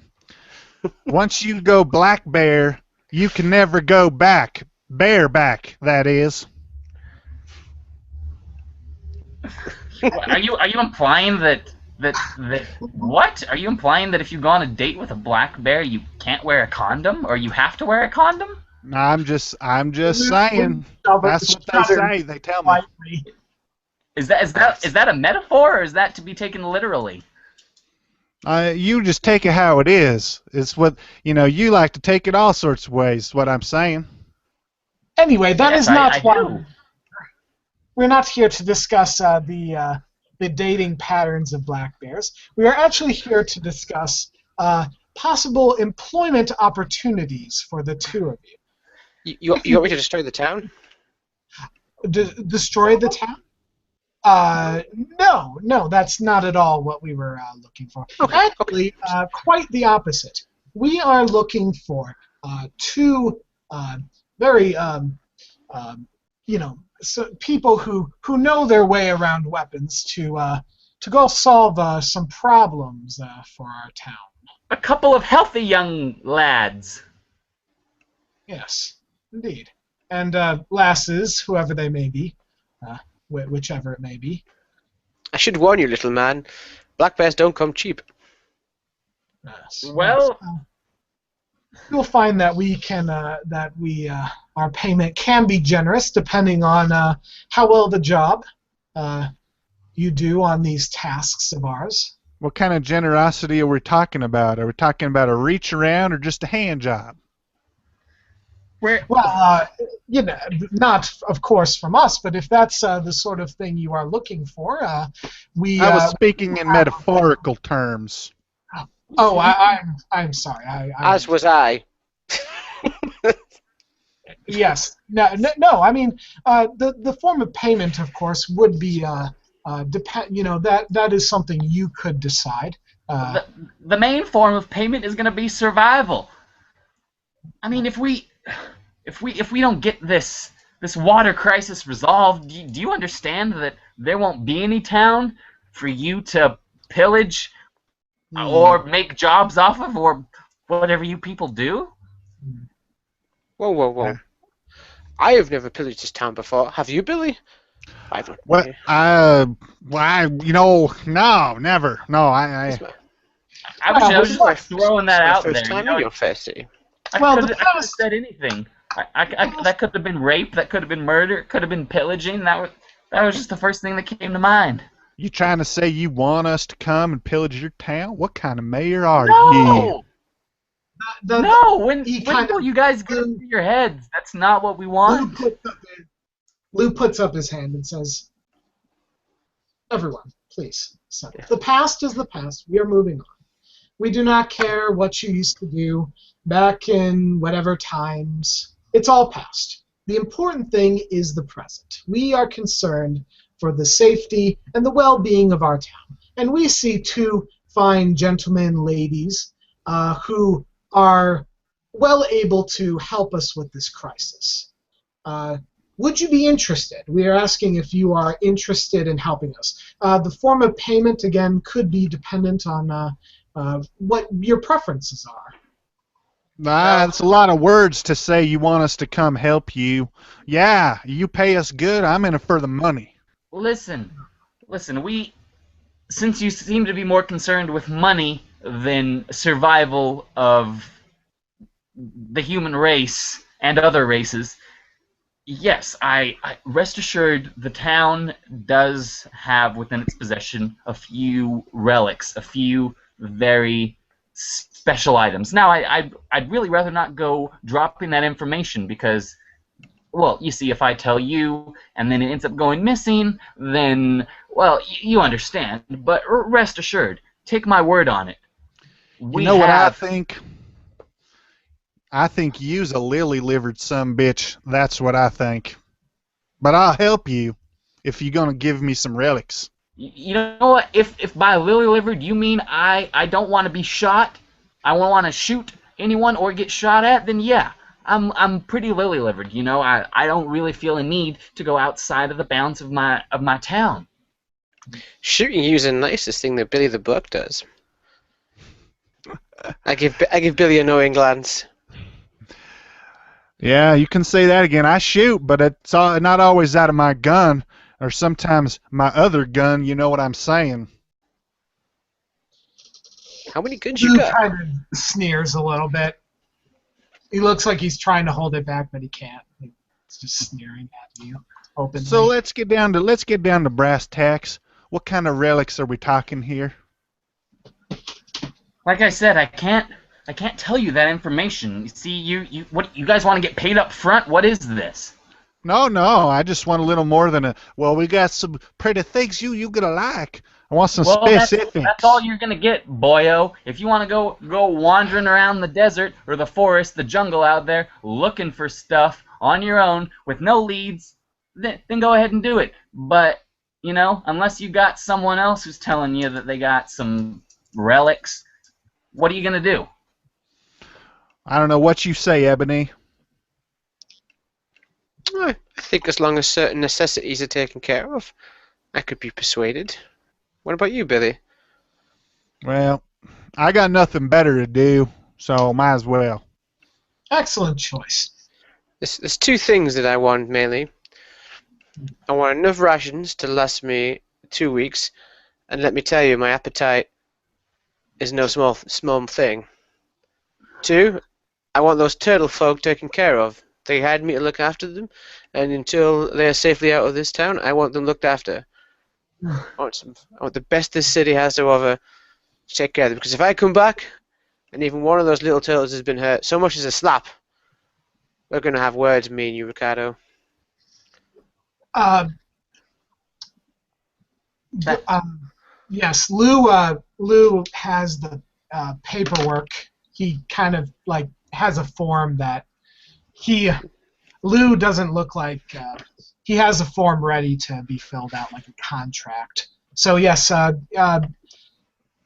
Once you go black bear, you can never go back. Bareback, that is. Are you implying that what? Are you implying that if you go on a date with a black bear, you can't wear a condom, or you have to wear a condom? I'm just saying. That's what they say. They tell me. Is that a metaphor, or is that to be taken literally? You just take it how it is. It's what you like to take it all sorts of ways. What I'm saying. Anyway, that yes, is not why do. We're not here to discuss the dating patterns of black bears. We are actually here to discuss possible employment opportunities for the two of you. You want me to destroy the town? Destroy the town? No, that's not at all what we were looking for. Actually, quite the opposite. We are looking for two very, people who know their way around weapons to go solve some problems for our town. A couple of healthy young lads. Yes, indeed. and lasses, whoever they may be, whichever it may be. I should warn you, little man. Black bears don't come cheap. Yes. Well, you'll find that our payment can be generous depending on how well the job you do on these tasks of ours. What kind of generosity are we talking about? Are we talking about a reach around or just a hand job? Well, not of course from us, but if that's the sort of thing you are looking for, I was speaking in metaphorical terms. Oh, I'm sorry. As was I. Yes. No. I mean, the form of payment, of course, would be that is something you could decide. the main form of payment is going to be survival. I mean, if we don't get this water crisis resolved, do you understand that there won't be any town for you to pillage or make jobs off of, or whatever you people do? Whoa. I have never pillaged this town before. Have you, Billy? What? No, never. No, I was just like throwing that out there. First time in your face city. I could have said anything. That could have been rape. That could have been murder. It could have been pillaging. That was just the first thing that came to mind. You trying to say you want us to come and pillage your town? What kind of mayor are you? No! When will you guys get into your heads? That's not what we want. Lou puts up his hand and says, "Everyone, please. The past is the past. We are moving on. We do not care what you used to do back in whatever times. It's all past. The important thing is the present. We are concerned for the safety and the well-being of our town. And we see two fine gentlemen, ladies, who are well able to help us with this crisis. Would you be interested? We are asking if you are interested in helping us. The form of payment, again, could be dependent on what your preferences are." That's a lot of words to say you want us to come help you. Yeah, you pay us good, I'm in it for the money. Listen, since you seem to be more concerned with money than survival of the human race and other races, yes, I rest assured the town does have within its possession a few relics, a few very special items. Now, I'd really rather not go dropping that information because, well, you see, if I tell you and then it ends up going missing, then, well, you understand. But rest assured, take my word on it. You know what I think? I think you's a lily-livered sumbitch. That's what I think. But I'll help you if you're going to give me some relics. You know what? If by lily-livered you mean I don't want to be shot, I won't want to shoot anyone or get shot at, then yeah, I'm pretty lily-livered. You know, I don't really feel a need to go outside of the bounds of my town. Shooting you is the nicest thing that Billy the Buck does. I give Billy a knowing glance. Yeah, you can say that again. I shoot, but it's not always out of my gun, or sometimes my other gun, you know what I'm saying. How many guns you Lou got? kind of sneers a little bit. He looks like he's trying to hold it back, but he can't. He's just sneering at you openly. So let's get down to brass tacks. What kind of relics are we talking here? Like I said, I can't tell you that information. You see, you guys want to get paid up front? What is this? No, I just want a little more than we got some pretty things you gonna like. I want some specifics. That's all you're gonna get, boyo. If you want to go wandering around the desert or the forest, the jungle out there, looking for stuff on your own with no leads, then go ahead and do it. But, you know, unless you got someone else who's telling you that they got some relics, what are you gonna do? I don't know what you say, Ebony. I think as long as certain necessities are taken care of, I could be persuaded. What about you, Billy? Well, I got nothing better to do, so might as well. Excellent choice. There's two things that I want mainly. I want enough rations to last me 2 weeks, and let me tell you, my appetite is no small thing. Two, I want those turtlefolk taken care of. They hired me to look after them, and until they are safely out of this town, I want them looked after. I want the best this city has to offer to take care of them. Because if I come back, and even one of those little turtles has been hurt, so much as a slap, we're going to have words, me and you, Ricardo. Yes, Lou has the paperwork. He kind of like has a form that Lou doesn't look like he has a form ready to be filled out like a contract. So yes,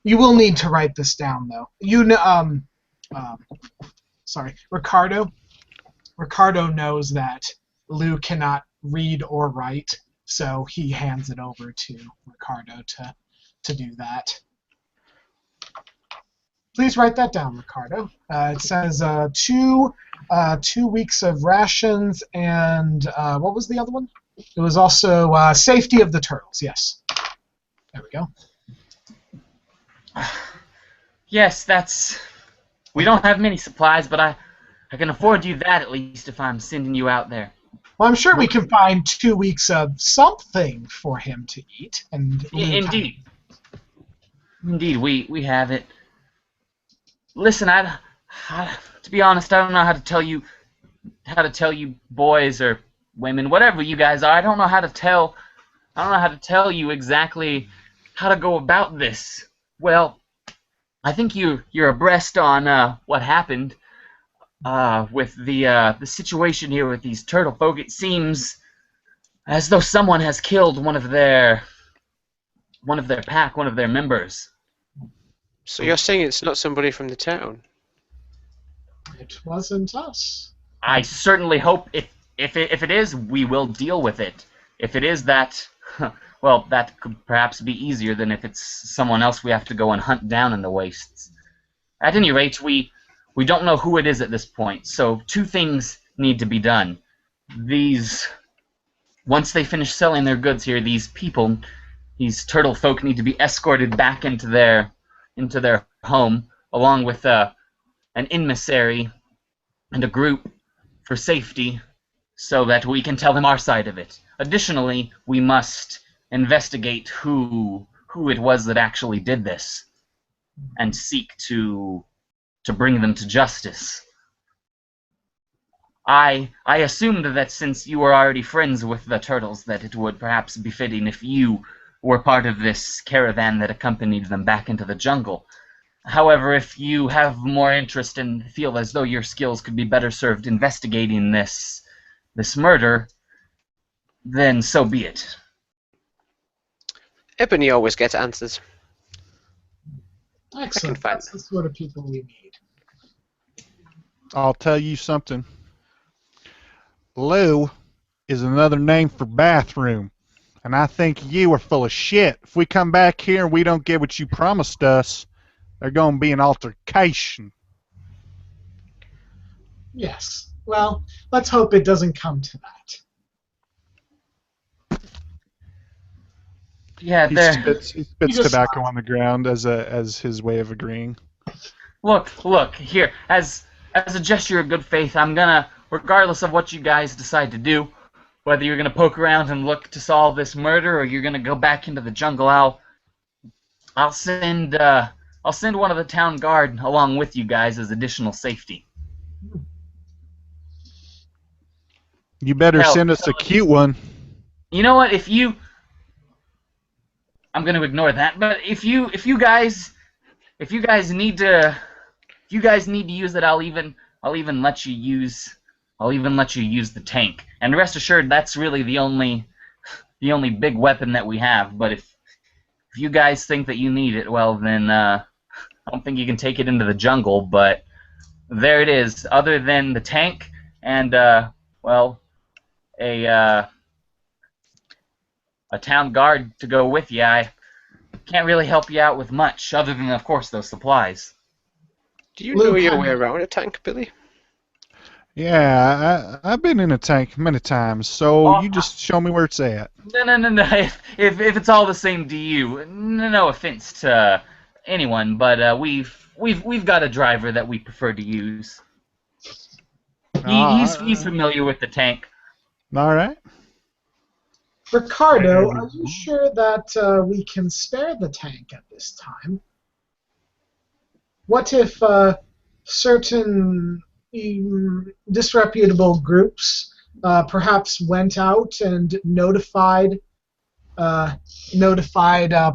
you will need to write this down though. You know, sorry, Ricardo. Ricardo knows that Lou cannot read or write, so he hands it over to Ricardo to do that. Please write that down, Ricardo. It says 2 weeks of rations, and what was the other one? It was also safety of the turtles. Yes. There we go. Yes, that's... We don't have many supplies, but I can afford you that at least if I'm sending you out there. Well, I'm sure we can find 2 weeks of something for him to eat. And Indeed. Indeed, we have it. Listen, to be honest, I don't know how to tell you boys or women, whatever you guys are. I don't know how to tell you exactly how to go about this. Well, I think you're abreast on what happened with the situation here with these turtlefolk. It seems as though someone has killed one of their pack, one of their members. So you're saying it's not somebody from the town? It wasn't us. I certainly hope if it is, we will deal with it. If it is that, well, that could perhaps be easier than if it's someone else we have to go and hunt down in the wastes. At any rate, we don't know who it is at this point, so 2 things need to be done. Once they finish selling their goods here, these turtle folk need to be escorted back into their home, along with an emissary and a group for safety, so that we can tell them our side of it. Additionally, we must investigate who it was that actually did this, and seek to bring them to justice. I assumed that since you were already friends with the turtles, that it would perhaps be fitting if you were part of this caravan that accompanied them back into the jungle. However, if you have more interest and feel as though your skills could be better served investigating this murder, then so be it. Ebony always gets answers. Excellent. That's the sort of people we need. I'll tell you something. Lou is another name for bathroom. And I think you are full of shit. If we come back here and we don't get what you promised us, there's going to be an altercation. Yes. Well, let's hope it doesn't come to that. Yeah, he spits tobacco on the ground as his way of agreeing. Look, here, as a gesture of good faith, I'm gonna, regardless of what you guys decide to do, whether you're gonna poke around and look to solve this murder or you're gonna go back into the jungle, I'll send one of the town guard along with you guys as additional safety. You better send us a cute one. You know what? I'm going to ignore that. But if you guys need to use it, I'll even let you use the tank. And rest assured, that's really the only big weapon that we have. But if you guys think that you need it, well then I don't think you can take it into the jungle. But there it is. Other than the tank and a town guard to go with you, I can't really help you out with much, other than, of course, those supplies. Do you know your way around a tank, Billy? Yeah, I've been in a tank many times, so Oh, you just show me where it's at. no. If it's all the same to you, no offense to anyone, but we've got a driver that we prefer to use. He's Uh, familiar with the tank. all right. Ricardo, are you sure that we can spare the tank at this time? What if certain disreputable groups perhaps went out and notified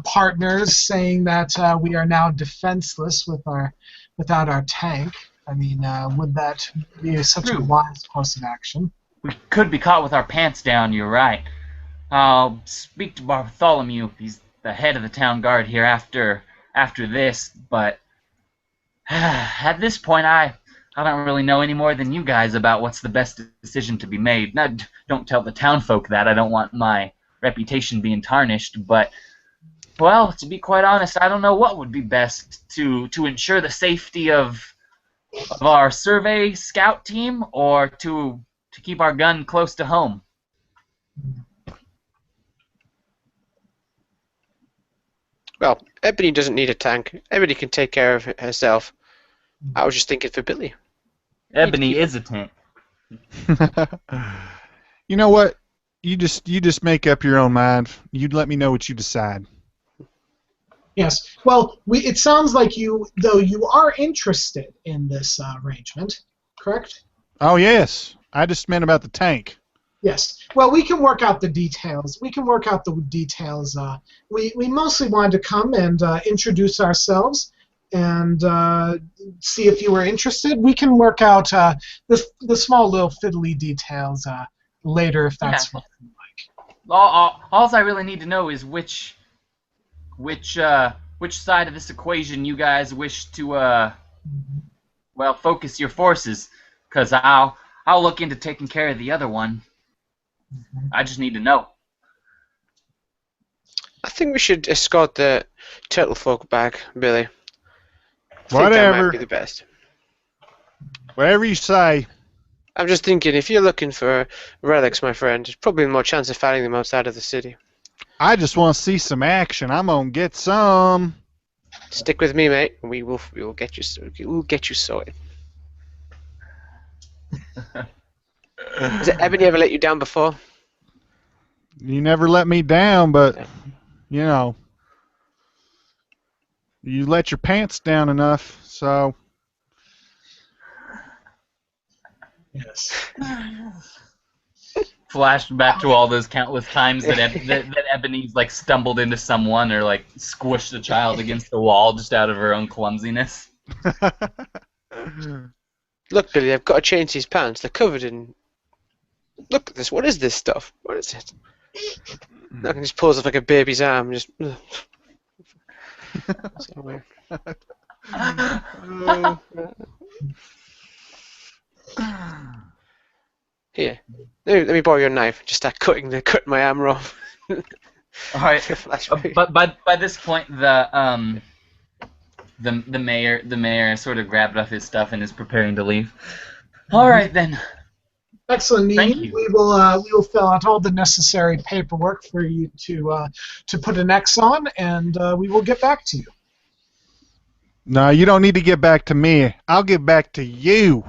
partners saying that we are now defenseless without our tank? I mean, would that be such a True. wise course of action? We could be caught with our pants down, you're right. I'll speak to Bartholomew. He's the head of the town guard here after this, but at this point I don't really know any more than you guys about what's the best decision to be made. Now, don't tell the town folk that. I don't want my reputation being tarnished, but well, to be quite honest, I don't know what would be best to ensure the safety of our survey scout team or to keep our gun close to home. Well, Ebony doesn't need a tank. Ebony can take care of it herself. I was just thinking for Billy. Ebony is a tank. You know what? You just make up your own mind. You'd let me know what you decide. Yes. Well, it sounds like you are interested in this arrangement, correct? Oh yes, I just meant about the tank. Yes. Well, we can work out the details. We mostly wanted to come and introduce ourselves and see if you were interested. We can work out the small little fiddly details later if that's what you like. All I really need to know is which side of this equation you guys wish to focus your forces, because I'll look into taking care of the other one. I just need to know. I think we should escort the turtlefolk back, Billy. I think that Whatever. might be the best. Whatever you say. I'm just thinking, if you're looking for relics, my friend, there's probably more chance of finding them outside of the city. I just want to see some action. I'm gonna get some. Stick with me, mate. We will get you. We'll get you sorted. Has Ebony ever let you down before? You never let me down, but you know, you let your pants down enough, so. Yes. Flashed back to all those countless times that Ebony's like stumbled into someone or like squished a child against the wall just out of her own clumsiness. Look, Billy, I've got to change these pants. They're covered in. Look at this. What is this stuff? What is it? I can just pulls off like a baby's arm. Just. So weird. Here, let me borrow your knife. Just start cutting my arm off. All right, but by this point, the mayor sort of grabbed up his stuff and is preparing to leave. All right then. Excellent. Thank you. We will fill out all the necessary paperwork for you to put an X on, and we will get back to you. No, you don't need to get back to me. I'll get back to you.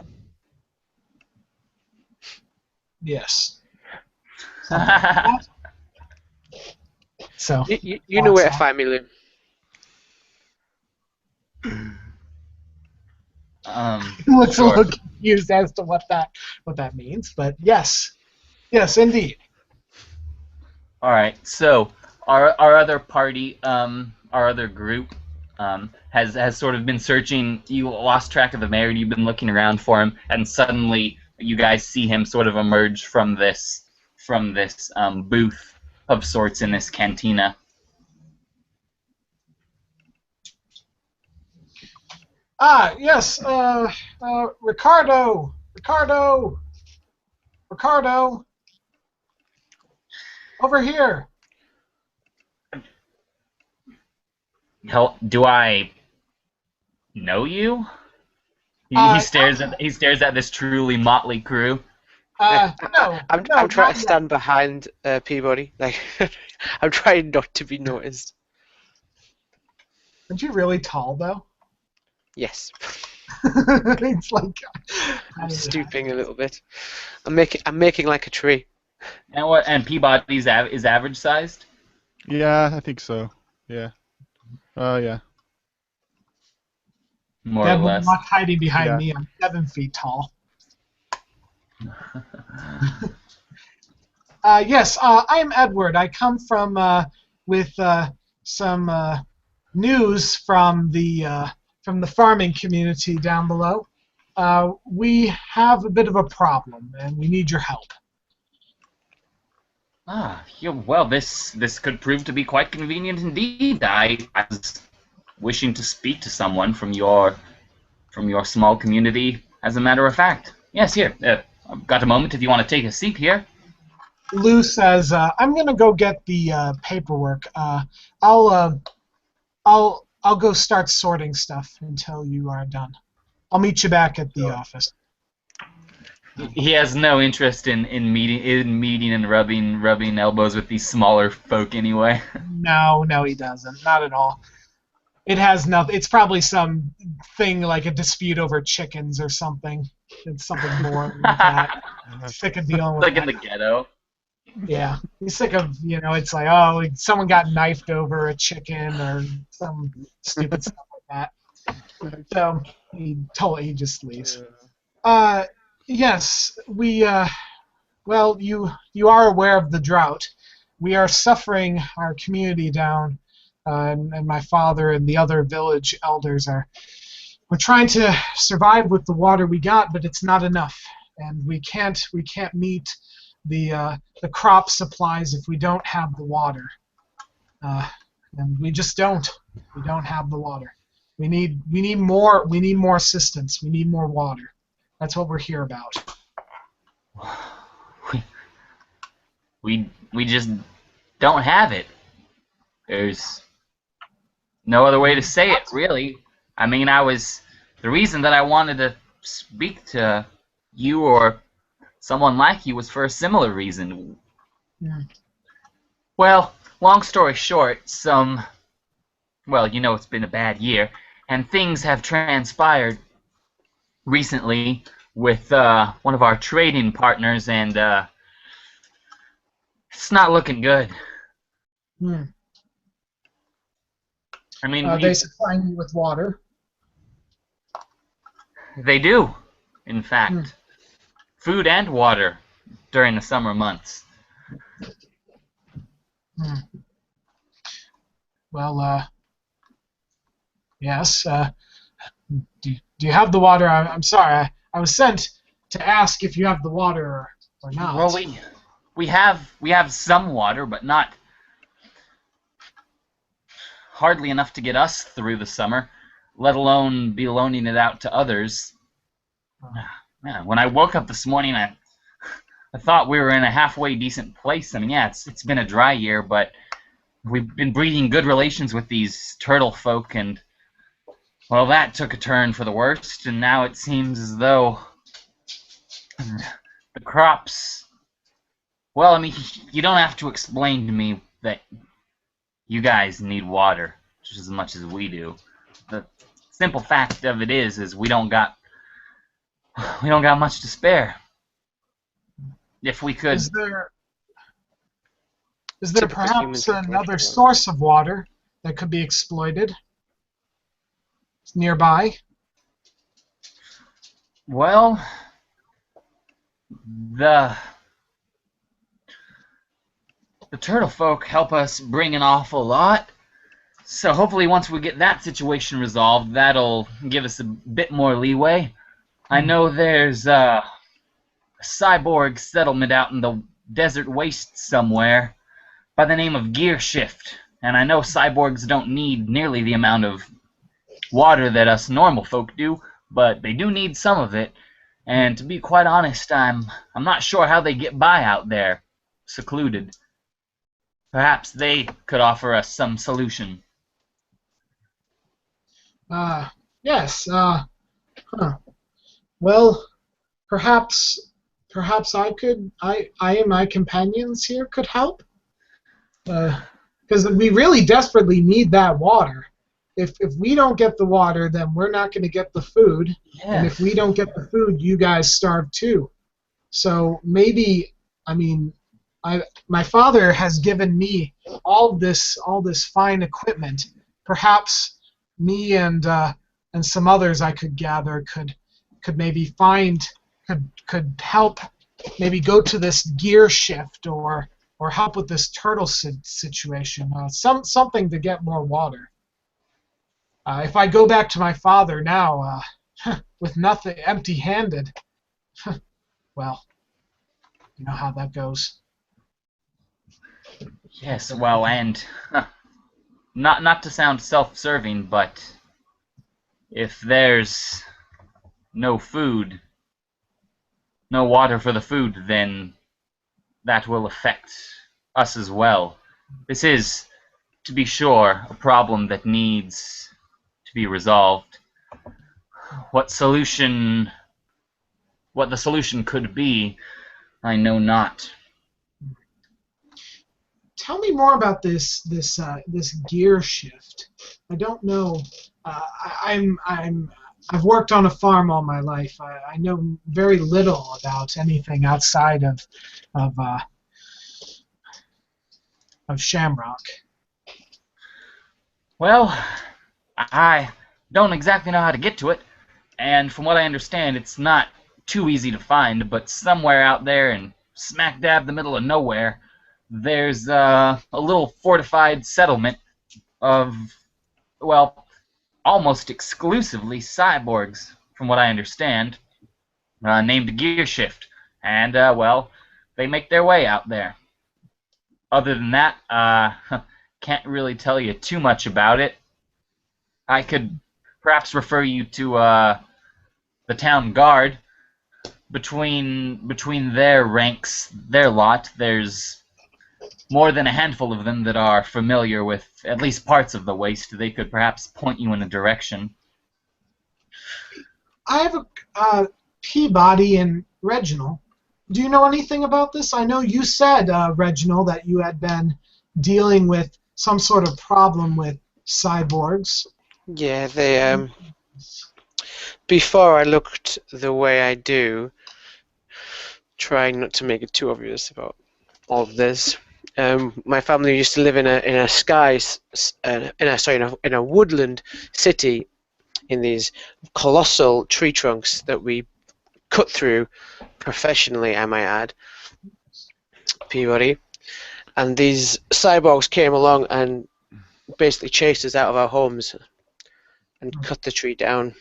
Yes. So You know where to find me, Lou. looks Sure. a little confused as to what that means, but yes, indeed. All right. So our other party, our other group, has sort of been searching. You lost track of the mayor. You've been looking around for him, and suddenly you guys see him sort of emerge from this booth of sorts in this cantina. Yes. Ricardo. Over here. Do I know you? He stares at this truly motley crew. No, I'm no, trying not to yet. stand behind Peabody. Like I'm trying not to be noticed. Aren't you really tall though? Yes, It's like I'm stooping a little bit. I'm making like a tree. And Peabody's is average sized. Yeah, I think so. Yeah. Yeah. More or Deb will less. not hiding behind Yeah. me. I'm 7 feet tall. Yes, I am Edward. I come from with some news from the farming community down below. We have a bit of a problem, and we need your help. Yeah, well, this could prove to be quite convenient indeed. I was wishing to speak to someone from your small community. As a matter of fact, yes, here. I've got a moment if you want to take a seat here. Lou says, "I'm gonna go get the paperwork. I'll go start sorting stuff until you are done. I'll meet you back at the office." He has no interest in meeting and rubbing elbows with these smaller folk anyway. No, he doesn't. Not at all. It has nothing. It's probably some thing like a dispute over chickens or something. It's something more like that. Sick of dealing with Like that. in the ghetto. Yeah, he's sick of, it's like, oh, someone got knifed over a chicken or some stupid stuff like that. So he just leaves. Yes, well, you are aware of the drought. We are suffering, our community down, and my father and the other village elders we're trying to survive with the water we got, but it's not enough, and we can't meet the crop supplies if we don't have the water, and we just don't. We don't have the water. We need more assistance. We need more water. That's what we're here about. We just don't have it. There's no other way to say it, really. I mean, the reason that I wanted to speak to you or someone like you was for a similar reason. Yeah. Well, long story short, it's been a bad year, and things have transpired recently with one of our trading partners, and it's not looking good. I mean, They supplying you with water. They do, in fact. Food and water during the summer months. Well, yes. Do you have the water? I'm sorry. I was sent to ask if you have the water or not. Well, we have some water, but not hardly enough to get us through the summer, let alone be loaning it out to others. Man, when I woke up this morning, I thought we were in a halfway decent place. I mean, yeah, it's been a dry year, but we've been breeding good relations with these turtlefolk, and well, that took a turn for the worst, and now it seems as though the crops. Well, I mean, you don't have to explain to me that you guys need water just as much as we do. The simple fact of it is we don't got much to spare. If we could. Is there Typical perhaps human another approach. source of water that could be exploited nearby? Well, the turtlefolk help us bring an awful lot. So hopefully once we get that situation resolved, that'll give us a bit more leeway. I know there's a cyborg settlement out in the desert waste somewhere by the name of Gear Shift, and I know cyborgs don't need nearly the amount of water that us normal folk do, but they do need some of it. And to be quite honest, I'm not sure how they get by out there, secluded. Perhaps they could offer us some solution. Yes. Well, perhaps I could. I and my companions here could help. Because we really desperately need that water. If we don't get the water, then we're not going to get the food. And if we don't get the food, you guys starve too. So maybe, I mean, my father has given me all this fine equipment. Perhaps me and some others I could gather could maybe could help, maybe go to this gear shift or help with this turtle situation. Something to get more water. If I go back to my father now with nothing, empty-handed, well, you know how that goes. Yes, well, and not to sound self-serving, but if there's no food, no water for the food, then that will affect us as well. This is, to be sure, a problem that needs to be resolved. What the solution could be, I know not. Tell me more about this gear shift. I don't know. I've worked on a farm all my life. I know very little about anything outside of Shamrock. Well, I don't exactly know how to get to it, and from what I understand, it's not too easy to find, but somewhere out there in smack dab the middle of nowhere, there's a little fortified settlement of, well, almost exclusively cyborgs, from what I understand, named Gearshift, and, well, they make their way out there. Other than that, can't really tell you too much about it. I could perhaps refer you to the town guard. Between their ranks, their lot, there's more than a handful of them that are familiar with at least parts of the waste. They could perhaps point you in a direction. I have a Peabody and Reginald. Do you know anything about this? I know you said, Reginald, that you had been dealing with some sort of problem with cyborgs. Yeah, they before I looked the way I do, trying not to make it too obvious about all of this. My family used to live in a woodland city, in these colossal tree trunks that we cut through professionally, I might add. Peabody, and these cyborgs came along and basically chased us out of our homes and cut the trees down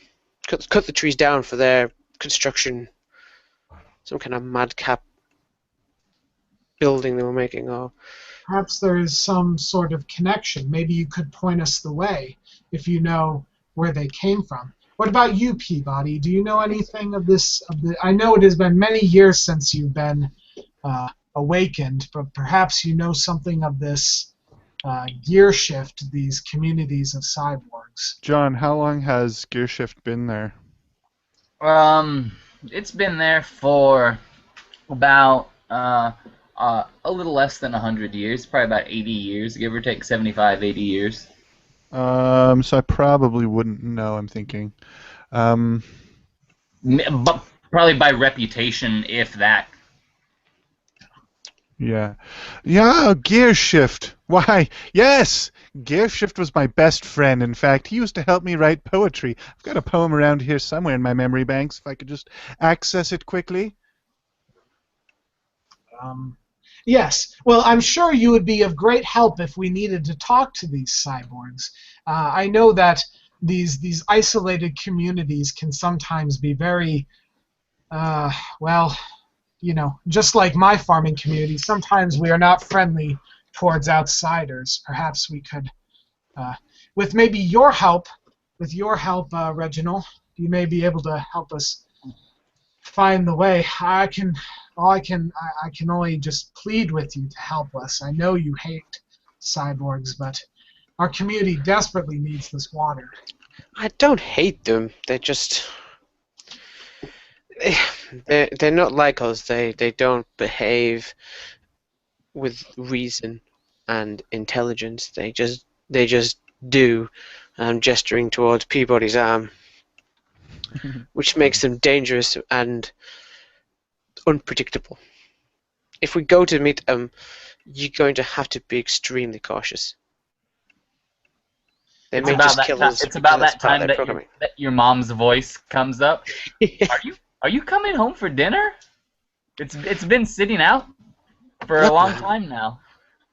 for their construction. Some kind of madcap building they were making. Or Perhaps there is some sort of connection. Maybe you could point us the way if you know where they came from. What about you, Peabody? Do you know anything of this? I know it has been many years since you've been awakened, but perhaps you know something of this gear shift, these communities of cyborgs. John, how long has Gearshift been there? It's been there for about a little less than 100 years, probably about 80 years, give or take 75, 80 years. So I probably wouldn't know, I'm thinking. But probably by reputation, if that. Yeah. Yeah, Gearshift. Why, yes! Gearshift was my best friend, in fact. He used to help me write poetry. I've got a poem around here somewhere in my memory banks, if I could just access it quickly. Yes. Well, I'm sure you would be of great help if we needed to talk to these cyborgs. I know that these isolated communities can sometimes be very, well, you know, just like my farming community, sometimes we are not friendly towards outsiders. Perhaps we could, with maybe your help, Reginald, you may be able to help us find the way. I can only just plead with you to help us. I know you hate cyborgs, but our community desperately needs this water. I don't hate them. They're just they're not like us. They don't behave with reason and intelligence. They just do. I'm gesturing towards Peabody's arm, which makes them dangerous and unpredictable. If we go to meet them, you're going to have to be extremely cautious. They may just kill us. It's about that time that programming. your mom's voice comes up. Yeah. Are you coming home for dinner? It's been sitting out for a long time now.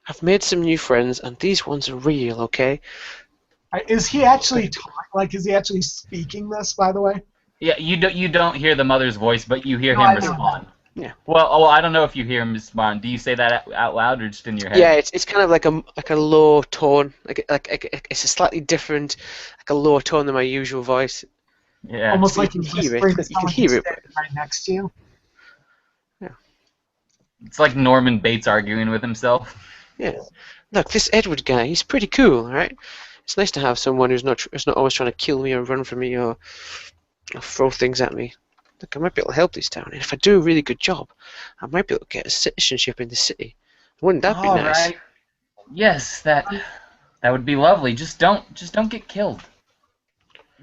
I've made some new friends, and these ones are real, okay? Is he actually is he actually speaking this, by the way? Yeah, you don't hear the mother's voice, but you hear No, him I don't. respond. Yeah. Well, I don't know if you hear him respond. Do you say that out loud or just in your head? Yeah, it's kind of like a low tone, like it's a slightly different, like a lower tone than my usual voice. Yeah. Almost So like you he's can hear it. whispering to You can someone hear who's it. standing right next to you. It's like Norman Bates arguing with himself. Yeah. Look, this Edward guy, he's pretty cool, alright? It's nice to have someone who's not always trying to kill me or run from me or throw things at me. Look, I might be able to help this town, and if I do a really good job, I might be able to get a citizenship in the city. Wouldn't that be All nice? right. Yes, that would be lovely. Just don't get killed.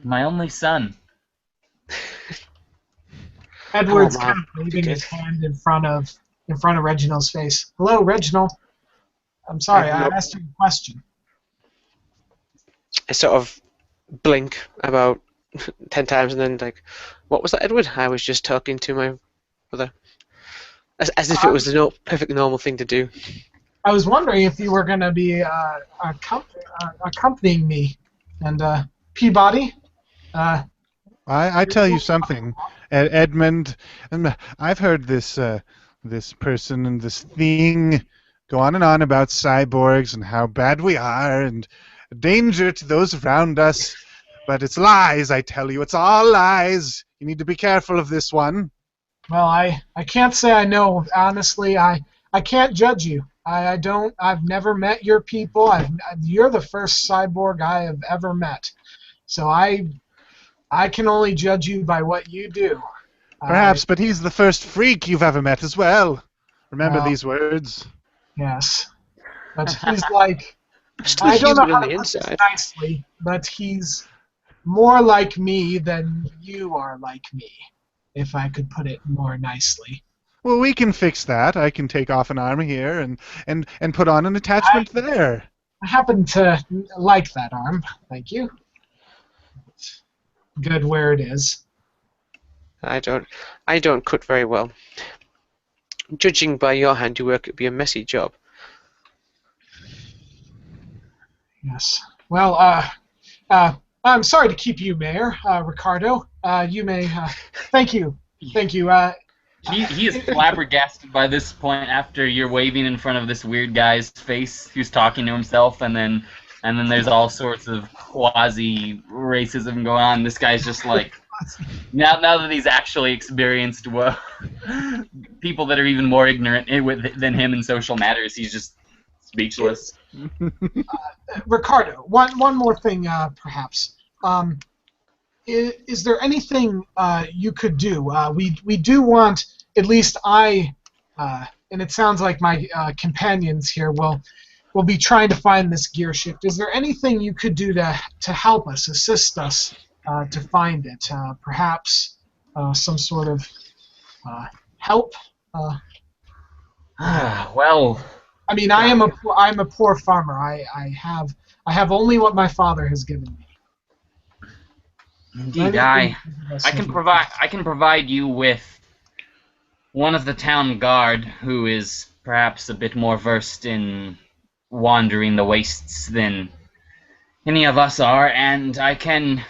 My only son. Edward's Mom. kind of waving Okay. his hand in front of Reginald's face. Hello, Reginald. I'm sorry, I asked you a question. I sort of blink about 10 times and then like, what was that, Edward? I was just talking to my brother. As if it was the perfectly normal thing to do. I was wondering if you were going to be accompanying me. And Peabody, I tell you something, Edmund. I've heard this person and this thing go on and on about cyborgs and how bad we are and danger to those around us. But it's lies, I tell you. It's all lies. You need to be careful of this one. well, I can't say I know. Honestly, I can't judge you. I've never met your people. You're the first cyborg I have ever met. So I can only judge you by what you do. Perhaps, but he's the first freak you've ever met as well. Remember these words. Yes. But he's like, I'm still I don't know human how on to the put this inside. nicely, but he's more like me than you are like me, if I could put it more nicely. Well, we can fix that. I can take off an arm here and put on an attachment there. I happen to like that arm. Thank you. It's good where it is. I don't cut very well. Judging by your handiwork, it'd be a messy job. Yes. Well, I'm sorry to keep you, Mayor. Ricardo, you may. Thank you. Thank you. He is flabbergasted by this point after you're waving in front of this weird guy's face who's talking to himself, and then there's all sorts of quasi racism going on. This guy's just like, now that he's actually experienced people that are even more ignorant than him in social matters, he's just speechless. Ricardo, one more thing, perhaps. Is there anything you could do? We do want, at least I, and it sounds like my companions here will be trying to find this gear shift. Is there anything you could do to help us, assist us to find it? Perhaps some sort of help? Well, I mean, I'm a poor farmer. I have only what my father has given me. indeed, I can provide you with one of the town guard who is perhaps a bit more versed in wandering the wastes than any of us are, and I can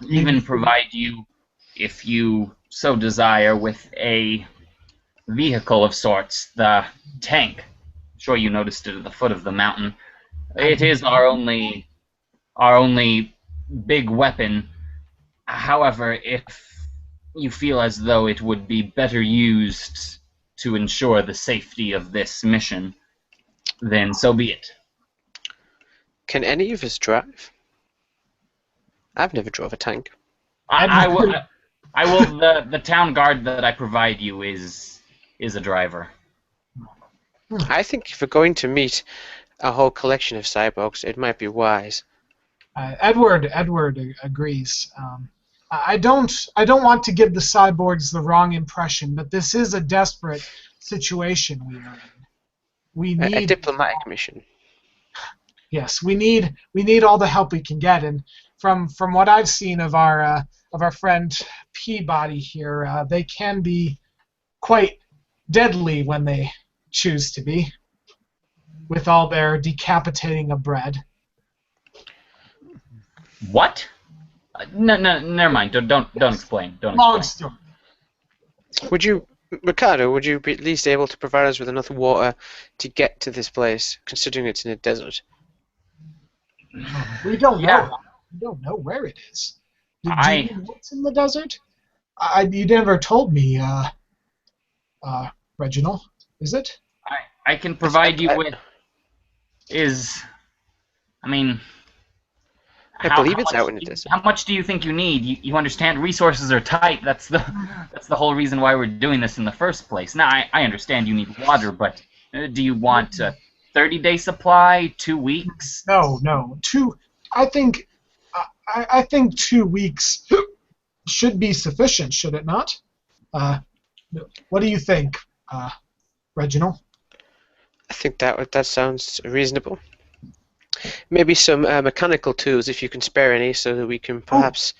even provide you, if you so desire, with a vehicle of sorts, the tank. I'm sure you noticed it at the foot of the mountain. It is our only big weapon. However, if you feel as though it would be better used to ensure the safety of this mission, then so be it. Can any of us drive? I've never drove a tank. I I will. The town guard that I provide you is a driver. I think if we're going to meet a whole collection of cyborgs, it might be wise. Edward agrees. I don't want to give the cyborgs the wrong impression, but this is a desperate situation we are in. We need A diplomatic mission. Yes, we need all the help we can get, and from what I've seen of our friend Peabody here, they can be quite deadly when they choose to be, with all their decapitating of bread. What? No, never mind. Don't explain. Don't Long explain. story. Would you, Ricardo? Would you be at least able to provide us with enough water to get to this place, considering it's in a desert? We don't know. Yeah. We don't know where it is. Do you know what's in the desert? You never told me, Reginald. Is it? I can provide you with I mean. I believe it's out in the desert. How much do you think you need? You understand resources are tight. That's the whole reason why we're doing this in the first place. Now I understand you need water, but do you want a 30-day supply, 2 weeks? No. I think 2 weeks should be sufficient, should it not? What do you think, Reginald? I think that sounds reasonable. Maybe some mechanical tools, if you can spare any, so that we can perhaps.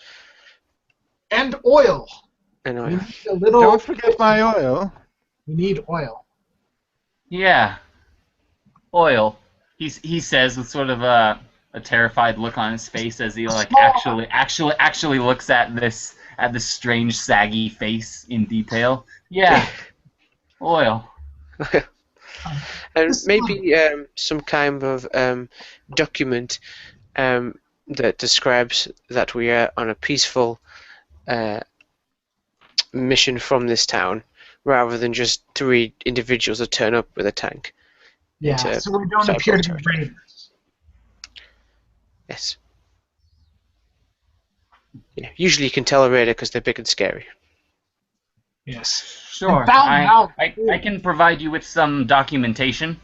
And oil. And We need a little. Don't forget my oil. We need oil. Yeah. Oil. He says with sort of a terrified look on his face as he actually looks at this strange saggy face in detail. Yeah. Oil. And maybe some kind of document that describes that we are on a peaceful mission from this town, rather than just 3 individuals that turn up with a tank. Yeah, so we don't appear to be raiders. Yes. Yeah, usually you can tell a raider because they're big and scary. Yes. Sure. I can provide you with some documentation.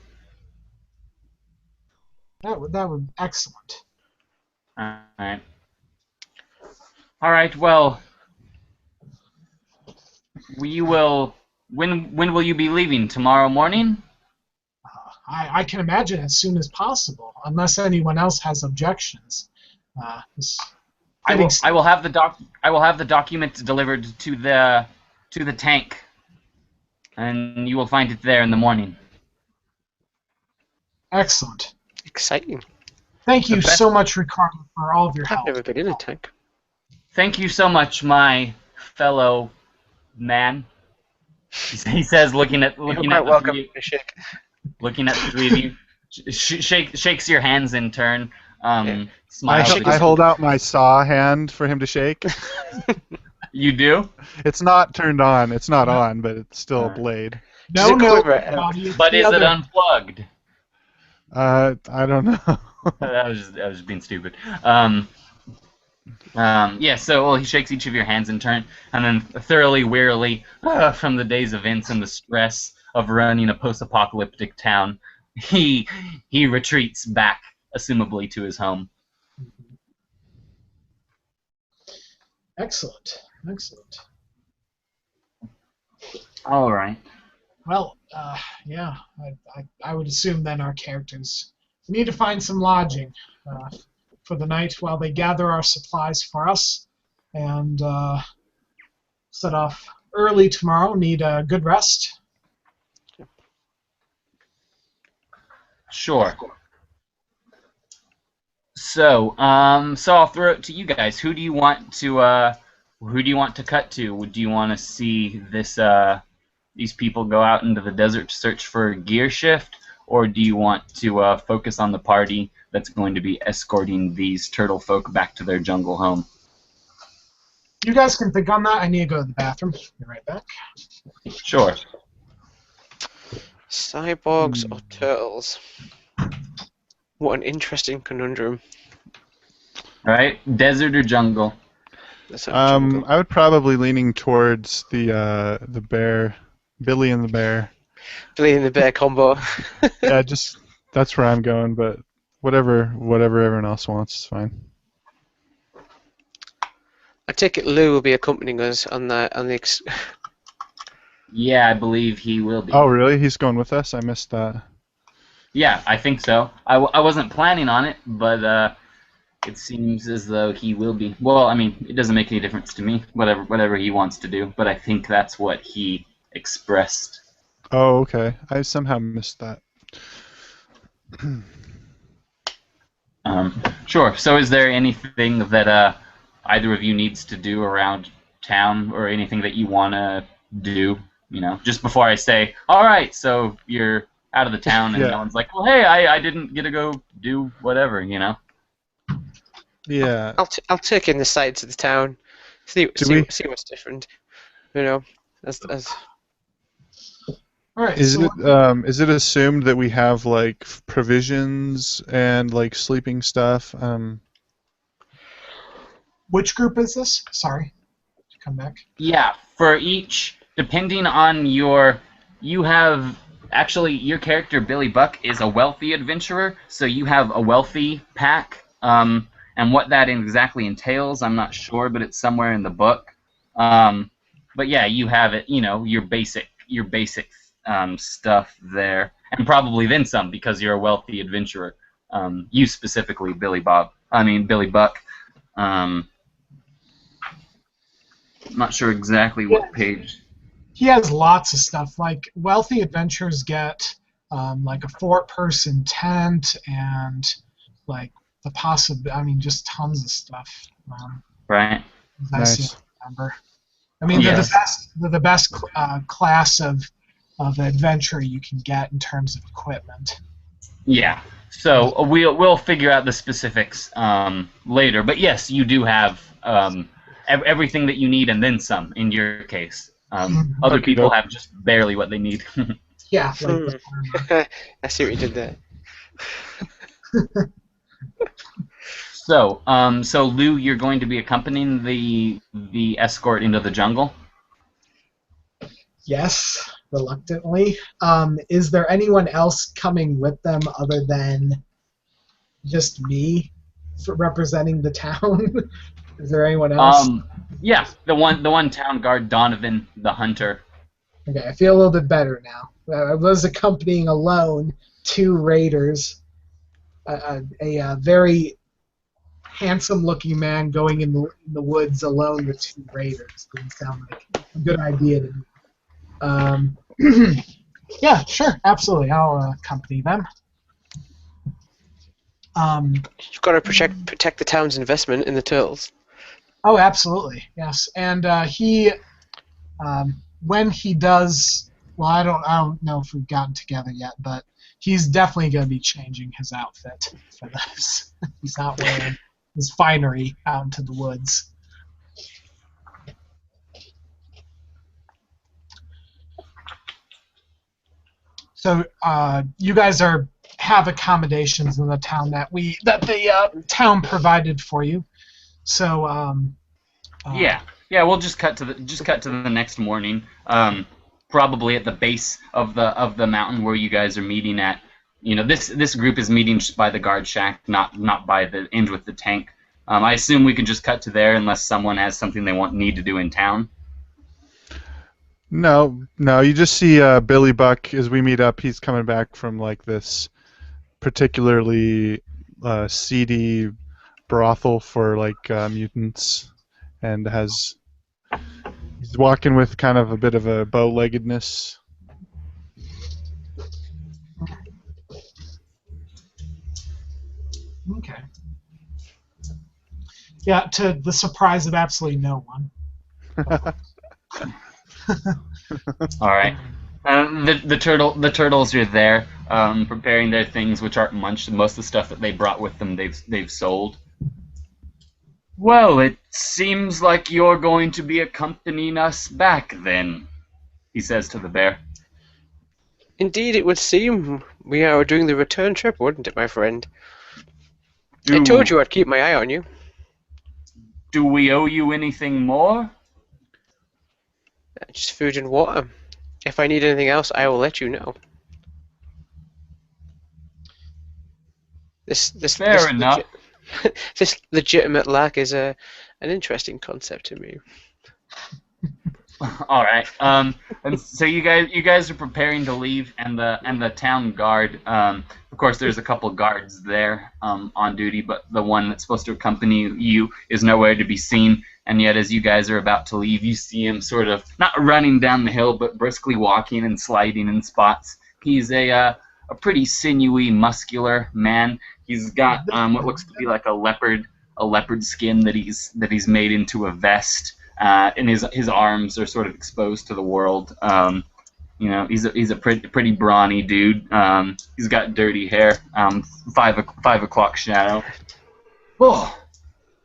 That would be excellent. Alright. Alright, well, we will. When will you be leaving? Tomorrow morning? I can imagine as soon as possible, unless anyone else has objections. I will have the document delivered to the tank, and you will find it there in the morning. Excellent. Exciting. Thank you so much, Ricardo, for all of your I've help. never been in a tank. Thank you so much, my fellow man. He says, looking at the three of you, shakes your hands in turn. Smiles. I hold out my saw hand for him to shake. You do? It's not turned on. It's not on, but it's still a blade. No, But is it unplugged? I don't know. I was just being stupid. Yeah, so he shakes each of your hands in turn, and then thoroughly wearily, from the day's events and the stress of running a post-apocalyptic town, he retreats back, assumably, to his home. Excellent. All right. Well, yeah, I would assume then our characters need to find some lodging for the night while they gather our supplies for us, and set off early tomorrow. Need a good rest. Sure. So I'll throw it to you guys. Who do you want to cut to? Do you want to see these people go out into the desert to search for a gear shift, or do you want to focus on the party that's going to be escorting these turtlefolk back to their jungle home? You guys can think on that. I need to go to the bathroom. Be right back. Sure. Cyborgs or turtles? What an interesting conundrum. Right? Desert or jungle? sort of jungle. I would probably leaning towards the bear, Billy and the bear. Billy and the bear combo. Yeah, just that's where I'm going. But whatever everyone else wants is fine. I take it Lou will be accompanying us on the Yeah, I believe he will be. Oh, really? He's going with us? I missed that. Yeah, I think so. I wasn't planning on it, but it seems as though he will be. Well, I mean, it doesn't make any difference to me. Whatever he wants to do, but I think that's what he expressed. Oh, okay. I somehow missed that. Sure. So, is there anything that either of you needs to do around town, or anything that you want to do? You know, just before I say, all right, so you're out of the town, and Yeah. no one's like, well, hey, I didn't get to go do whatever, you know? Yeah. I'll take in the sights of the town, see what's different, you know. As All right. Is so it assumed that we have like provisions and like sleeping stuff? which group is this? Sorry. Come back. Yeah, for each, depending on your character Billy Buck is a wealthy adventurer, so you have a wealthy pack. And what that exactly entails, I'm not sure, but it's somewhere in the book. But yeah, you have it. You know, your basic stuff there, and probably then some because you're a wealthy adventurer. You specifically, Billy Buck. I'm not sure exactly what page. He has lots of stuff. Like wealthy adventurers get like a 4-person tent and like just tons of stuff. Right. I Nice. remember. I mean, Yes. they're the best class of adventure you can get in terms of equipment. Yeah. So we'll figure out the specifics later. But yes, you do have everything that you need and then some. In your case, other Okey people doke. have just barely what they need. Yeah. I see what you did there. So Lou, you're going to be accompanying the escort into the jungle. Yes, reluctantly. Is there anyone else coming with them other than just me representing the town? Is there anyone else? Yeah, the one town guard, Donovan the hunter. Okay, I feel a little bit better now. I was accompanying alone 2 raiders, a very handsome-looking man going in the woods alone with 2 raiders. Didn't sound like a good idea to me. Yeah, sure, absolutely. I'll accompany them. You've got to protect the town's investment in the turtles. Oh, absolutely, yes. And he, when he does, well, I don't know if we've gotten together yet, but he's definitely going to be changing his outfit for this. He's not wearing his finery out into the woods. So you guys have accommodations in the town that the town provided for you. So Yeah, we'll just cut to the next morning. Probably at the base of the mountain where you guys are meeting at. You know, this group is meeting just by the guard shack, not by the end with the tank. I assume we can just cut to there unless someone has something they need to do in town. No, you just see Billy Buck as we meet up. He's coming back from like this particularly seedy brothel for like mutants, and he's walking with kind of a bit of a bow-leggedness. okay. Yeah, to the surprise of absolutely no one. All right. The turtles are there, preparing their things, which aren't much. Most of the stuff that they brought with them, they've sold. Well, it seems like you're going to be accompanying us back, then, he says to the bear. Indeed, it would seem we are doing the return trip, wouldn't it, my friend? I told you I'd keep my eye on you. Do we owe you anything more? Just food and water. If I need anything else, I will let you know. Fair enough. This legitimate lack is an interesting concept to me. All right. And so you guys are preparing to leave, and the town guard. Of course, there's a couple guards there on duty, but the one that's supposed to accompany you is nowhere to be seen. And yet, as you guys are about to leave, you see him sort of not running down the hill, but briskly walking and sliding in spots. He's a pretty sinewy, muscular man. He's got what looks to be like a leopard skin that he's made into a vest. And his arms are sort of exposed to the world. He's a pretty brawny dude. He's got dirty hair. 5 o'clock shadow. Oh,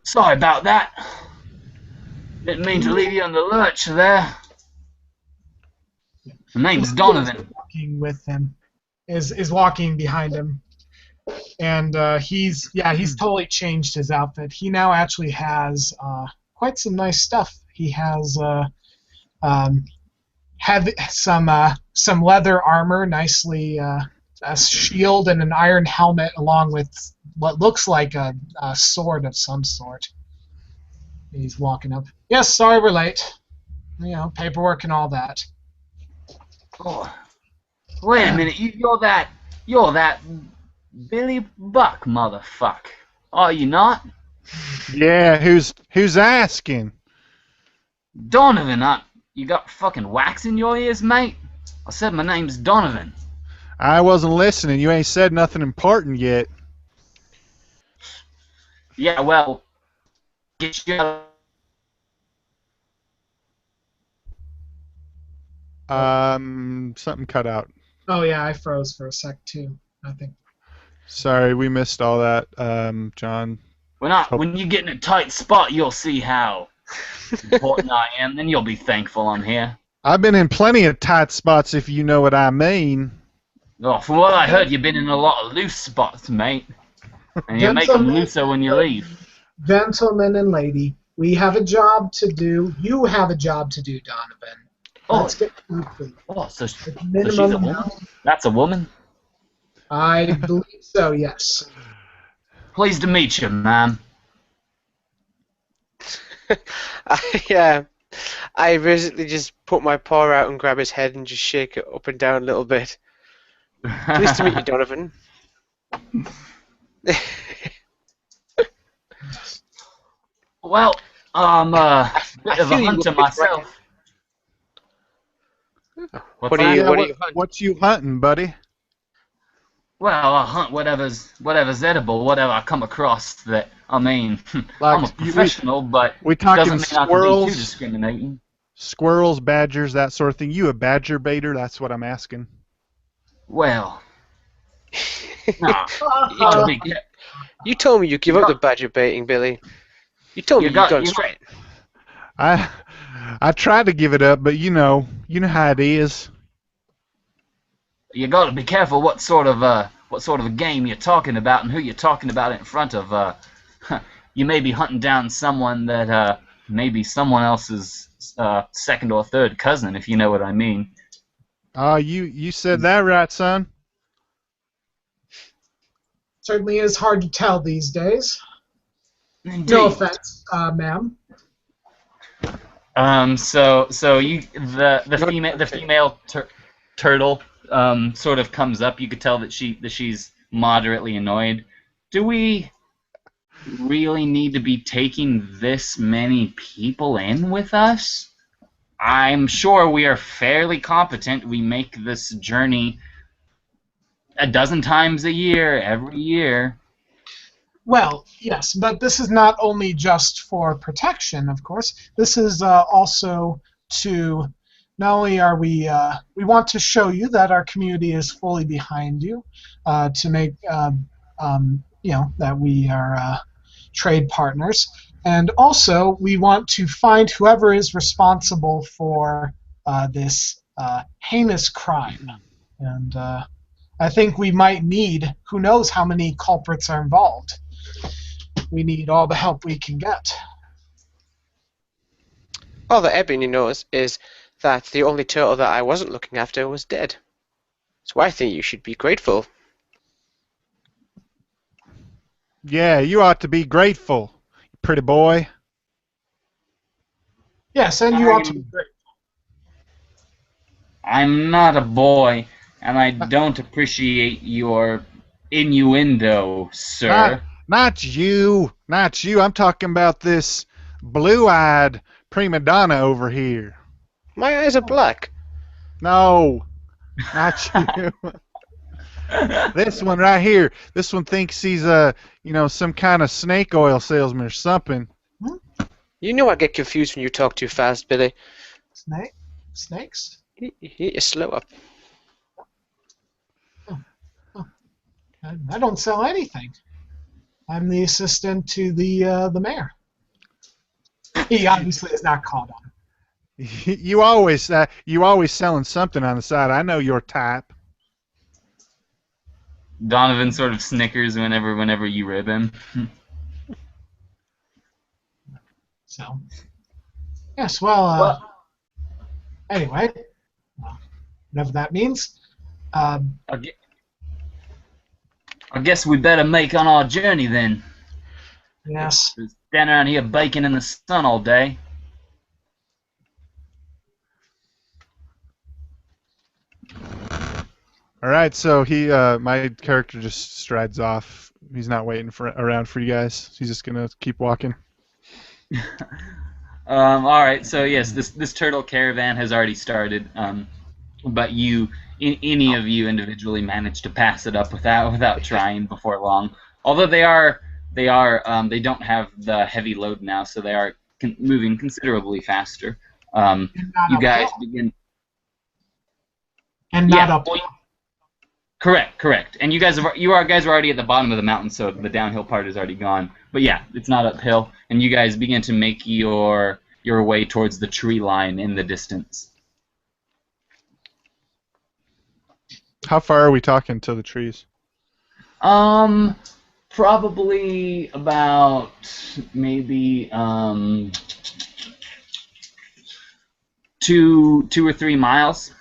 sorry about that. Didn't mean to leave you on the lurch there. My name's Donovan. Walking with him is walking behind him, and he's totally changed his outfit. He now actually has quite some nice stuff. He has had some leather armor, nicely a shield and an iron helmet, along with what looks like a sword of some sort. He's walking up. Yes, sorry we're late. Paperwork and all that. Oh, wait a minute. You're that Billy Buck motherfucker. Are you not? Yeah, who's asking? Donovan, you got fucking wax in your ears, mate? I said my name's Donovan. I wasn't listening. You ain't said nothing important yet. Yeah, well, get you. Something cut out. Oh yeah, I froze for a sec too, I think. Sorry, we missed all that, John. When you get in a tight spot, you'll see how important I am. Then you'll be thankful I'm here. I've been in plenty of tight spots, if you know what I mean. Oh, from what I heard, you've been in a lot of loose spots, mate. And you make them looser when you leave. Gentleman and lady, we have a job to do. You have a job to do, Donovan. Let's get quickly. Oh, so she's a woman? That's a woman? I believe so, yes. Pleased to meet you, ma'am. I basically just put my paw out and grab his head and just shake it up and down a little bit. Pleased to meet you, Donovan. Well, I'm a bit of a hunter myself. What are you hunting? What's you hunting, buddy? Well, I hunt whatever's edible, whatever I come across. That I'm a professional, but we talking doesn't mean squirrels, I can be too discriminating. Squirrels, badgers, that sort of thing. You a badger baiter? That's what I'm asking. Well, you told me you give up the badger baiting, Billy. You told me you've gone straight. I tried to give it up, but you know how it is. You got to be careful what sort of a game you're talking about and who you're talking about it in front of. You may be hunting down someone that may be someone else's second or third cousin, if you know what I mean. Oh, you said that right, son. Certainly is hard to tell these days. Indeed. No offense, ma'am. So you the female turtle sort of comes up. You could tell that she's moderately annoyed. Do we really need to be taking this many people in with us? I'm sure we are fairly competent. We make this journey a dozen times a year, every year. Well, yes, but this is not only just for protection, of course. This is also to, not only are we want to show you that our community is fully behind you, to make, that we are trade partners, and also we want to find whoever is responsible for this heinous crime. And I think we might need, who knows how many culprits are involved. We need all the help we can get. All that Ebony knows is that the only turtle that I wasn't looking after was dead. So I think you should be grateful. Yeah, you ought to be grateful, pretty boy. Yes, and you ought to be great. I'm not a boy, and I don't appreciate your innuendo, sir. Not you. Not you. I'm talking about this blue-eyed prima donna over here. My eyes are black. No, not you. This one right here. This one thinks he's some kind of snake oil salesman or something. You know I get confused when you talk too fast, Billy. Snakes? You need to slow up. I don't sell anything. I'm the assistant to the mayor. He obviously is not caught on. You always selling something on the side. I know your type. Donovan sort of snickers whenever you rib him. So, yes, well, anyway, whatever that means. I guess we better make on our journey then. Yes. Standing around here baking in the sun all day. All right, so my character just strides off. He's not waiting around for you guys. He's just gonna keep walking. All right, so yes, this turtle caravan has already started, but any of you individually managed to pass it up without trying before long. Although they don't have the heavy load now, so they are moving considerably faster. You guys begin. And not up. Correct. And you guys are already at the bottom of the mountain, so the downhill part is already gone. But yeah, it's not uphill, and you guys begin to make your way towards the tree line in the distance. How far are we talking to the trees? Probably about maybe 2 or 3 miles.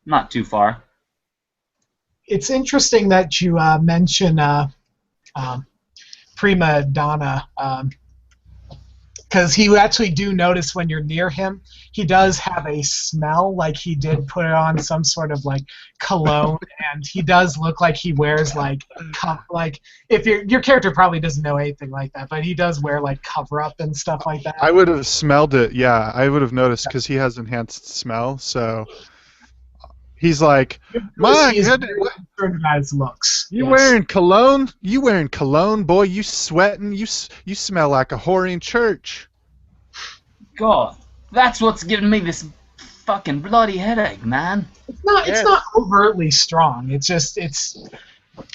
Not too far. It's interesting that you mention prima donna, because you actually do notice when you're near him, he does have a smell like he did put on some sort of like cologne, and he does look like he wears like if your character probably doesn't know anything like that, but he does wear like cover up and stuff like that. I would have smelled it. Yeah, I would have noticed because he has enhanced smell. So he's like, my goodness, looks. You wearing cologne? You wearing cologne, boy? You sweating? You smell like a whore in church. God, that's what's giving me this fucking bloody headache, man. It's not overtly strong. It's just it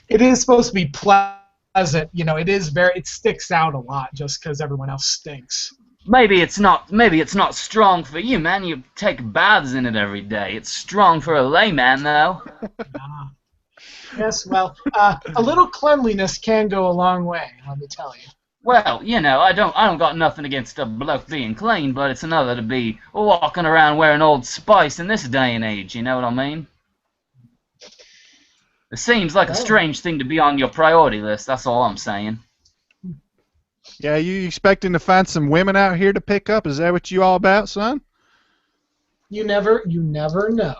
is supposed to be pleasant. You know, it sticks out a lot just because everyone else stinks. Maybe it's not strong for you, man. You take baths in it every day. It's strong for a layman, though. Yes, well, a little cleanliness can go a long way, let me tell you. Well, you know, I don't got nothing against a bloke being clean, but it's another to be walking around wearing Old Spice in this day and age. You know what I mean? It seems like a strange thing to be on your priority list. That's all I'm saying. Yeah, you expecting to find some women out here to pick up? Is that what you all about, son? You never know.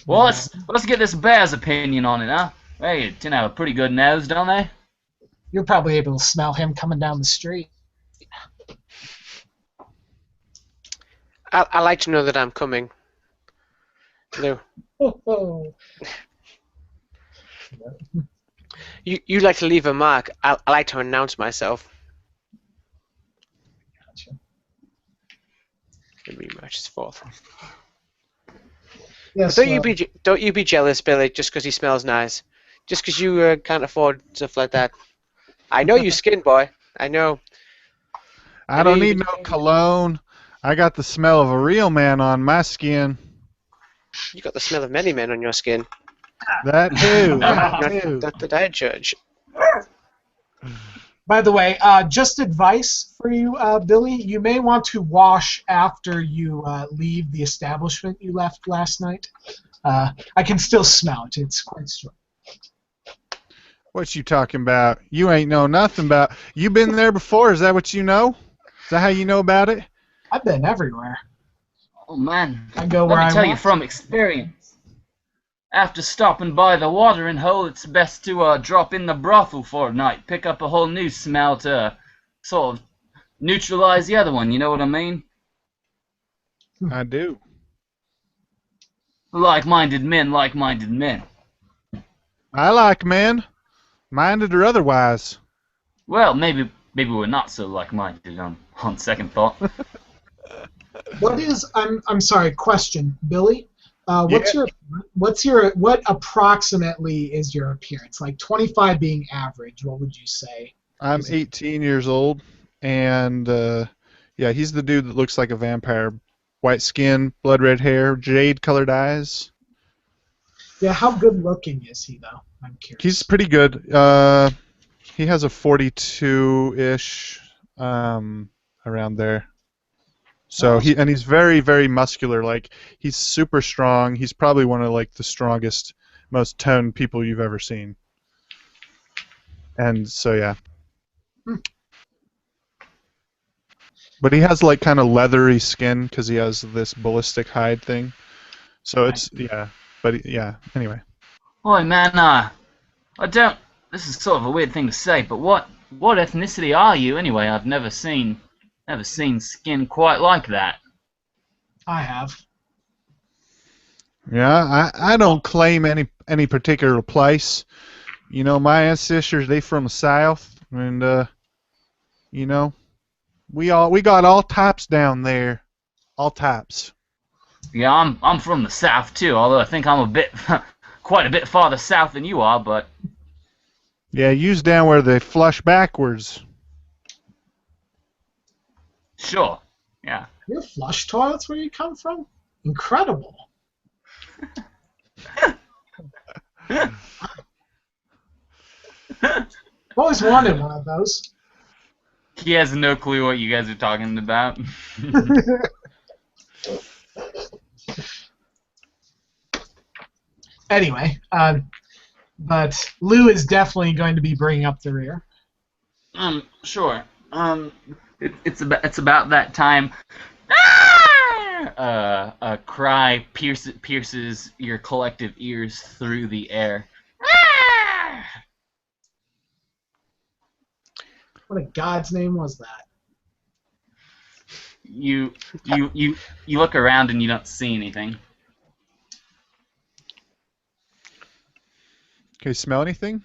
Well, let's get this bear's opinion on it, huh? They tend to have a pretty good nose, don't they? You're probably able to smell him coming down the street. I like to know that I'm coming. No. You like to leave a mark. I like to announce myself. Gotcha. The rematch is fourth. Yes, Don't you be jealous, Billy, just because he smells nice. Just because you can't afford stuff like that. I know you skin, boy. I know. I don't need no cologne. I got the smell of a real man on my skin. You got the smell of many men on your skin. That too. Not that I judge. By the way, just advice for you, Billy. You may want to wash after you leave the establishment you left last night. I can still smell it. It's quite strong. What you talking about? You ain't know nothing about. You been there before? Is that what you know? Is that how you know about it? I've been everywhere. Oh man, I go where let I me tell you want. from experience. After stopping by the watering hole, it's best to drop in the brothel for a night, pick up a whole new smell to sort of neutralize the other one, you know what I mean? I do. Like-minded men, like-minded men. I like men, minded or otherwise. Well, maybe we're not so like-minded on second thought. What is? I'm sorry. Question, Billy. What approximately is your appearance? Like 25 being average, what would you say? I'm 18 years old, and yeah, he's the dude that looks like a vampire. White skin, blood red hair, jade-colored eyes. Yeah, how good looking is he though? I'm curious. He's pretty good. He has a 42-ish, around there. So he's very, very muscular. Like, he's super strong. He's probably one of like the strongest, most toned people you've ever seen. And so yeah. But he has like kind of leathery skin because he has this ballistic hide thing. So it's yeah. But yeah. Anyway. Oi, man, I don't. This is sort of a weird thing to say, but what ethnicity are you anyway? I've never seen skin quite like that. I have. Yeah, I don't claim any particular place. You know, my ancestors, they from the south, and you know, we got all types down there, all types. Yeah, I'm from the south too, although I think I'm quite a bit farther south than you are, but Yeah, you's down where they flush backwards. sure, yeah. Your flush toilets where you come from? Incredible. I've always wanted one of those. He has no clue what you guys are talking about. Anyway, but Lou is definitely going to be bringing up the rear. Sure. It's about that time. A cry pierces your collective ears through the air. What in God's name was that? You look around and you don't see anything. Can you smell anything?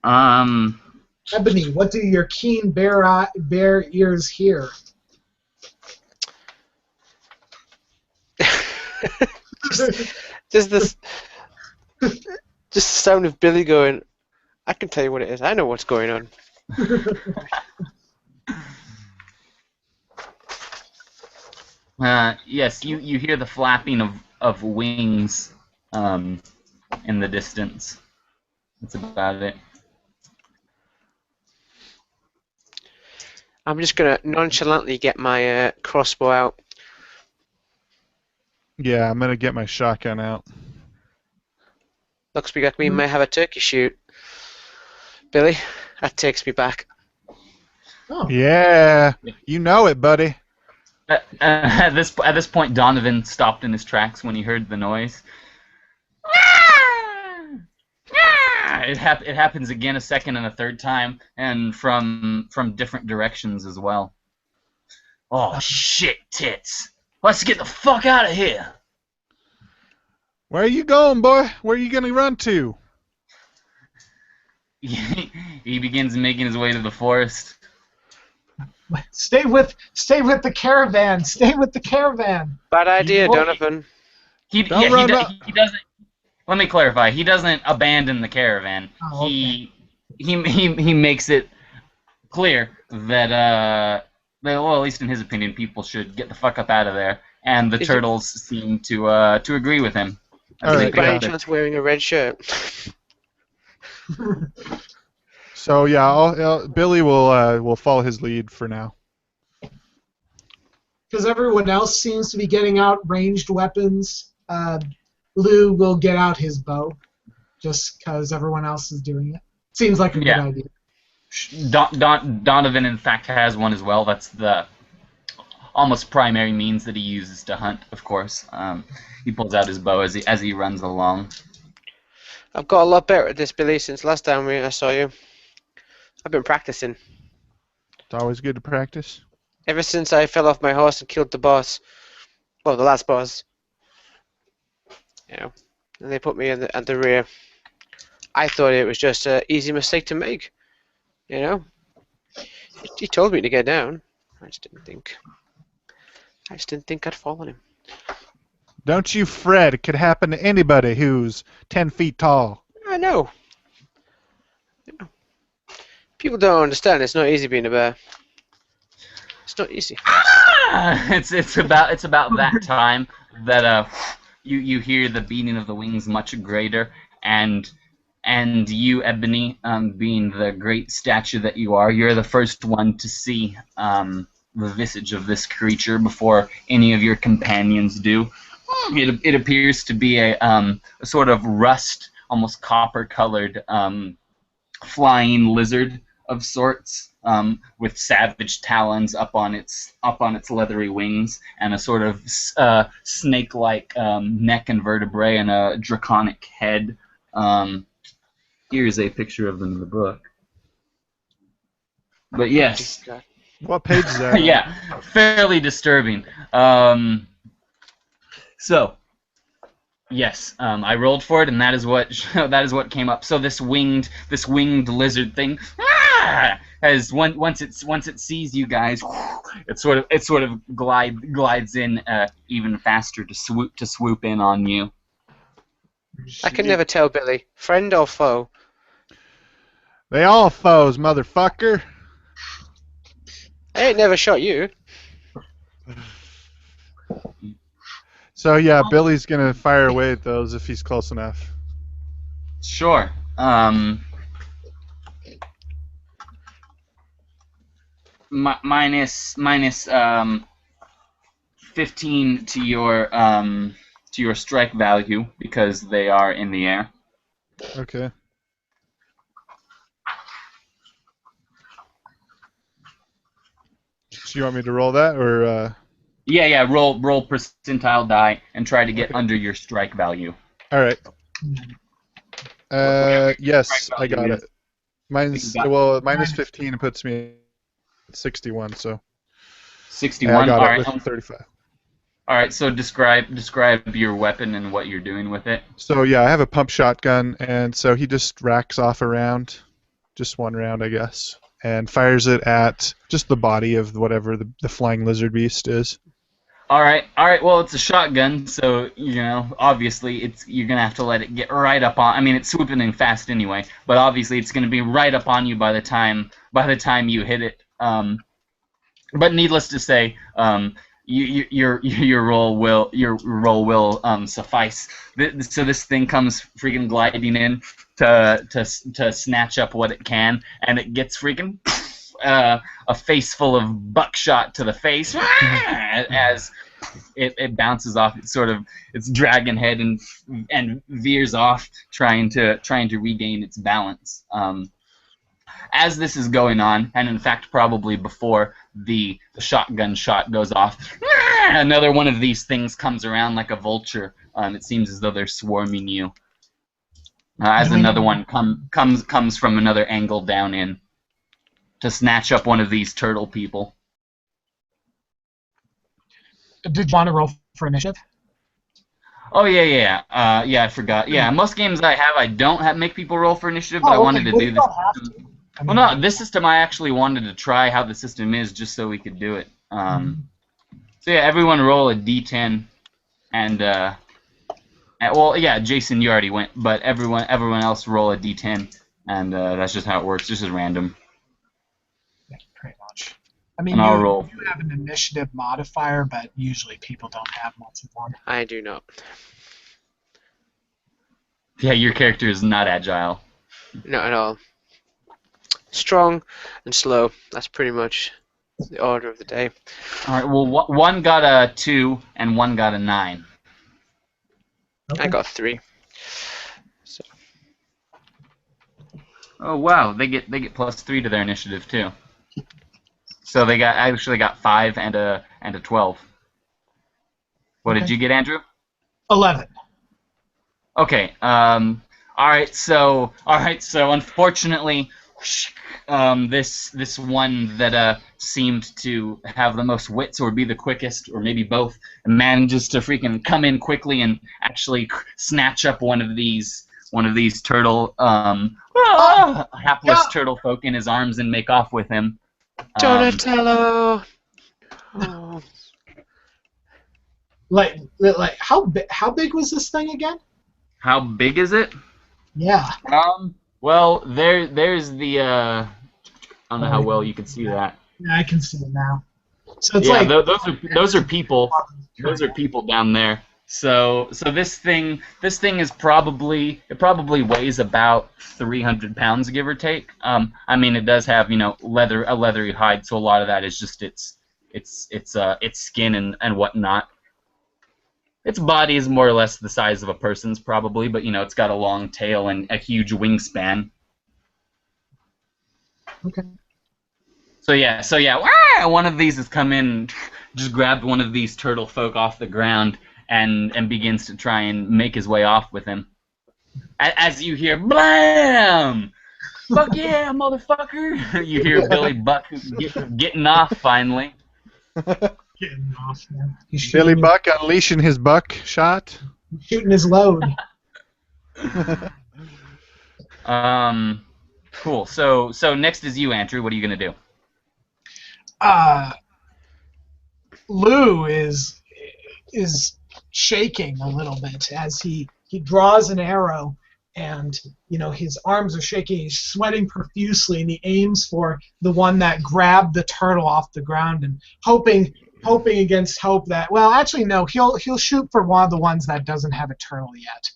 Ebony, what do your keen bear ears hear? Just the sound of Billy going, I can tell you what it is. I know what's going on. Yes, you hear the flapping of wings in the distance. That's about it. I'm just going to nonchalantly get my crossbow out. Yeah, I'm gonna get my shotgun out. Looks like we may have a turkey shoot. Billy, that takes me back. Oh. Yeah, you know it, buddy. At this point, Donovan stopped in his tracks when he heard the noise. It happens again a second and a third time, and from different directions as well. Oh shit, tits! Let's get the fuck out of here! Where are you going, boy? Where are you gonna run to? He begins making his way to the forest. Stay with the caravan. Stay with the caravan. Bad idea, Donovan. He doesn't. Let me clarify. He doesn't abandon the caravan. Oh, okay. He makes it clear that well, at least in his opinion, people should get the fuck up out of there. And the turtles seem to agree with him. Is he by any chance wearing a red shirt? So yeah, Billy will follow his lead for now. Because everyone else seems to be getting out ranged weapons, Lou will get out his bow, just because everyone else is doing it. Seems like a good idea. Donovan, in fact, has one as well. That's the almost primary means that he uses to hunt, of course. He pulls out his bow as he runs along. I've got a lot better at this, Billy, since last time I saw you. I've been practicing. It's always good to practice. Ever since I fell off my horse and killed the boss. Well, the last boss. You know, and they put me at the rear. I thought it was just an easy mistake to make. You know? He told me to get down. I just didn't think I'd fall on him. Don't you fret. It could happen to anybody who's 10 feet tall. I know. People don't understand. It's not easy being a bear. It's not easy. It's about that time that you hear the beating of the wings much greater, and you, Ebony, being the great statue that you are, you're the first one to see the visage of this creature before any of your companions do. It appears to be a sort of rust, almost copper-colored flying lizard of sorts, with savage talons up on its leathery wings, and a sort of snake-like neck and vertebrae, and a draconic head. Here's a picture of them in the book. But yes. What page is that? Yeah, fairly disturbing. So, yes, I rolled for it, and that is what came up. So this winged lizard thing, as once it sees you guys, it sort of glides in even faster to swoop in on you. I can never tell, Billy. Friend or foe? They all foes, motherfucker. I ain't never shot you. So yeah, Billy's gonna fire away at those if he's close enough. Sure. Minus 15 to your strike value because they are in the air. Okay. So you want me to roll that, or? Yeah. Roll percentile die and try to get under your strike value. All right. Yes, I got it. Minus 15 puts me at 61. So. 61. I got all it right. with 35. All right. So describe your weapon and what you're doing with it. So yeah, I have a pump shotgun, and so he just racks off a round, just one round, I guess, and fires it at just the body of whatever the flying lizard beast is. All right. Well, it's a shotgun, so obviously you're gonna have to let it get right up on. I mean, it's swooping in fast anyway, but obviously it's gonna be right up on you by the time you hit it. But needless to say, your roll will suffice. So this thing comes freaking gliding in to snatch up what it can, and it gets freaking a face full of buckshot to the face as it bounces off its dragon head and veers off, trying to regain its balance. As this is going on, and in fact probably before the shotgun shot goes off, another one of these things comes around like a vulture. It seems as though they're swarming you. As another one comes from another angle down in to snatch up one of these turtle people. Did you want to roll for initiative? Oh yeah. I forgot. Yeah, most games I don't make people roll for initiative, but I wanted to do this. Well, no, this system I actually wanted to try how the system is just so we could do it. So yeah, everyone roll a d10, and well, yeah, Jason, you already went, but everyone else roll a d10, and that's just how it works. Just as random. Yeah, pretty much. I mean, you have an initiative modifier, but usually people don't have much of one. I do not. Yeah, your character is not agile. Not at all. strong and slow. That's pretty much the order of the day. All right. Well, one got a 2 and one got a 9. Okay. I got 3. So Oh wow, they get +3 to their initiative too. So they actually got 5 and a 12. What did Okay. you get, Andrew? 11. Okay. All right. So unfortunately, this one that seemed to have the most wits or be the quickest or maybe both manages to freaking come in quickly and actually snatch up one of these turtle hapless turtle folk in his arms and make off with him. Donatello. Oh. Like how big was this thing again? How big is it? Yeah. Well, there's the I don't know how well you can see that. Yeah, I can see it now. So it's Yeah, like those are people. Those are people down there. So this thing is probably weighs about 300 pounds, give or take. I mean, it does have a leathery hide, so a lot of that is just its skin and whatnot. Its body is more or less the size of a person's probably, but it's got a long tail and a huge wingspan. Okay. So yeah, one of these has come in, just grabbed one of these turtle folk off the ground and begins to try and make his way off with him. As you hear, blam! Fuck yeah, motherfucker! You hear Billy Buck getting off finally. Getting off, man. He's Billy shooting, Buck unleashing his buck shot. shooting his load. Cool. So next is you, Andrew. What are you gonna do? Lou is shaking a little bit as he draws an arrow, and his arms are shaking. He's sweating profusely, and he aims for the one that grabbed the turtle off the ground, and hoping against hope that, well, actually no, he'll shoot for one of the ones that doesn't have a turtle yet.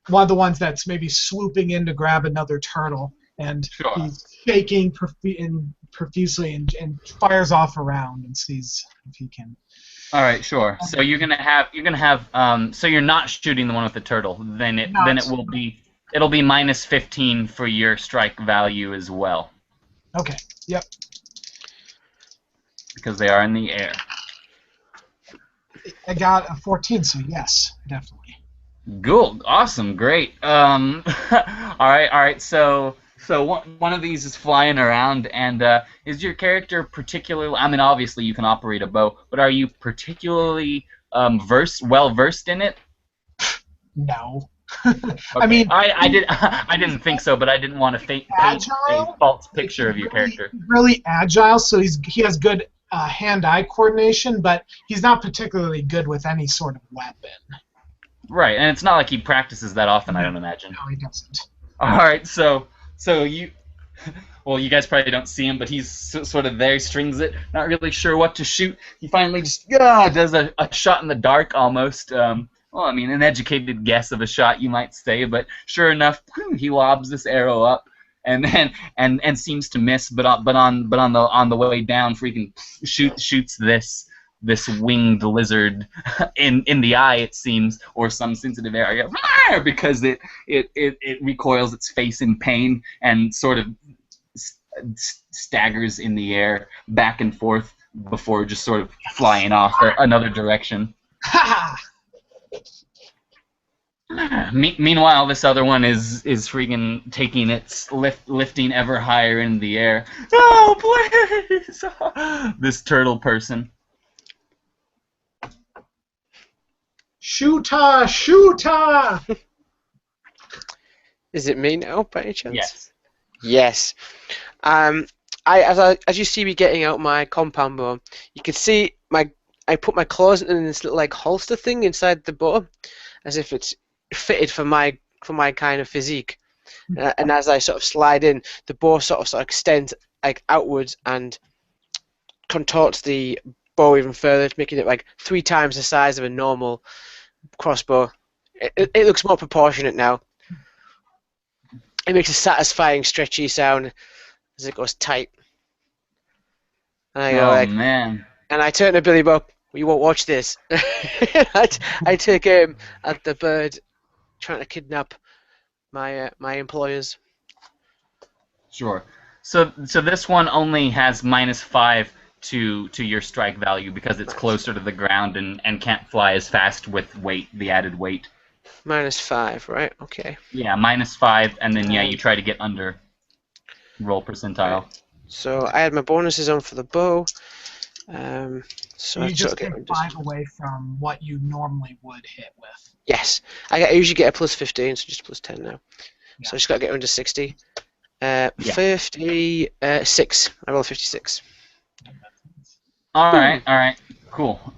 One of the ones that's maybe swooping in to grab another turtle, and Sure. he's shaking profusely and fires off a round and sees if he can. All right, sure. So you're gonna have so you're not shooting the one with the turtle. Then it'll be -15 for your strike value as well. Okay. Yep. Because they are in the air. I got a 14, so yes, definitely. Cool. Awesome. Great. All right. So one of these is flying around, and is your character particularly? I mean, obviously you can operate a bow, but are you particularly well versed in it? No. Okay. I mean, I didn't think so, but I didn't want to paint a false picture of your character. He's really agile, so he has good hand-eye coordination, but he's not particularly good with any sort of weapon. Right, and it's not like he practices that often, I don't imagine. No, he doesn't. All right, so you, well, you guys probably don't see him, but he's sort of there, strings it, not really sure what to shoot. He finally just does a shot in the dark almost. Well, I mean, an educated guess of a shot, you might say, but sure enough, he lobs this arrow up, and seems to miss, but on the way down, freaking shoots this winged lizard in the eye, it seems, or some sensitive area, because it recoils its face in pain and sort of staggers in the air back and forth before just sort of flying off another direction. Ha! Meanwhile, this other one is freaking taking its lifting ever higher in the air. Oh, please! This turtle person. Shooter! Shooter! Is it me now, by any chance? Yes. Yes. As you see me getting out my compound bow, you can see I put my claws in this little like holster thing inside the bow, as if it's fitted for my kind of physique. And as I sort of slide in, the bow sort of extends like outwards and contorts the bow even further, making it like 3 times the size of a normal crossbow. It looks more proportionate now. It makes a satisfying, stretchy sound as it goes tight. And I go man. and I turn to Billy Bob. You won't watch this. I take aim at the bird trying to kidnap my employers. Sure. So this one only has -5 to your strike value because it's closer to the ground and can't fly as fast with the added weight. -5, right? Okay. Yeah, -5, and then you try to get under roll percentile. Right. So I had my bonuses on for the bow. So you just take 5 away from what you normally would hit with. Yes, I usually get a +15, so just +10 now. Yeah. So I just got to get under 60. 56. I rolled 56. All right, cool.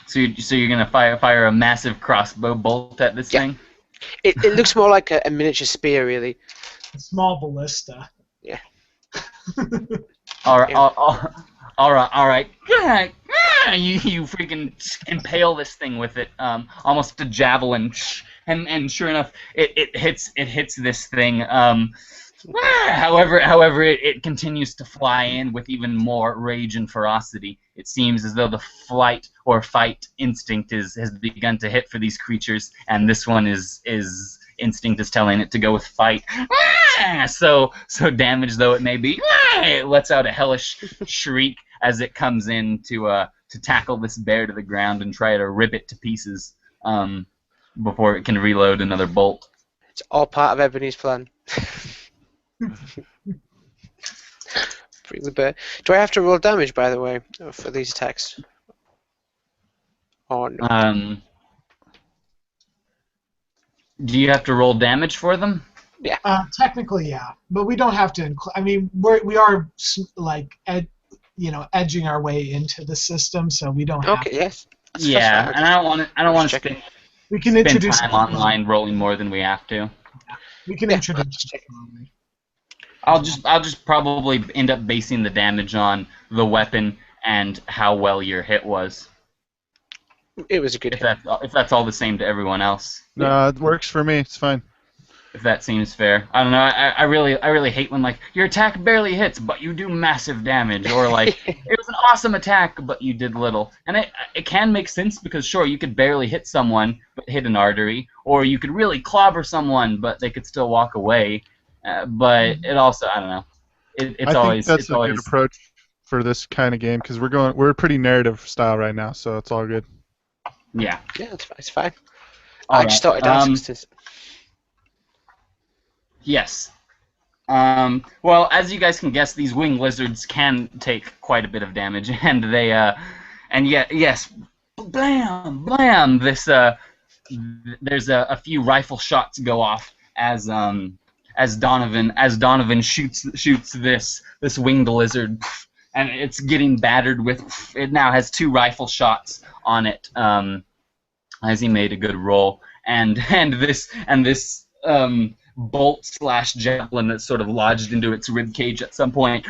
So you're gonna fire a massive crossbow bolt at this thing? It looks more like a miniature spear, really. A small ballista. Yeah. All right. You freaking impale this thing with it, almost a javelin, and sure enough, it hits this thing. However, it continues to fly in with even more rage and ferocity. It seems as though the flight or fight instinct has begun to hit for these creatures, and this one is instinct is telling it to go with fight. So damaged though it may be, it lets out a hellish shriek as it comes in to tackle this bear to the ground and try to rip it to pieces before it can reload another bolt. It's all part of Ebony's plan. Bring the bear. Do I have to roll damage, by the way, for these attacks? Oh no. Do you have to roll damage for them? Yeah. Technically, yeah, but we don't have to. I mean, we are like edging our way into the system, so we don't have. Okay. Yes. Yeah, and I don't want to spend. We can spend introduce time online rolling more than we have to. Yeah. We can introduce. I'll just probably end up basing the damage on the weapon and how well your hit was. It was a good hit. If that's all the same to everyone else. No, it works for me. It's fine. If that seems fair. I don't know. I really hate when like your attack barely hits, but you do massive damage, or like it was an awesome attack, but you did little. And it can make sense because sure you could barely hit someone, but hit an artery, or you could really clobber someone, but they could still walk away. But it also, I don't know. I think that's a good approach for this kind of game because we're pretty narrative style right now, so it's all good. Yeah. Yeah, it's fine. All I just started dancing. Yes. Well, as you guys can guess, these winged lizards can take quite a bit of damage, and they, yes, blam, blam. This, there's a few rifle shots go off as Donovan shoots this winged lizard, and it's getting battered with. It now has 2 rifle shots on it, as he made a good roll, and this bolt / javelin that's sort of lodged into its rib cage at some point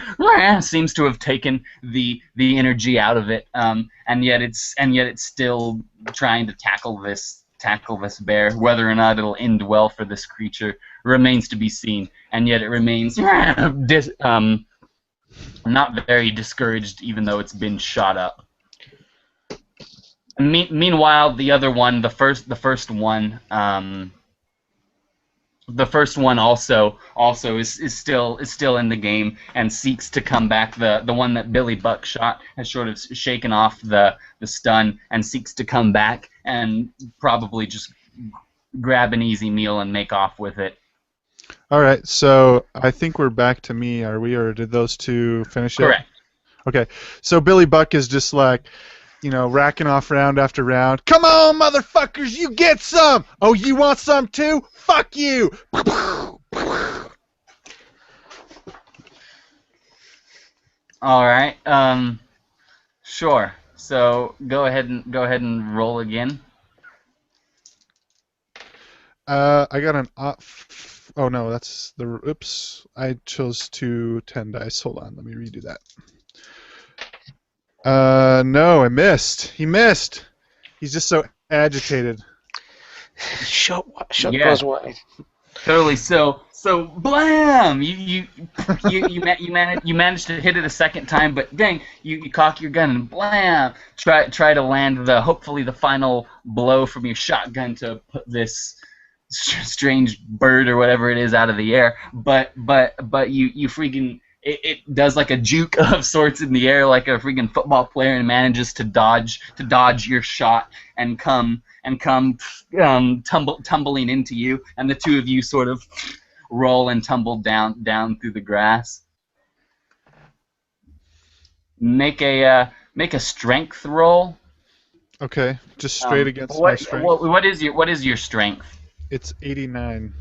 seems to have taken the energy out of it, and yet it's still trying to tackle this bear. Whether or not it'll end well for this creature remains to be seen, and yet it remains not very discouraged, even though it's been shot up. Meanwhile, the other one, the first one also is still in the game and seeks to come back. The one that Billy Buck shot has sort of shaken off the stun and seeks to come back and probably just grab an easy meal and make off with it. All right, so I think we're back to me, are we, or did those two finish it? Correct. Okay, so Billy Buck is just like, racking off round after round. Come on, motherfuckers, you get some! Oh, you want some too? Fuck you! All right. Sure. So go ahead and roll again. I got an oh no, that's the oops. I chose 10 dice. Hold on, let me redo that. No, I missed. He missed. He's just so agitated. Shut goes wide. Totally. So blam! You managed to hit it a second time, but dang, you cock your gun and blam! Try to land hopefully the final blow from your shotgun to put this strange bird or whatever it is out of the air. But you freaking it does like a juke of sorts in the air like a freaking football player and manages to dodge your shot and come tumbling into you, and the two of you sort of roll and tumble down through the grass. Make a strength roll. Okay, just straight against my strength. What is your strength? It's 89.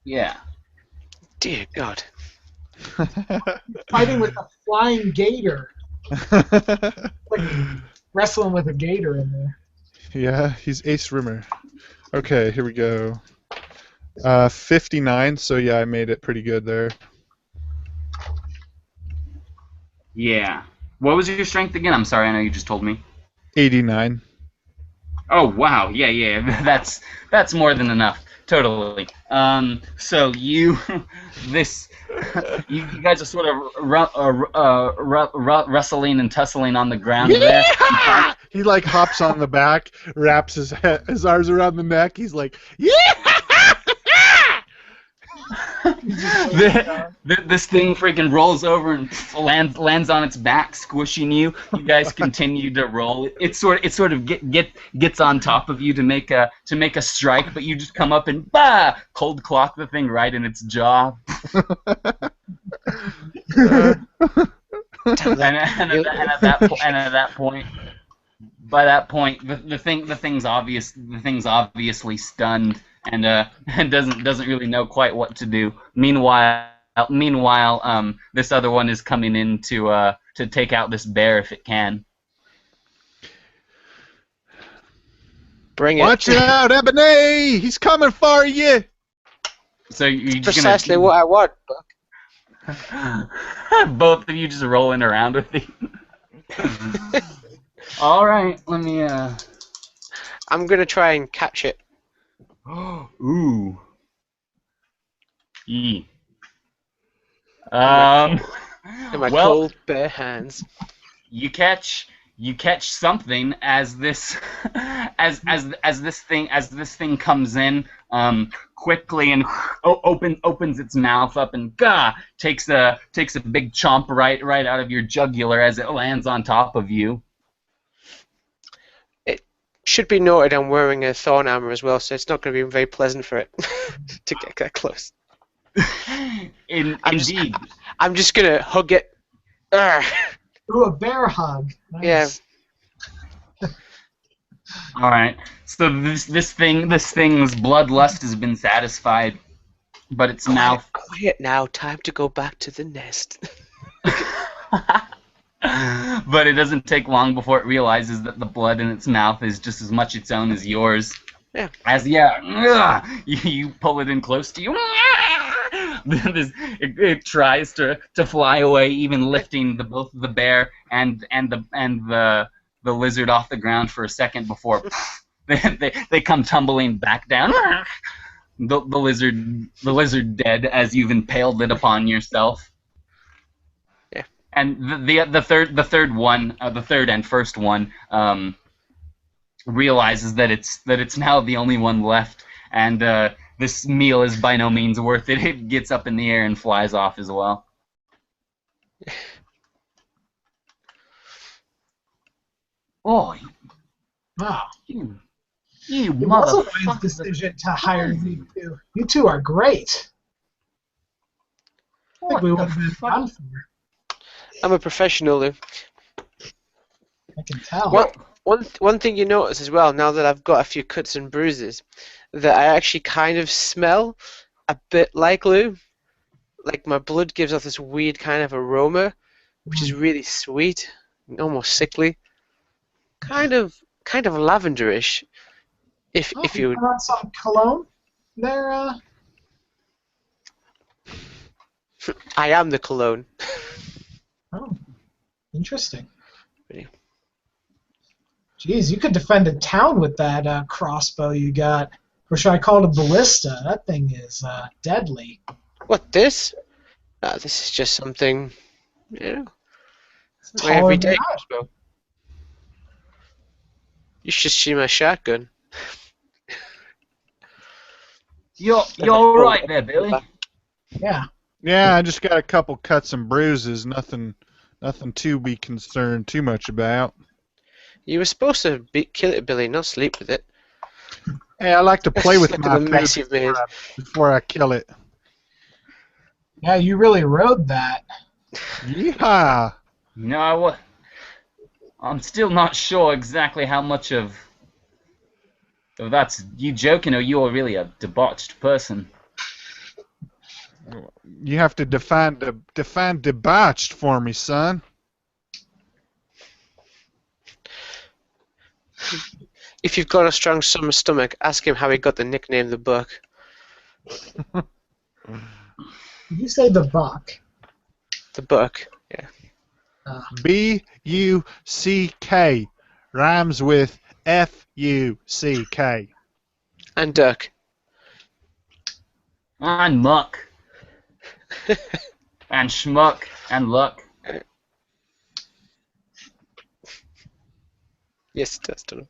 Yeah. Dear God. Fighting with a flying gator. Like wrestling with a gator in there. Yeah, he's Ace Rimmer. Okay, here we go. 59, so yeah, I made it pretty good there. Yeah. What was your strength again? I'm sorry, I know you just told me. 89. Oh wow, yeah. That's more than enough. Totally. So you guys are sort of wrestling and tussling on the ground there. He like hops on the back, wraps his arms around the neck. He's like, yeah. This thing freaking rolls over and lands on its back, squishing you. You guys continue to roll. It sort of gets on top of you to make a strike, but you just come up and cold clock the thing right in its jaw. and at that point, by that point, the thing's obviously stunned and doesn't really know quite what to do. Meanwhile, this other one is coming in to take out this bear if it can. Bring it. Watch out, Ebony! He's coming for you. So you're just precisely what I want, Buck. Both of you just rolling around with it. All right, let me. I'm gonna try and catch it. Ooh. Yee. In my cold bare hands. You catch something as this this thing comes in quickly and opens its mouth up and takes a big chomp right out of your jugular as it lands on top of you. Should be noted I'm wearing a thorn armor as well, so it's not going to be very pleasant for it to get that close. Indeed. I'm just going to hug it. Ooh, a bear hug. Nice. Yeah. All right. So this thing's bloodlust has been satisfied, but its mouth. Quiet now. Time to go back to the nest. But it doesn't take long before it realizes that the blood in its mouth is just as much its own as yours. Yeah. You pull it in close to you. It tries to fly away, even lifting both the bear and the lizard off the ground for a second before they come tumbling back down. The lizard dead as you've impaled it upon yourself. And the third and first one realizes that it's now the only one left, and this meal is by no means worth it. It gets up in the air and flies off as well. Oh, Wow. you It was a wise motherfucker! decision to hire you two. You two are great. I think we would have been done for. I'm a professional, Lou. I can tell. One thing you notice as well, now that I've got a few cuts and bruises, that I actually kind of smell a bit like Lou. Like my blood gives off this weird kind of aroma, which is really sweet, almost sickly. Kind of lavenderish. If you put on some cologne there, I am the cologne. Oh, interesting. Really? Jeez, you could defend a town with that crossbow you got. Or should I call it a ballista? That thing is deadly. What, this? Ah, this is just something, you know, It's my taller than everyday that. crossbow. You should see my shotgun. You're all right there, Billy. Yeah. Yeah, I just got a couple cuts and bruises. Nothing to be concerned too much about. You were supposed to kill it, Billy, not sleep with it. Hey, I like to play with Look my at the mess food you've made. before I kill it. Yeah, you really rode that. Yeehaw! You know, I'm still not sure exactly how much of that's you joking or you're really a debauched person. You have to define debauched for me, son. If you've got a strong stomach, ask him how he got the nickname the Buck. Did you say the buck? The Buck, yeah. B-U-C-K rhymes with F-U-C-K. And Duck. And muck. And schmuck. And luck. Yes, it does. Don't know.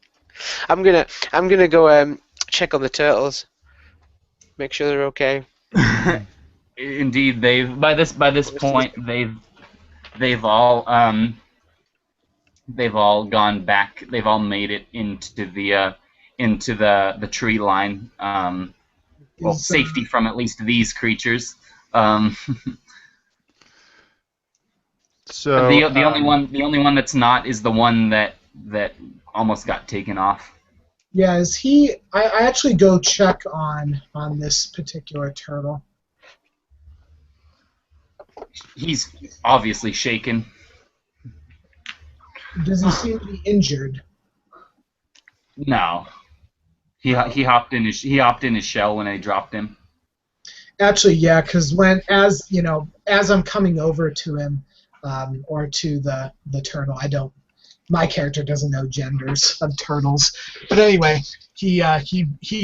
I'm gonna go check on the turtles. Make sure they're okay. Indeed, by this point they've all gone back. They've all made it into the tree line. Well, safety from at least these creatures. So the only one that's not is the one that almost got taken off. Yeah, is he? I actually go check on this particular turtle. He's obviously shaken. Does he seem to be injured? No, he hopped in his shell when I dropped him. Actually, yeah, because as I'm coming over to him, or to the turtle, my character doesn't know genders of turtles, but anyway, he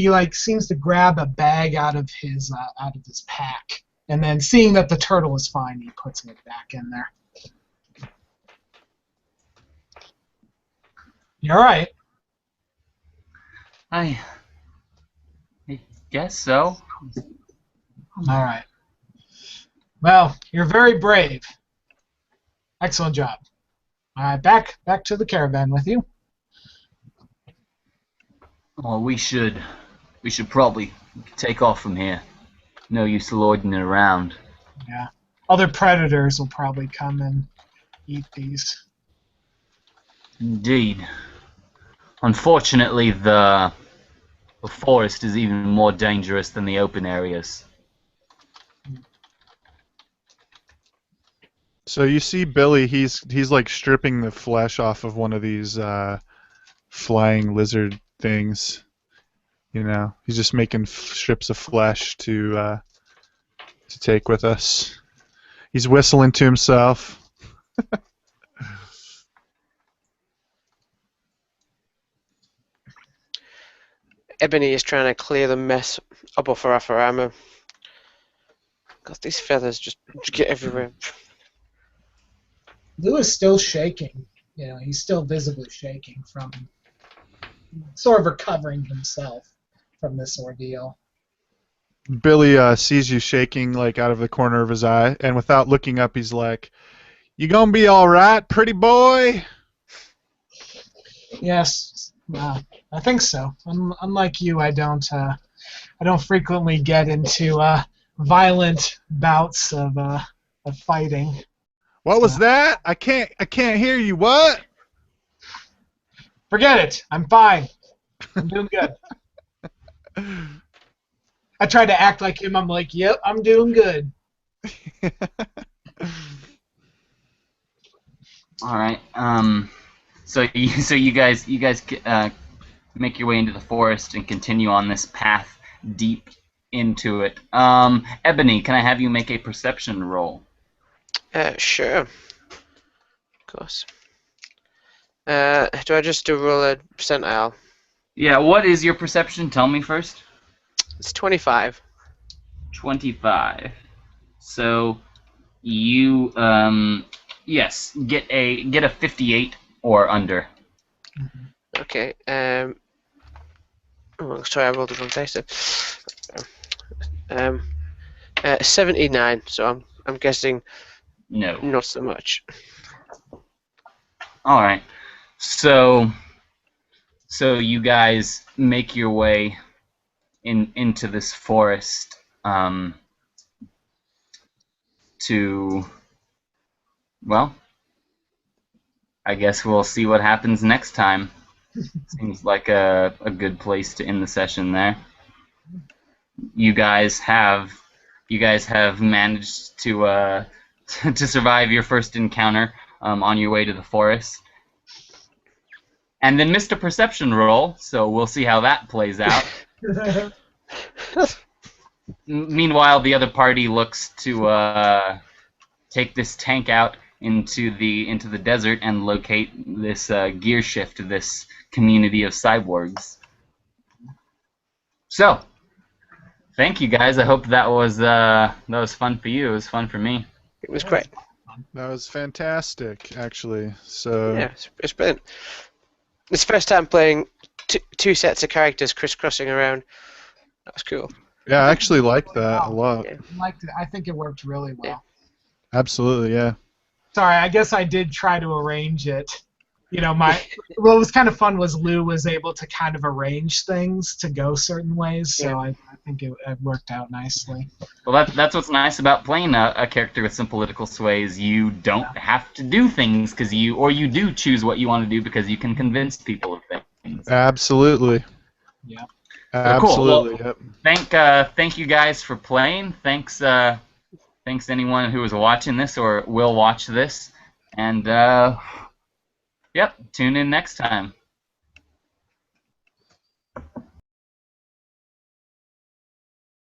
like seems to grab a bag out of his pack, and then seeing that the turtle is fine, he puts it back in there. You all right? I guess so. All right. Well, you're very brave. Excellent job. All right, back to the caravan with you. Well, we should probably take off from here. No use loitering around. Yeah. Other predators will probably come and eat these. Indeed. Unfortunately, the forest is even more dangerous than the open areas. So you see Billy, he's like stripping the flesh off of one of these flying lizard things. You know, he's just making strips of flesh to take with us. He's whistling to himself. Ebony is trying to clear the mess up off her armor. God, these feathers just get everywhere. Lou is still shaking. You know, he's still visibly shaking from sort of recovering himself from this ordeal. Billy sees you shaking like out of the corner of his eye, and without looking up, he's like, "You gonna be all right, pretty boy?" Yes, I think so. Unlike you, I don't frequently get into violent bouts of fighting. What was that? I can't hear you. What? Forget it. I'm fine. I'm doing good. I tried to act like him. I'm like, yep, I'm doing good. All right. So you guys make your way into the forest and continue on this path deep into it. Ebony, can I have you make a perception roll? Sure. Of course. Do I just roll a percentile? Yeah. What is your perception? Tell me first. It's 25. 25. So you yes, get a 58 or under. Okay. Oh, sorry, I rolled the wrong dice there. 79. So I'm guessing No. not so much. All right. So you guys make your way into this forest to, well, I guess we'll see what happens next time. Seems like a good place to end the session there. You guys have managed to to survive your first encounter on your way to the forest, and then missed a perception roll. So we'll see how that plays out. Meanwhile, the other party looks to take this tank out into the desert and locate this gear shift, this community of cyborgs. So, thank you guys. I hope that was fun for you. It was fun for me. It was great. That was fantastic, actually. So Yeah, it's brilliant. It's the first time playing two sets of characters crisscrossing around. That was cool. yeah, I actually like that a lot. Yeah. I liked it. I think it worked really well. Absolutely, yeah. Sorry, I guess I did try to arrange it. You know, what was kind of fun was Lou was able to kind of arrange things to go certain ways, so I think it worked out nicely. Well, that's what's nice about playing a character with some political sways. You don't have to do things because you do choose what you want to do because you can convince people of things. Absolutely. Yeah. Absolutely. Cool. Well, yep. Thank you guys for playing. Thanks anyone who is watching this or will watch this, and yep, tune in next time.